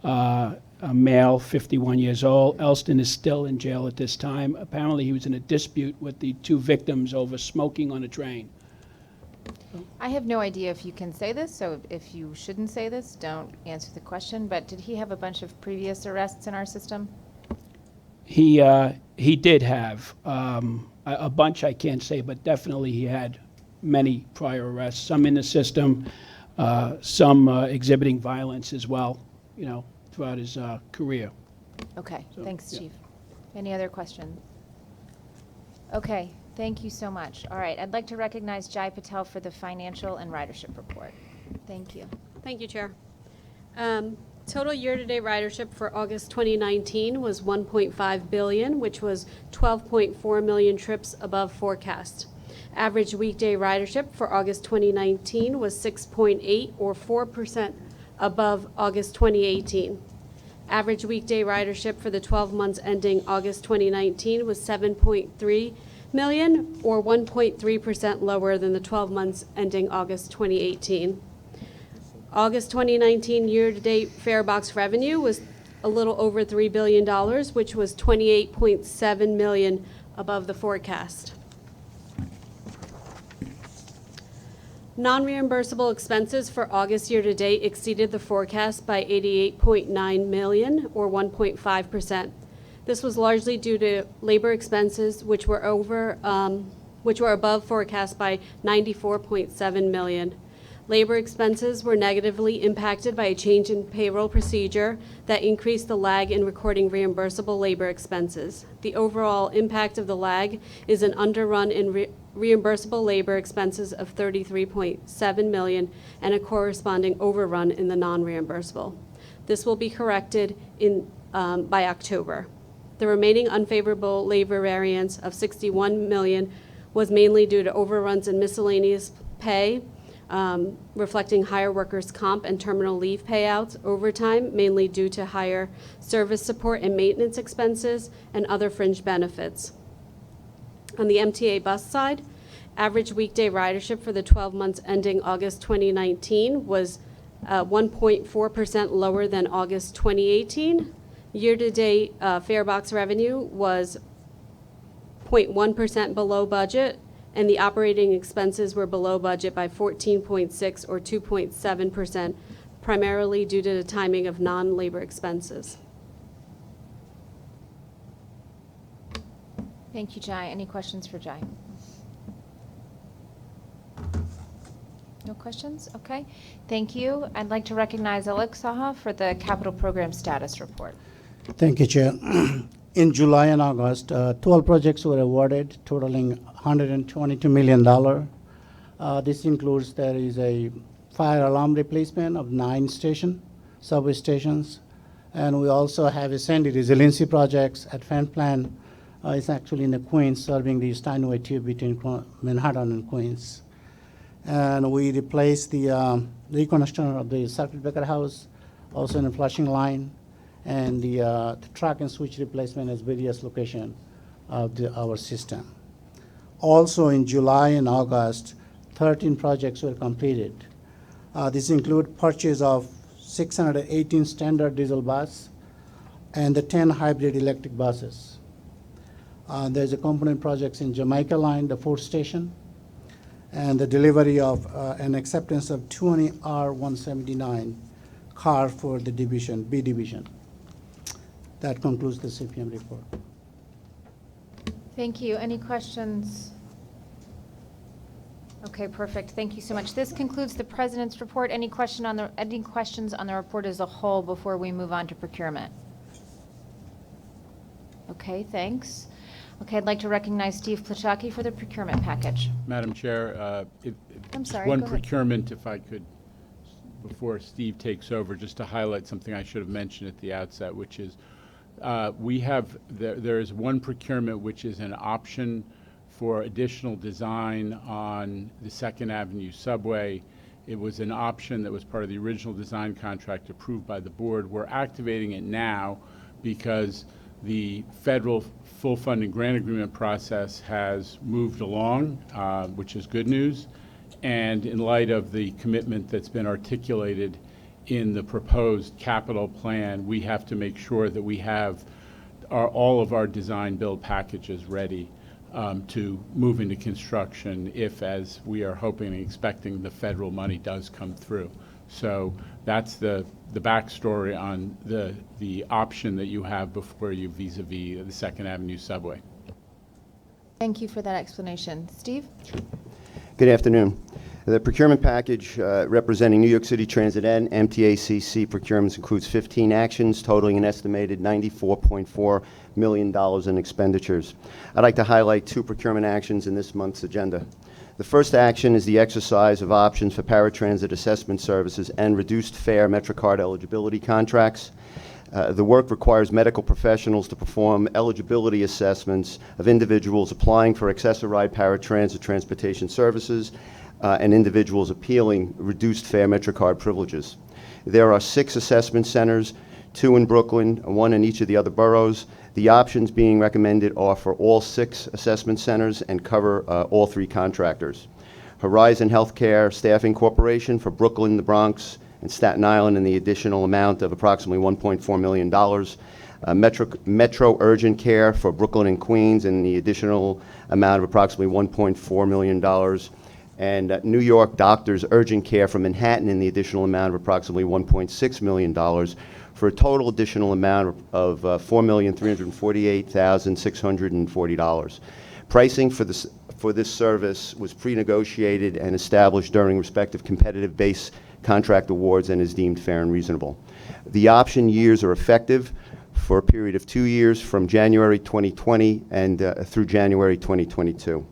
Speaker 9: a male, 51 years old. Elston is still in jail at this time. Apparently, he was in a dispute with the two victims over smoking on a train.
Speaker 1: I have no idea if you can say this, so if you shouldn't say this, don't answer the question, but did he have a bunch of previous arrests in our system?
Speaker 9: He did have a bunch, I can't say, but definitely he had many prior arrests, some in the system, some exhibiting violence as well, you know, throughout his career.
Speaker 1: Okay,
Speaker 9: So,
Speaker 1: thanks,
Speaker 9: yeah.
Speaker 1: Chief. Any other questions? Okay, thank you so much. All right, I'd like to recognize Jai Patel for the financial and ridership report. Thank you.
Speaker 13: Thank you, Chair. Total year-to-date ridership for August 2019 was 1.5 billion, which was 12.4 million trips above forecast. Average weekday ridership for August 2019 was 6.8 or 4% above August 2018. Average weekday ridership for the 12 months ending August 2019 was 7.3 million or 1.3% lower than the 12 months ending August 2018. August 2019 year-to-date fare box revenue was a little over $3 billion, which was 28.7 million above the forecast. Non-reimbursable expenses for August year-to-date exceeded the forecast by 88.9 million, or 1.5%. This was largely due to labor expenses, which were above forecast by 94.7 million. Labor expenses were negatively impacted by a change in payroll procedure that increased the lag in recording reimbursable labor expenses. The overall impact of the lag is an underrun in reimbursable labor expenses of 33.7 million and a corresponding overrun in the non-reimbursable. This will be corrected by October. The remaining unfavorable labor variance of 61 million was mainly due to overruns in miscellaneous pay, reflecting higher workers' comp and terminal leave payouts, overtime, mainly due to higher service support and maintenance expenses, and other fringe benefits. On the MTA bus side, average weekday ridership for the 12 months ending August 2019 was 1.4% lower than August 2018. Year-to-date fare box revenue was 0.1% below budget, and the operating expenses were below budget by 14.6 or 2.7%, primarily due to the timing of non-labor expenses.
Speaker 1: Thank you, Jai. Any questions for Jai? No questions? Okay. Thank you. I'd like to recognize Alec Saha for the capital program status report.
Speaker 14: Thank you, Chair. In July and August, 12 projects were awarded, totaling $122 million. This includes there is a fire alarm replacement of 9 subway stations, and we also have a Sandy resiliency projects at Fan Plan. It's actually in the Queens, serving the Steinway tube between Manhattan and Queens. And we replaced the reconstruction of the circuit breaker house, also in the flushing line, and the track and switch replacement at various locations of our system. Also in July and August, 13 projects were completed. This include purchase of 618 standard diesel bus and the 10 hybrid electric buses. There's a component projects in Jamaica Line, the 4th station, and the delivery of an acceptance of 20 R179 car for the division, B division. That concludes the CPM report.
Speaker 1: Thank you. Any questions? Okay, perfect. Thank you so much. This concludes the President's report. Any questions on the report as a whole before we move on to procurement? Okay, thanks. Okay, I'd like to recognize Steve Plachaki for the procurement package.
Speaker 22: Madam Chair,
Speaker 1: I'm sorry,
Speaker 22: one
Speaker 1: go ahead.
Speaker 22: procurement, if I could, before Steve takes over, just to highlight something I should have mentioned at the outset, which is there is one procurement which is an option for additional design on the 2nd Avenue subway. It was an option that was part of the original design contract approved by the board. We're activating it now because the federal full funding grant agreement process has moved along, which is good news. And in light of the commitment that's been articulated in the proposed capital plan, we have to make sure that we have all of our design build packages ready to move into construction if, as we are hoping and expecting, the federal money does come through. So that's the backstory on the option that you have before you vis-a-vis the 2nd Avenue subway.
Speaker 1: Thank you for that explanation. Steve?
Speaker 4: Good afternoon. The procurement package representing New York City Transit and MTA procurements includes 15 actions totaling an estimated $94.4 million in expenditures. I'd like to highlight 2 procurement actions in this month's agenda. The first action is the exercise of options for paratransit assessment services and reduced fare MetroCard eligibility contracts. The work requires medical professionals to perform eligibility assessments of individuals applying for accessorized paratransit transportation services and individuals appealing reduced fare MetroCard privileges. There are 6 assessment centers, 2 in Brooklyn, 1 in each of the other boroughs. The options being recommended are for all 6 assessment centers and cover all 3 contractors. Horizon Healthcare Staffing Corporation for Brooklyn, the Bronx, and Staten Island in the additional amount of approximately $1.4 million. Metro Urgent Care for Brooklyn and Queens in the additional amount of approximately $1.4 million. And New York Doctors Urgent Care for Manhattan in the additional amount of approximately $1.6 million, for a total additional amount of $4,348,640. Pricing for this service was pre-negotiated and established during respective competitive base contract awards and is deemed fair and reasonable. The option years are effective for a period of 2 years from January 2020 and through January 2022.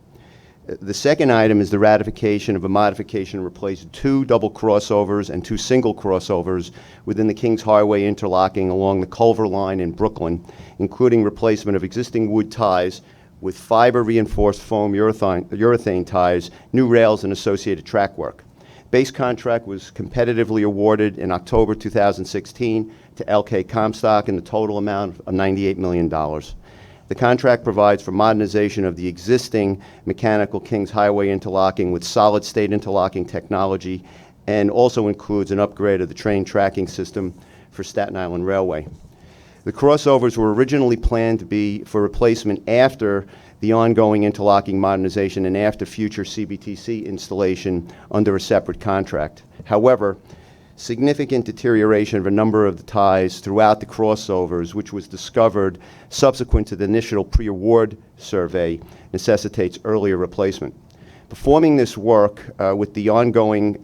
Speaker 4: The second item is the ratification of a modification to replace 2 double crossovers and 2 single crossovers within the Kings Highway interlocking along the Culver Line in Brooklyn, including replacement of existing wood ties with fiber-reinforced foam urethane ties, new rails, and associated track work. Base contract was competitively awarded in October 2016 to LK Comstock in the total amount of $98 million. The contract provides for modernization of the existing mechanical Kings Highway interlocking with solid-state interlocking technology and also includes an upgrade of the train tracking system for Staten Island Railway. The crossovers were originally planned to be for replacement after the ongoing interlocking modernization and after future CBTC installation under a separate contract. However, significant deterioration of a number of the ties throughout the crossovers, which was discovered subsequent to the initial pre-award survey, necessitates earlier replacement. Performing this work with the ongoing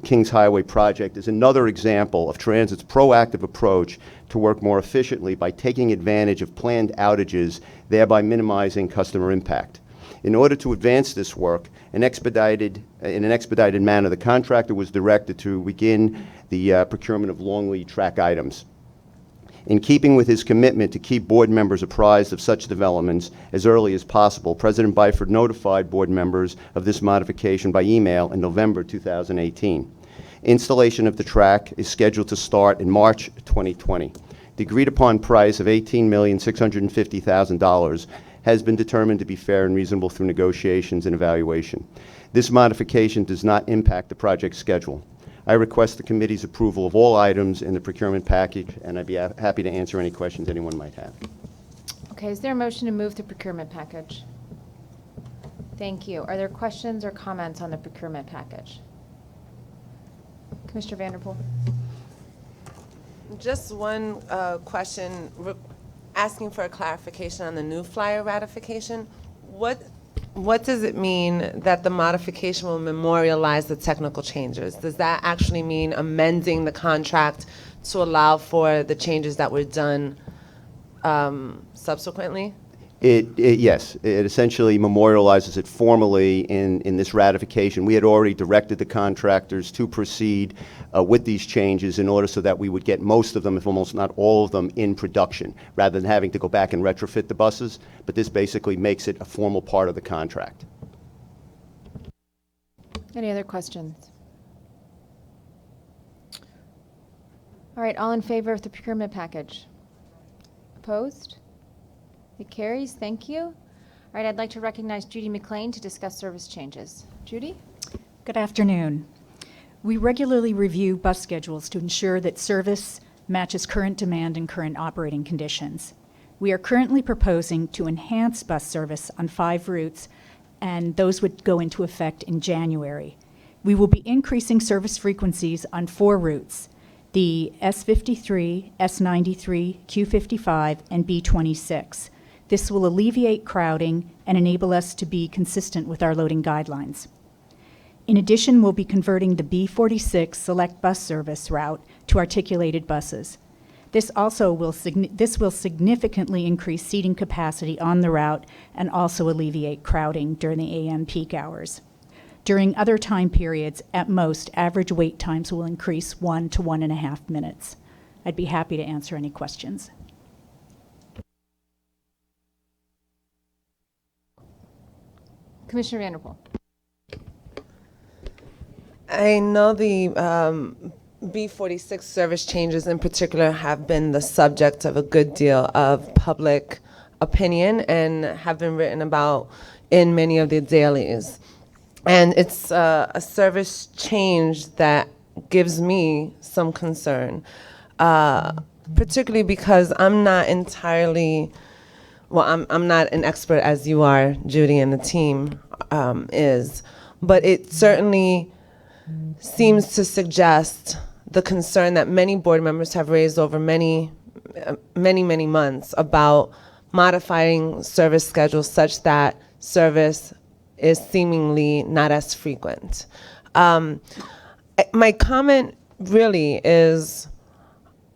Speaker 4: Kings Highway project is another example of Transit's proactive approach to work more efficiently by taking advantage of planned outages, thereby minimizing customer impact. In order to advance this work in an expedited manner, the contractor was directed to begin the procurement of long lead track items. In keeping with his commitment to keep board members apprised of such developments as early as possible, President Byford notified board members of this modification by email in November 2018. Installation of the track is scheduled to start in March 2020. The agreed upon price of $18,650,000 has been determined to be fair and reasonable through negotiations and evaluation. This modification does not impact the project schedule. I request the committee's approval of all items in the procurement package, and I'd be happy to answer any questions anyone might have.
Speaker 1: Okay, is there a motion to move the procurement package? Thank you. Are there questions or comments on the procurement package? Commissioner Vanderpool?
Speaker 20: Just one question, asking for a clarification on the new flyer ratification. What does it mean that the modification will memorialize the technical changes? Does that actually mean amending the contract to allow for the changes that were done subsequently?
Speaker 4: Yes, it essentially memorializes it formally in this ratification. We had already directed the contractors to proceed with these changes in order so that we would get most of them, if almost not all of them, in production, rather than having to go back and retrofit the buses. But this basically makes it a formal part of the contract.
Speaker 1: Any other questions? All right, all in favor of the procurement package? Opposed? It carries. Thank you. All right, I'd like to recognize Judy McLean to discuss service changes. Judy?
Speaker 15: Good afternoon. We regularly review bus schedules to ensure that service matches current demand and current operating conditions. We are currently proposing to enhance bus service on 5 routes, and those would go into effect in January. We will be increasing service frequencies on 4 routes, the S53, S93, Q55, and B26. This will alleviate crowding and enable us to be consistent with our loading guidelines. In addition, we'll be converting the B46 select bus service route to articulated buses. This will significantly increase seating capacity on the route and also alleviate crowding during the AM peak hours. During other time periods, at most, average wait times will increase 1 to 1.5 minutes. I'd be happy to answer any questions.
Speaker 1: Commissioner Vanderpool.
Speaker 20: I know the B46 service changes in particular have been the subject of a good deal of public opinion and have been written about in many of the dailies. And it's a service change that gives me some concern, particularly because I'm not entirely, well, I'm not an expert as you are, Judy, and the team is, but it certainly seems to suggest the concern that many board members have raised over many months about modifying service schedules such that service is seemingly not as frequent. My comment really is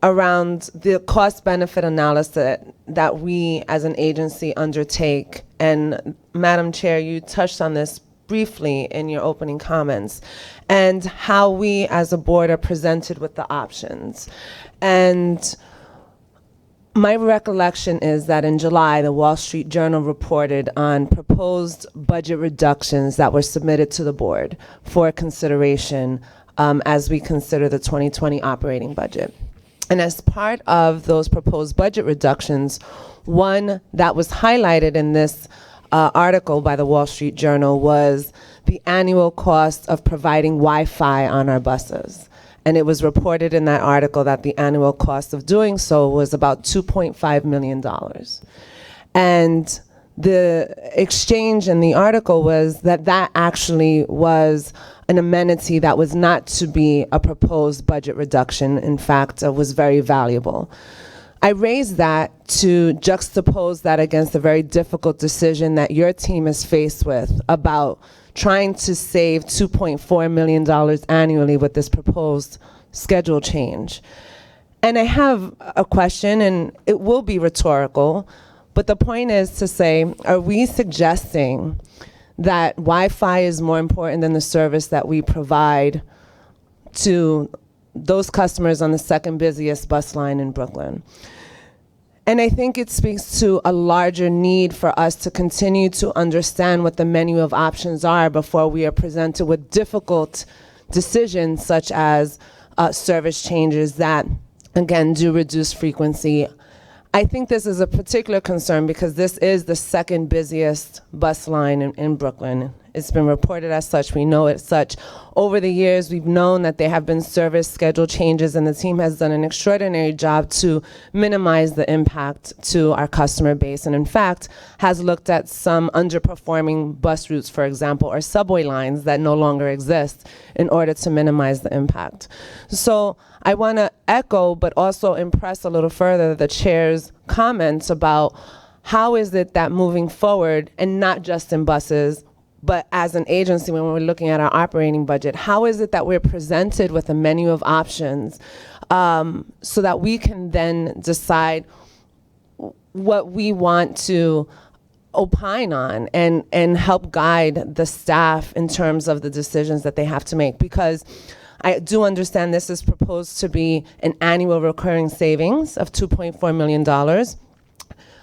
Speaker 20: around the cost-benefit analysis that we as an agency undertake. And Madam Chair, you touched on this briefly in your opening comments, and how we as a board are presented with the options. And my recollection is that in July, the Wall Street Journal reported on proposed budget reductions that were submitted to the board for consideration as we consider the 2020 operating budget. And as part of those proposed budget reductions, one that was highlighted in this article by the Wall Street Journal was the annual cost of providing Wi-Fi on our buses. And it was reported in that article that the annual cost of doing so was about $2.5 million. And the exchange in the article was that that actually was an amenity that was not to be a proposed budget reduction. In fact, it was very valuable. I raised that to juxtapose that against the very difficult decision that your team is faced with about trying to save $2.4 million annually with this proposed schedule change. And I have a question, and it will be rhetorical, but the point is to say, are we suggesting that Wi-Fi is more important than the service that we provide to those customers on the second busiest bus line in Brooklyn? And I think it speaks to a larger need for us to continue to understand what the menu of options are before we are presented with difficult decisions such as service changes that, again, do reduce frequency. I think this is a particular concern because this is the second busiest bus line in Brooklyn. It's been reported as such. We know it such. Over the years, we've known that there have been service schedule changes, and the team has done an extraordinary job to minimize the impact to our customer base, and in fact, has looked at some underperforming bus routes, for example, or subway lines that no longer exist in order to minimize the impact. So I want to echo, but also impress a little further the chair's comments about how is it that moving forward, and not just in buses, but as an agency, when we're looking at our operating budget, how is it that we're presented with a menu of options so that we can then decide what we want to opine on and help guide the staff in terms of the decisions that they have to make, because I do understand this is proposed to be an annual recurring savings of $2.4 million,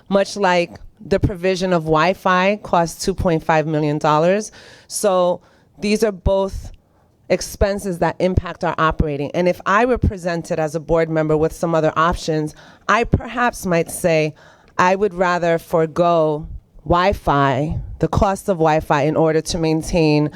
Speaker 20: much like the provision of Wi-Fi costs $2.5 million. So these are both expenses that impact our operating. And if I were presented as a board member with some other options, I perhaps might say I would rather forego Wi-Fi, the cost of Wi-Fi, in order to maintain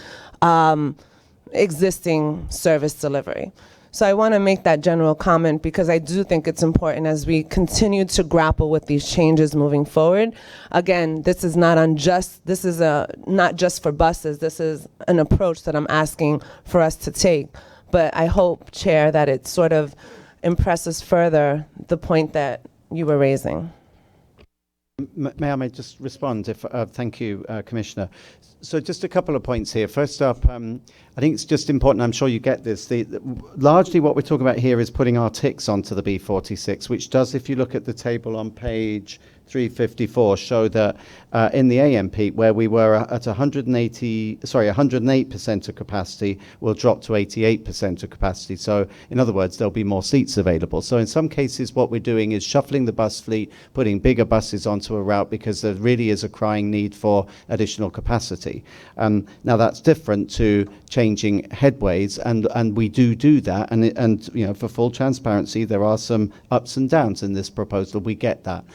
Speaker 20: existing service delivery. So I want to make that general comment because I do think it's important as we continue to grapple with these changes moving forward. Again, this is not unjust. This is not just for buses. This is an approach that I'm asking for us to take. But I hope, Chair, that it sort of impresses further the point that you were raising.
Speaker 2: May I just respond? Thank you, Commissioner. So just a couple of points here. First up, I think it's just important, I'm sure you get this, largely what we're talking about here is putting our ticks onto the B46, which does, if you look at the table on page 354, show that in the AM peak, where we were at 108% of capacity, we'll drop to 88% of capacity. So in other words, there'll be more seats available. So in some cases, what we're doing is shuffling the bus fleet, putting bigger buses onto a route because there really is a crying need for additional capacity. Now that's different to changing headways, and we do that. And you know, for full transparency, there are some ups and downs in this proposal. We get that.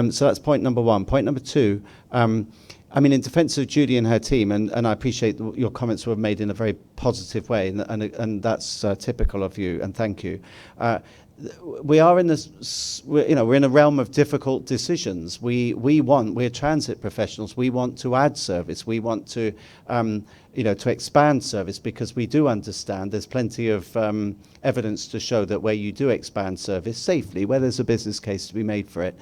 Speaker 2: So that's point number one. Point number two, I mean, in defense of Judy and her team, and I appreciate your comments were made in a very positive way, and that's typical of you, and thank you. We are in this, we're in a realm of difficult decisions. We're transit professionals. We want to add service. We want to, to expand service because we do understand there's plenty of evidence to show that where you do expand service safely, where there's a business case to be made for it,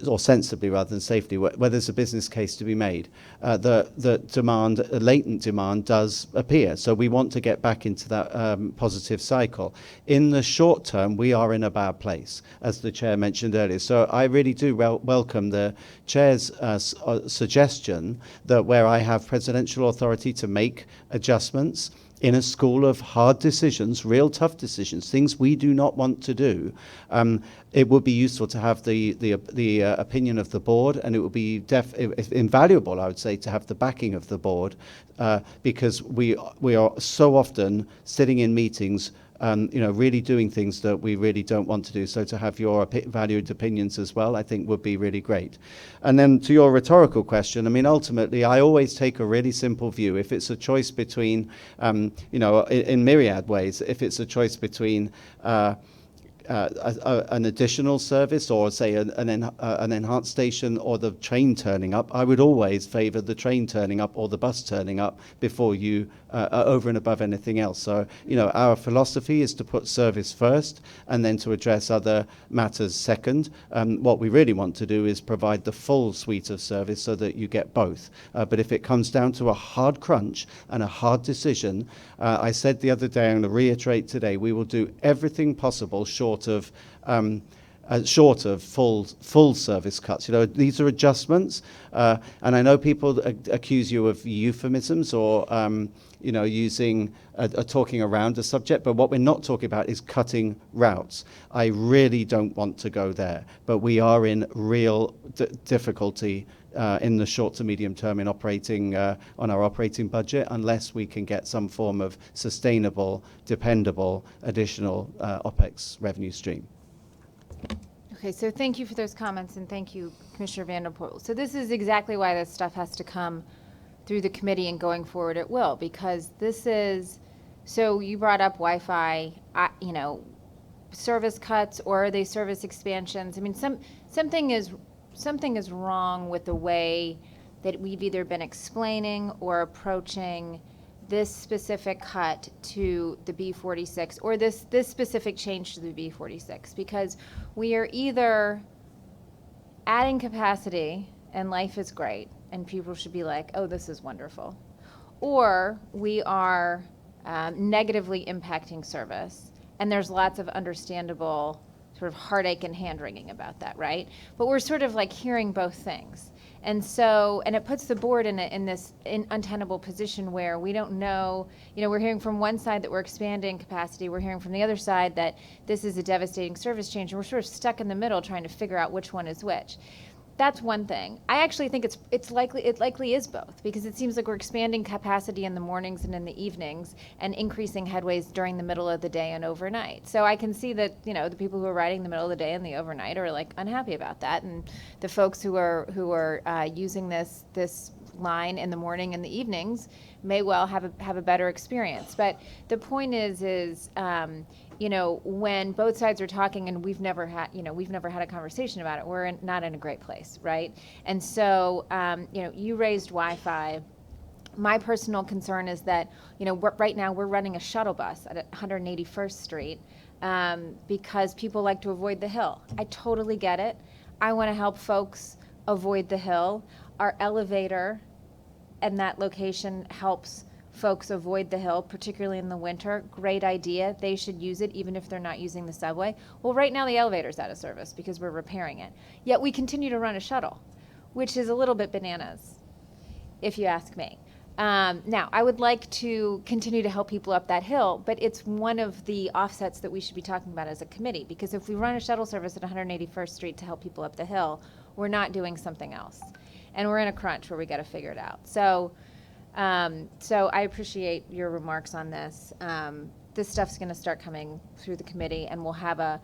Speaker 2: or sensibly rather than safely, where there's a business case to be made, the demand, latent demand does appear. So we want to get back into that positive cycle. In the short term, we are in a bad place, as the Chair mentioned earlier. So I really do welcome the Chair's suggestion that where I have presidential authority to make adjustments in a school of hard decisions, real tough decisions, things we do not want to do, it would be useful to have the opinion of the board, and it would be invaluable, I would say, to have the backing of the board, because we are so often sitting in meetings, really doing things that we really don't want to do. So to have your valued opinions as well, I think would be really great. And then to your rhetorical question, I mean, ultimately, I always take a really simple view. If it's a choice between, in myriad ways, if it's a choice between an additional service or say an enhanced station or the train turning up, I would always favour the train turning up or the bus turning up before you over and above anything else. So our philosophy is to put service first and then to address other matters second. What we really want to do is provide the full suite of service so that you get both. But if it comes down to a hard crunch and a hard decision, I said the other day, I'm going to reiterate today, we will do everything possible short of full service cuts. These are adjustments, and I know people accuse you of euphemisms or using talking around a subject, but what we're not talking about is cutting routes. I really don't want to go there, but we are in real difficulty in the short to medium term in operating on our operating budget, unless we can get some form of sustainable, dependable, additional OPEX revenue stream.
Speaker 1: Okay, so thank you for those comments, and thank you, Commissioner Vanderpool. So this is exactly why this stuff has to come through the committee, and going forward it will, because this is, so you brought up Wi-Fi, service cuts, or are they service expansions? I mean, something is wrong with the way that we've either been explaining or approaching this specific cut to the B46 or this specific change to the B46, because we are either adding capacity and life is great and people should be like, oh, this is wonderful, or we are negatively impacting service, and there's lots of understandable sort of heartache and hand-wringing about that, right? But we're sort of like hearing both things. And it puts the board in this untenable position where we don't know, we're hearing from one side that we're expanding capacity, we're hearing from the other side that this is a devastating service change, and we're sort of stuck in the middle trying to figure out which one is which. That's one thing. I actually think it likely is both, because it seems like we're expanding capacity in the mornings and in the evenings and increasing headways during the middle of the day and overnight. So I can see that, the people who are riding the middle of the day and the overnight are like unhappy about that, and the folks who are using this line in the morning and the evenings may well have a better experience. But the point is when both sides are talking and we've never had a conversation about it, we're not in a great place, right? And so, you raised Wi-Fi. My personal concern is that, right now we're running a shuttle bus at 181st Street because people like to avoid the hill. I totally get it. I want to help folks avoid the hill. Our elevator and that location helps folks avoid the hill, particularly in the winter. Great idea. They should use it even if they're not using the subway. Well, right now the elevator's out of service because we're repairing it. Yet we continue to run a shuttle, which is a little bit bananas, if you ask me. Now, I would like to continue to help people up that hill, but it's one of the offsets that we should be talking about as a committee, because if we run a shuttle service at 181st Street to help people up the hill, we're not doing something else. And we're in a crunch where we got to figure it out. So I appreciate your remarks on this. This stuff's going to start coming through the committee, and we'll have a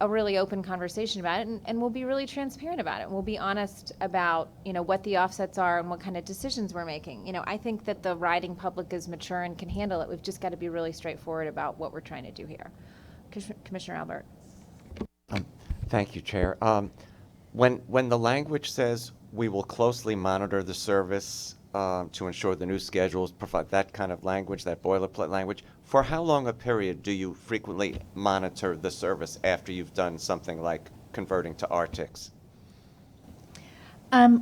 Speaker 1: really open conversation about it, and we'll be really transparent about it. We'll be honest about, what the offsets are and what kind of decisions we're making. I think that the riding public is mature and can handle it. We've just got to be really straightforward about what we're trying to do here. Commissioner Albert.
Speaker 21: Thank you, Chair. When the language says we will closely monitor the service to ensure the new schedules provide that kind of language, that boilerplate language, for how long a period do you frequently monitor the service after you've done something like converting to Arctics?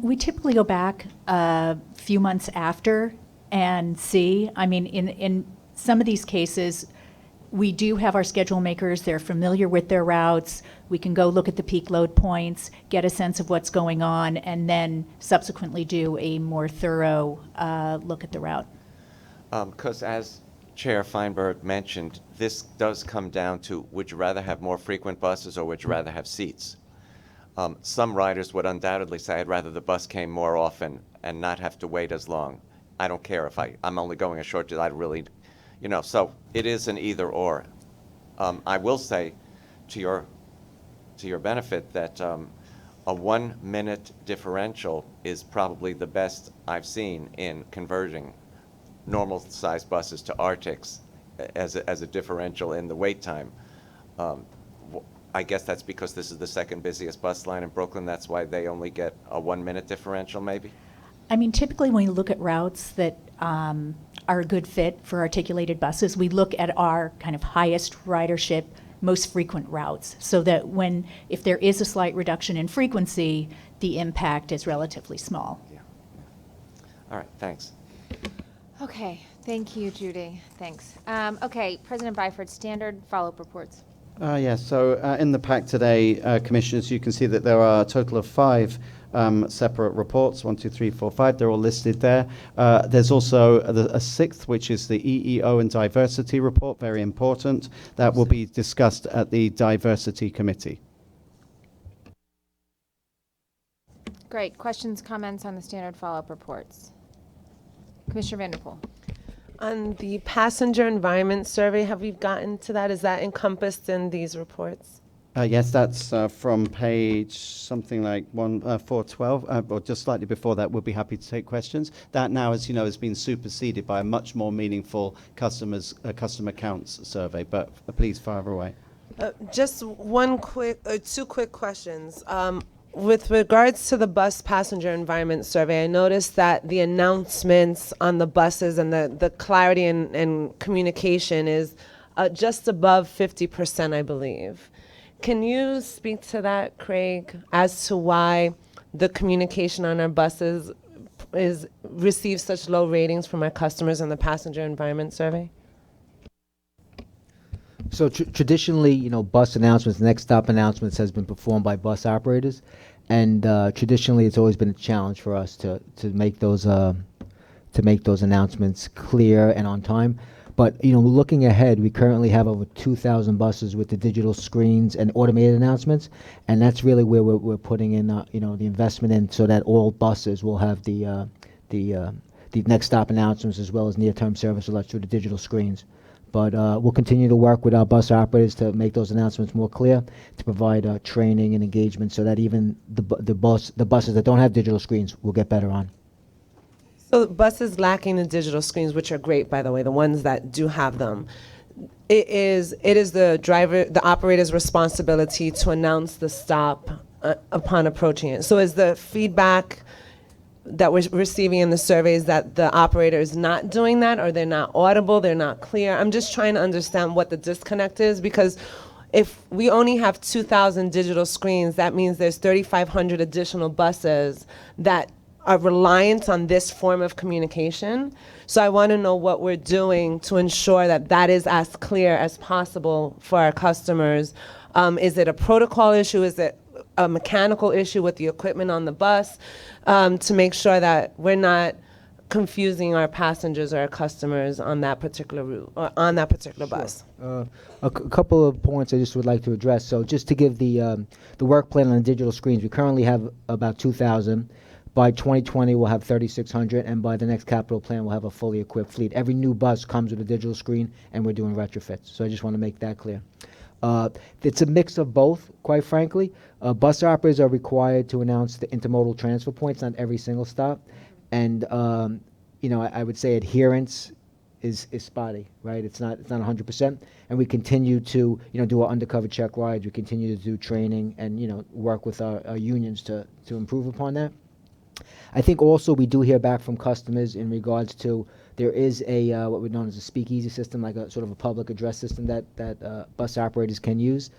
Speaker 15: We typically go back a few months after and see. I mean, in some of these cases, we do have our schedule makers. They're familiar with their routes. We can go look at the peak load points, get a sense of what's going on, and then subsequently do a more thorough look at the route.
Speaker 21: Because as Chair Feinberg mentioned, this does come down to, would you rather have more frequent buses or would you rather have seats? Some riders would undoubtedly say, I'd rather the bus came more often and not have to wait as long. I don't care if I'm only going a short distance. I really, so it is an either or. I will say to your benefit that a 1 minute differential is probably the best I've seen in converting normal sized buses to Arctics as a differential in the wait time. I guess that's because this is the second busiest bus line in Brooklyn. That's why they only get a 1 minute differential, maybe?
Speaker 15: I mean, typically when you look at routes that are a good fit for articulated buses, we look at our kind of highest ridership, most frequent routes, so that if there is a slight reduction in frequency, the impact is relatively small.
Speaker 21: Yeah. All right, thanks.
Speaker 1: Okay, thank you, Judy. Thanks. Okay, President Byford, standard follow-up reports.
Speaker 2: Yes, so in the pack today, Commissioners, you can see that there are a total of 5 separate reports, 1, 2, 3, 4, 5. They're all listed there. There's also a 6th, which is the EEO and diversity report, very important. That will be discussed at the diversity committee.
Speaker 1: Great. Questions, comments on the standard follow-up reports? Commissioner Vanderpool.
Speaker 20: On the passenger environment survey, have we gotten to that? Is that encompassed in these reports?
Speaker 2: Yes, that's from page something like 412, or just slightly before that. We'll be happy to take questions. That now, as you know, has been superseded by a much more meaningful customer counts survey. But please fire away.
Speaker 20: Just two quick questions. With regards to the bus passenger environment survey, I noticed that the announcements on the buses and the clarity and communication is just above 50%, I believe. Can you speak to that, Craig, as to why the communication on our buses receives such low ratings from our customers in the passenger environment survey?
Speaker 6: So traditionally, bus announcements, next stop announcements has been performed by bus operators. And traditionally, it's always been a challenge for us to make those announcements clear and on time. But looking ahead, we currently have over 2,000 buses with the digital screens and automated announcements, and that's really where we're putting in the investment in, so that all buses will have the next stop announcements as well as near-term service alerts through the digital screens. But we'll continue to work with our bus operators to make those announcements more clear, to provide training and engagement, so that even the buses that don't have digital screens will get better on.
Speaker 20: So buses lacking the digital screens, which are great, by the way, the ones that do have them, it is the operator's responsibility to announce the stop upon approaching it. So is the feedback that we're receiving in the surveys that the operator is not doing that, or they're not audible, they're not clear? I'm just trying to understand what the disconnect is, because if we only have 2,000 digital screens, that means there's 3,500 additional buses that are reliant on this form of communication. So I want to know what we're doing to ensure that that is as clear as possible for our customers. Is it a protocol issue? Is it a mechanical issue with the equipment on the bus? To make sure that we're not confusing our passengers or our customers on that particular route or on that particular bus.
Speaker 6: A couple of points I just would like to address. So just to give the work plan on the digital screens, we currently have about 2,000. By 2020, we'll have 3,600, and by the next capital plan, we'll have a fully equipped fleet. Every new bus comes with a digital screen, and we're doing retrofits. So I just want to make that clear. It's a mix of both, quite frankly. Bus operators are required to announce the intermodal transfer points on every single stop, and I would say adherence is spotty, right? It's not 100%, and we continue to do our undercover check rides. We continue to do training and work with our unions to improve upon that. I think also we do hear back from customers in regards to there is a what we're known as a speakeasy system, like a sort of a public address system that bus operators can use.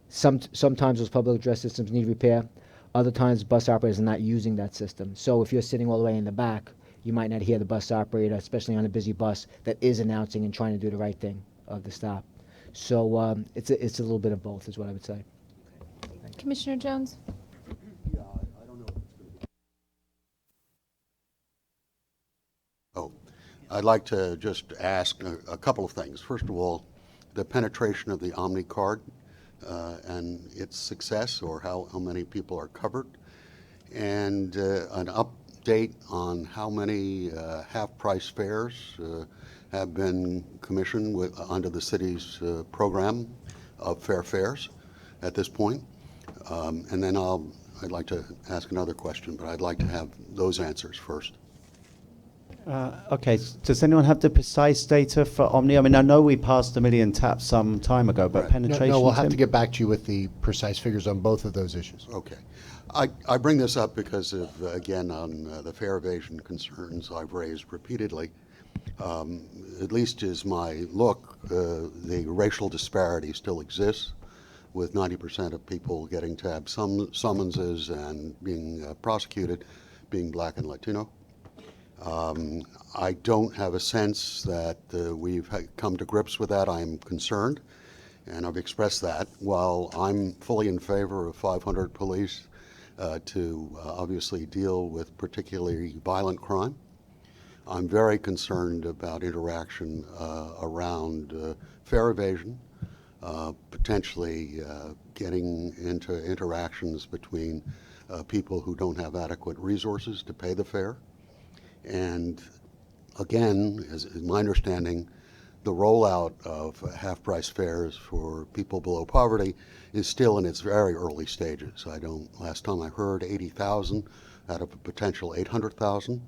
Speaker 6: Sometimes those public address systems need repair. Other times bus operators are not using that system. So if you're sitting all the way in the back, you might not hear the bus operator, especially on a busy bus, that is announcing and trying to do the right thing of the stop. So it's a little bit of both is what I would say.
Speaker 1: Commissioner Jones?
Speaker 16: I'd like to just ask a couple of things. First of all, the penetration of the Omni card and its success, or how many people are covered, and an update on how many half-price fares have been commissioned under the city's program of fair fares at this point. And then I'd like to ask another question, but I'd like to have those answers first.
Speaker 18: Okay, does anyone have the precise data for Omni? I mean, I know we passed 1 million taps some time ago, but penetration...
Speaker 23: No, we'll have to get back to you with the precise figures on both of those issues.
Speaker 16: Okay. I bring this up because of, again, on the fare evasion concerns I've raised repeatedly. At least is my look, the racial disparity still exists, with 90% of people getting tabbed summonses and being prosecuted being Black and Latino. I don't have a sense that we've come to grips with that. I'm concerned, and I've expressed that. While I'm fully in favor of 500 police to obviously deal with particularly violent crime, I'm very concerned about interaction around fare evasion, potentially getting into interactions between people who don't have adequate resources to pay the fare. And again, as my understanding, the rollout of half-price fares for people below poverty is still in its very early stages. Last time I heard 80,000 out of a potential 800,000.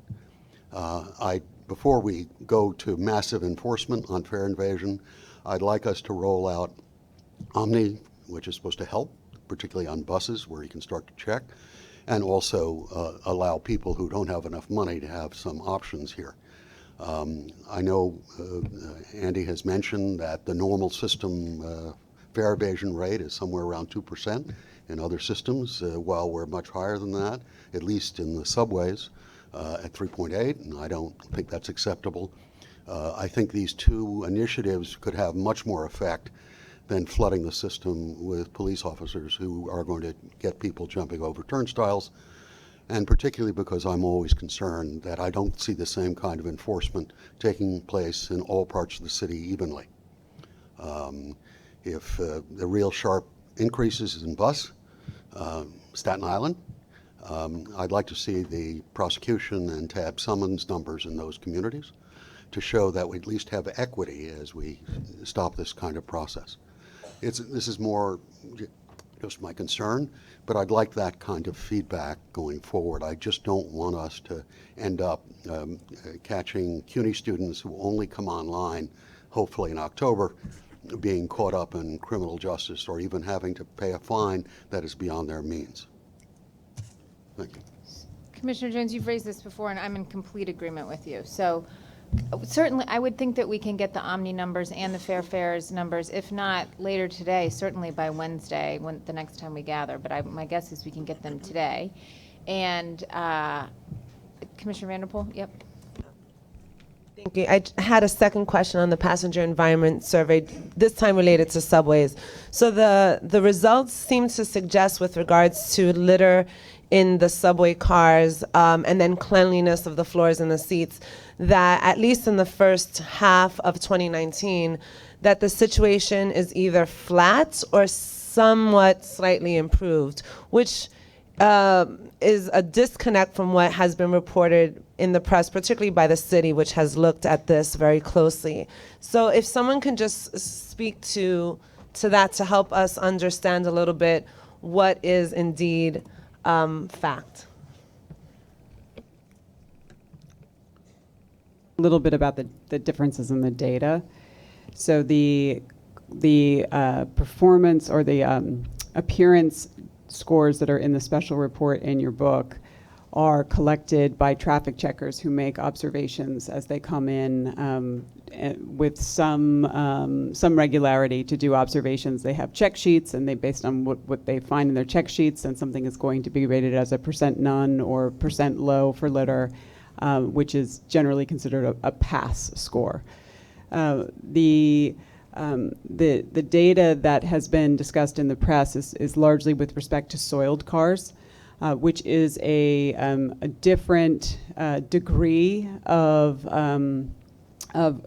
Speaker 16: Before we go to massive enforcement on fare evasion, I'd like us to roll out Omni, which is supposed to help, particularly on buses where you can start to check, and also allow people who don't have enough money to have some options here. I know Andy has mentioned that the normal system fare evasion rate is somewhere around 2%. In other systems, while we're much higher than that, at least in the subways, at 3.8, and I don't think that's acceptable. I think these two initiatives could have much more effect than flooding the system with police officers who are going to get people jumping over turnstiles, and particularly because I'm always concerned that I don't see the same kind of enforcement taking place in all parts of the city evenly. If the real sharp increases is in bus, Staten Island, I'd like to see the prosecution and tab summons numbers in those communities to show that we at least have equity as we stop this kind of process. This is more just my concern, but I'd like that kind of feedback going forward. I just don't want us to end up catching CUNY students who only come online, hopefully in October, being caught up in criminal justice or even having to pay a fine that is beyond their means. Thank you.
Speaker 1: Commissioner Jones, you've raised this before, and I'm in complete agreement with you. So certainly, I would think that we can get the Omni numbers and the Fair Fares numbers, if not later today, certainly by Wednesday, when the next time we gather. But my guess is we can get them today. And Commissioner Vanderpool, yep.
Speaker 20: Thank you. I had a second question on the passenger environment survey, this time related to subways. So the results seem to suggest, with regards to litter in the subway cars and then cleanliness of the floors and the seats, that at least in the first half of 2019, that the situation is either flat or somewhat slightly improved, which is a disconnect from what has been reported in the press, particularly by the city, which has looked at this very closely. So if someone can just speak to that to help us understand a little bit what is indeed fact.
Speaker 3: A little bit about the differences in the data. So the performance or the appearance scores that are in the special report in your book are collected by traffic checkers who make observations as they come in with some regularity to do observations. They have check sheets, and based on what they find in their check sheets, and something is going to be rated as a % none or % low for litter, which is generally considered a pass score. The data that has been discussed in the press is largely with respect to soiled cars, which is a different degree of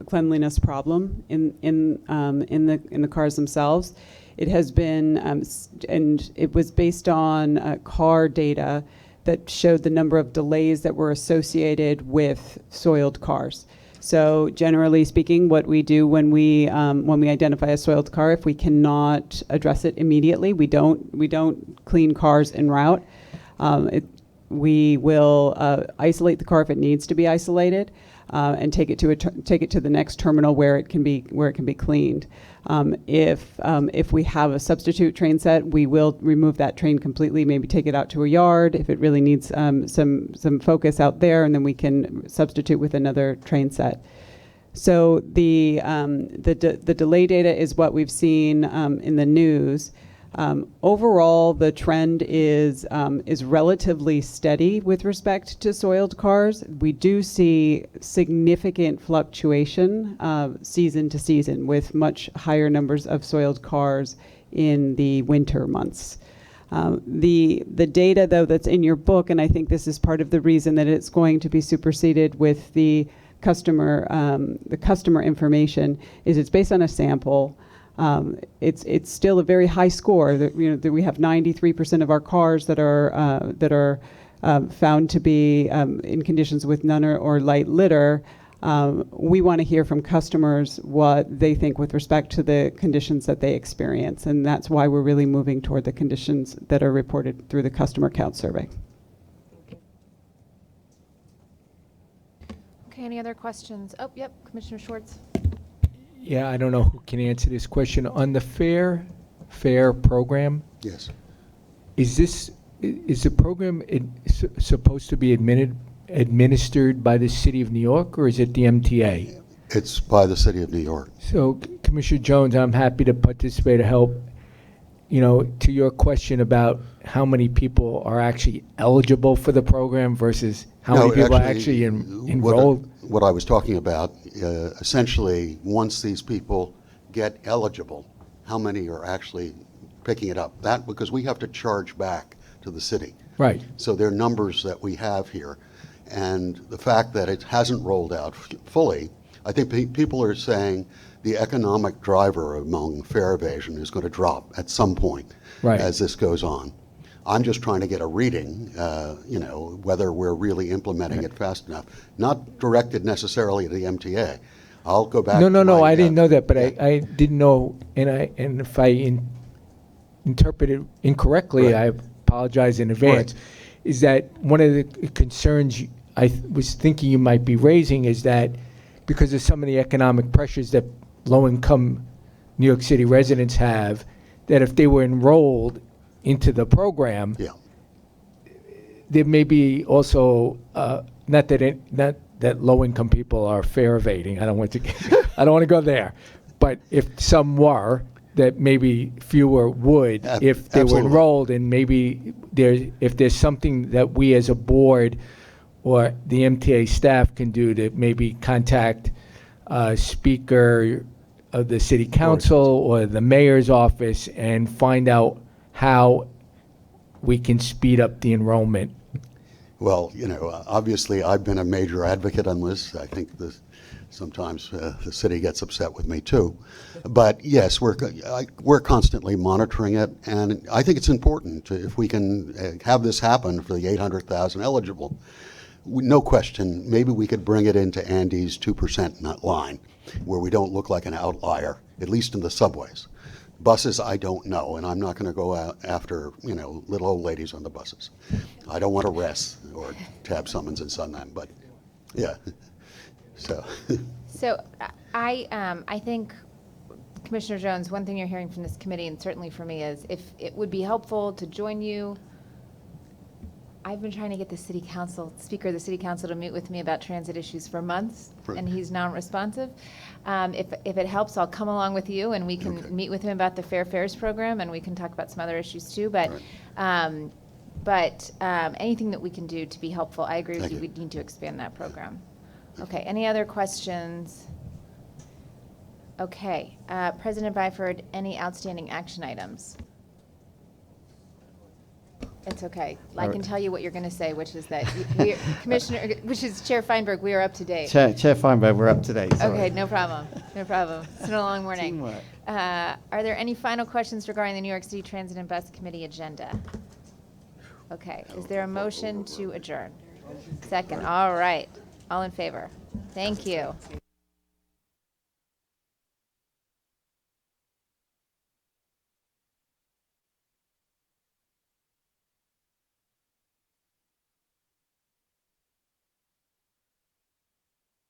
Speaker 3: cleanliness problem in the cars themselves. It has been, and it was based on car data that showed the number of delays that were associated with soiled cars. So generally speaking, what we do when we identify a soiled car, if we cannot address it immediately, we don't clean cars en route. We will isolate the car if it needs to be isolated, and take it to the next terminal where it can be cleaned. If we have a substitute train set, we will remove that train completely. Maybe take it out to a yard if it really needs some focus out there, and then we can substitute with another train set. So the delay data is what we've seen in the news. Overall, the trend is relatively steady with respect to soiled cars. We do see significant fluctuation season to season, with much higher numbers of soiled cars in the winter months. The data, though, that's in your book, and I think this is part of the reason that it's going to be superseded with the customer information, is it's based on a sample. It's still a very high score. That we have 93% of our cars that are found to be in conditions with none or light litter. We want to hear from customers what they think with respect to the conditions that they experience, and that's why we're really moving toward the conditions that are reported through the customer count survey.
Speaker 1: Okay, any other questions? Oh, yep, Commissioner Schwartz.
Speaker 12: Yeah, I don't know who can answer this question. On the Fair program,
Speaker 16: yes,
Speaker 12: is the program supposed to be administered by the City of New York, or is it the MTA?
Speaker 16: It's by the City of New York.
Speaker 12: So, Commissioner Jones, I'm happy to participate to help. To your question about how many people are actually eligible for the program versus how many people are actually enrolled.
Speaker 16: What I was talking about, essentially, once these people get eligible, how many are actually picking it up. That because we have to charge back to the city.
Speaker 12: Right.
Speaker 16: So they're numbers that we have here. And the fact that it hasn't rolled out fully, I think people are saying the economic driver among fare evasion is going to drop at some point as this goes on. I'm just trying to get a reading, whether we're really implementing it fast enough. Not directed necessarily to the MTA. I'll go back.
Speaker 12: No, I didn't know that, but I didn't know, and if I interpreted incorrectly, I apologize in advance. Is that one of the concerns I was thinking you might be raising is that because of some of the economic pressures that low-income New York City residents have, that if they were enrolled into the program, there may be also not that low-income people are fare evading. I don't want to go there, but if some were, that maybe fewer would if they were enrolled, and maybe if there's something that we as a board or the MTA staff can do to maybe contact Speaker of the City Council or the Mayor's office and find out how we can speed up the enrollment.
Speaker 16: Well, obviously I've been a major advocate on this. I think sometimes the city gets upset with me too. But yes, we're constantly monitoring it, and I think it's important if we can have this happen for the 800,000 eligible. No question, maybe we could bring it into Andy's 2% line, where we don't look like an outlier, at least in the subways. Buses, I don't know, and I'm not going to go out after little old ladies on the buses. I don't want to arrest or tab summonses on them, but yeah. So
Speaker 1: I think, Commissioner Jones, one thing you're hearing from this committee, and certainly for me, is if it would be helpful to join you. I've been trying to get the City Council, Speaker of the City Council, to meet with me about transit issues for months, and he's non-responsive. If it helps, I'll come along with you, and we can meet with him about the Fair Fares program, and we can talk about some other issues too. But anything that we can do to be helpful, I agree with you. We need to expand that program. Okay. Any other questions? Okay. President Byford, any outstanding action items? It's okay. I can tell you what you're going to say, which is that which is Chair Feinberg, we are up to date.
Speaker 2: Chair Feinberg, we're up to date. Sorry.
Speaker 1: Okay, no problem. No problem. It's been a long morning.
Speaker 2: Teamwork.
Speaker 1: Are there any final questions regarding the New York City Transit and Bus Committee agenda? Okay. Is there a motion to adjourn? Second. All right. All in favor? Thank you.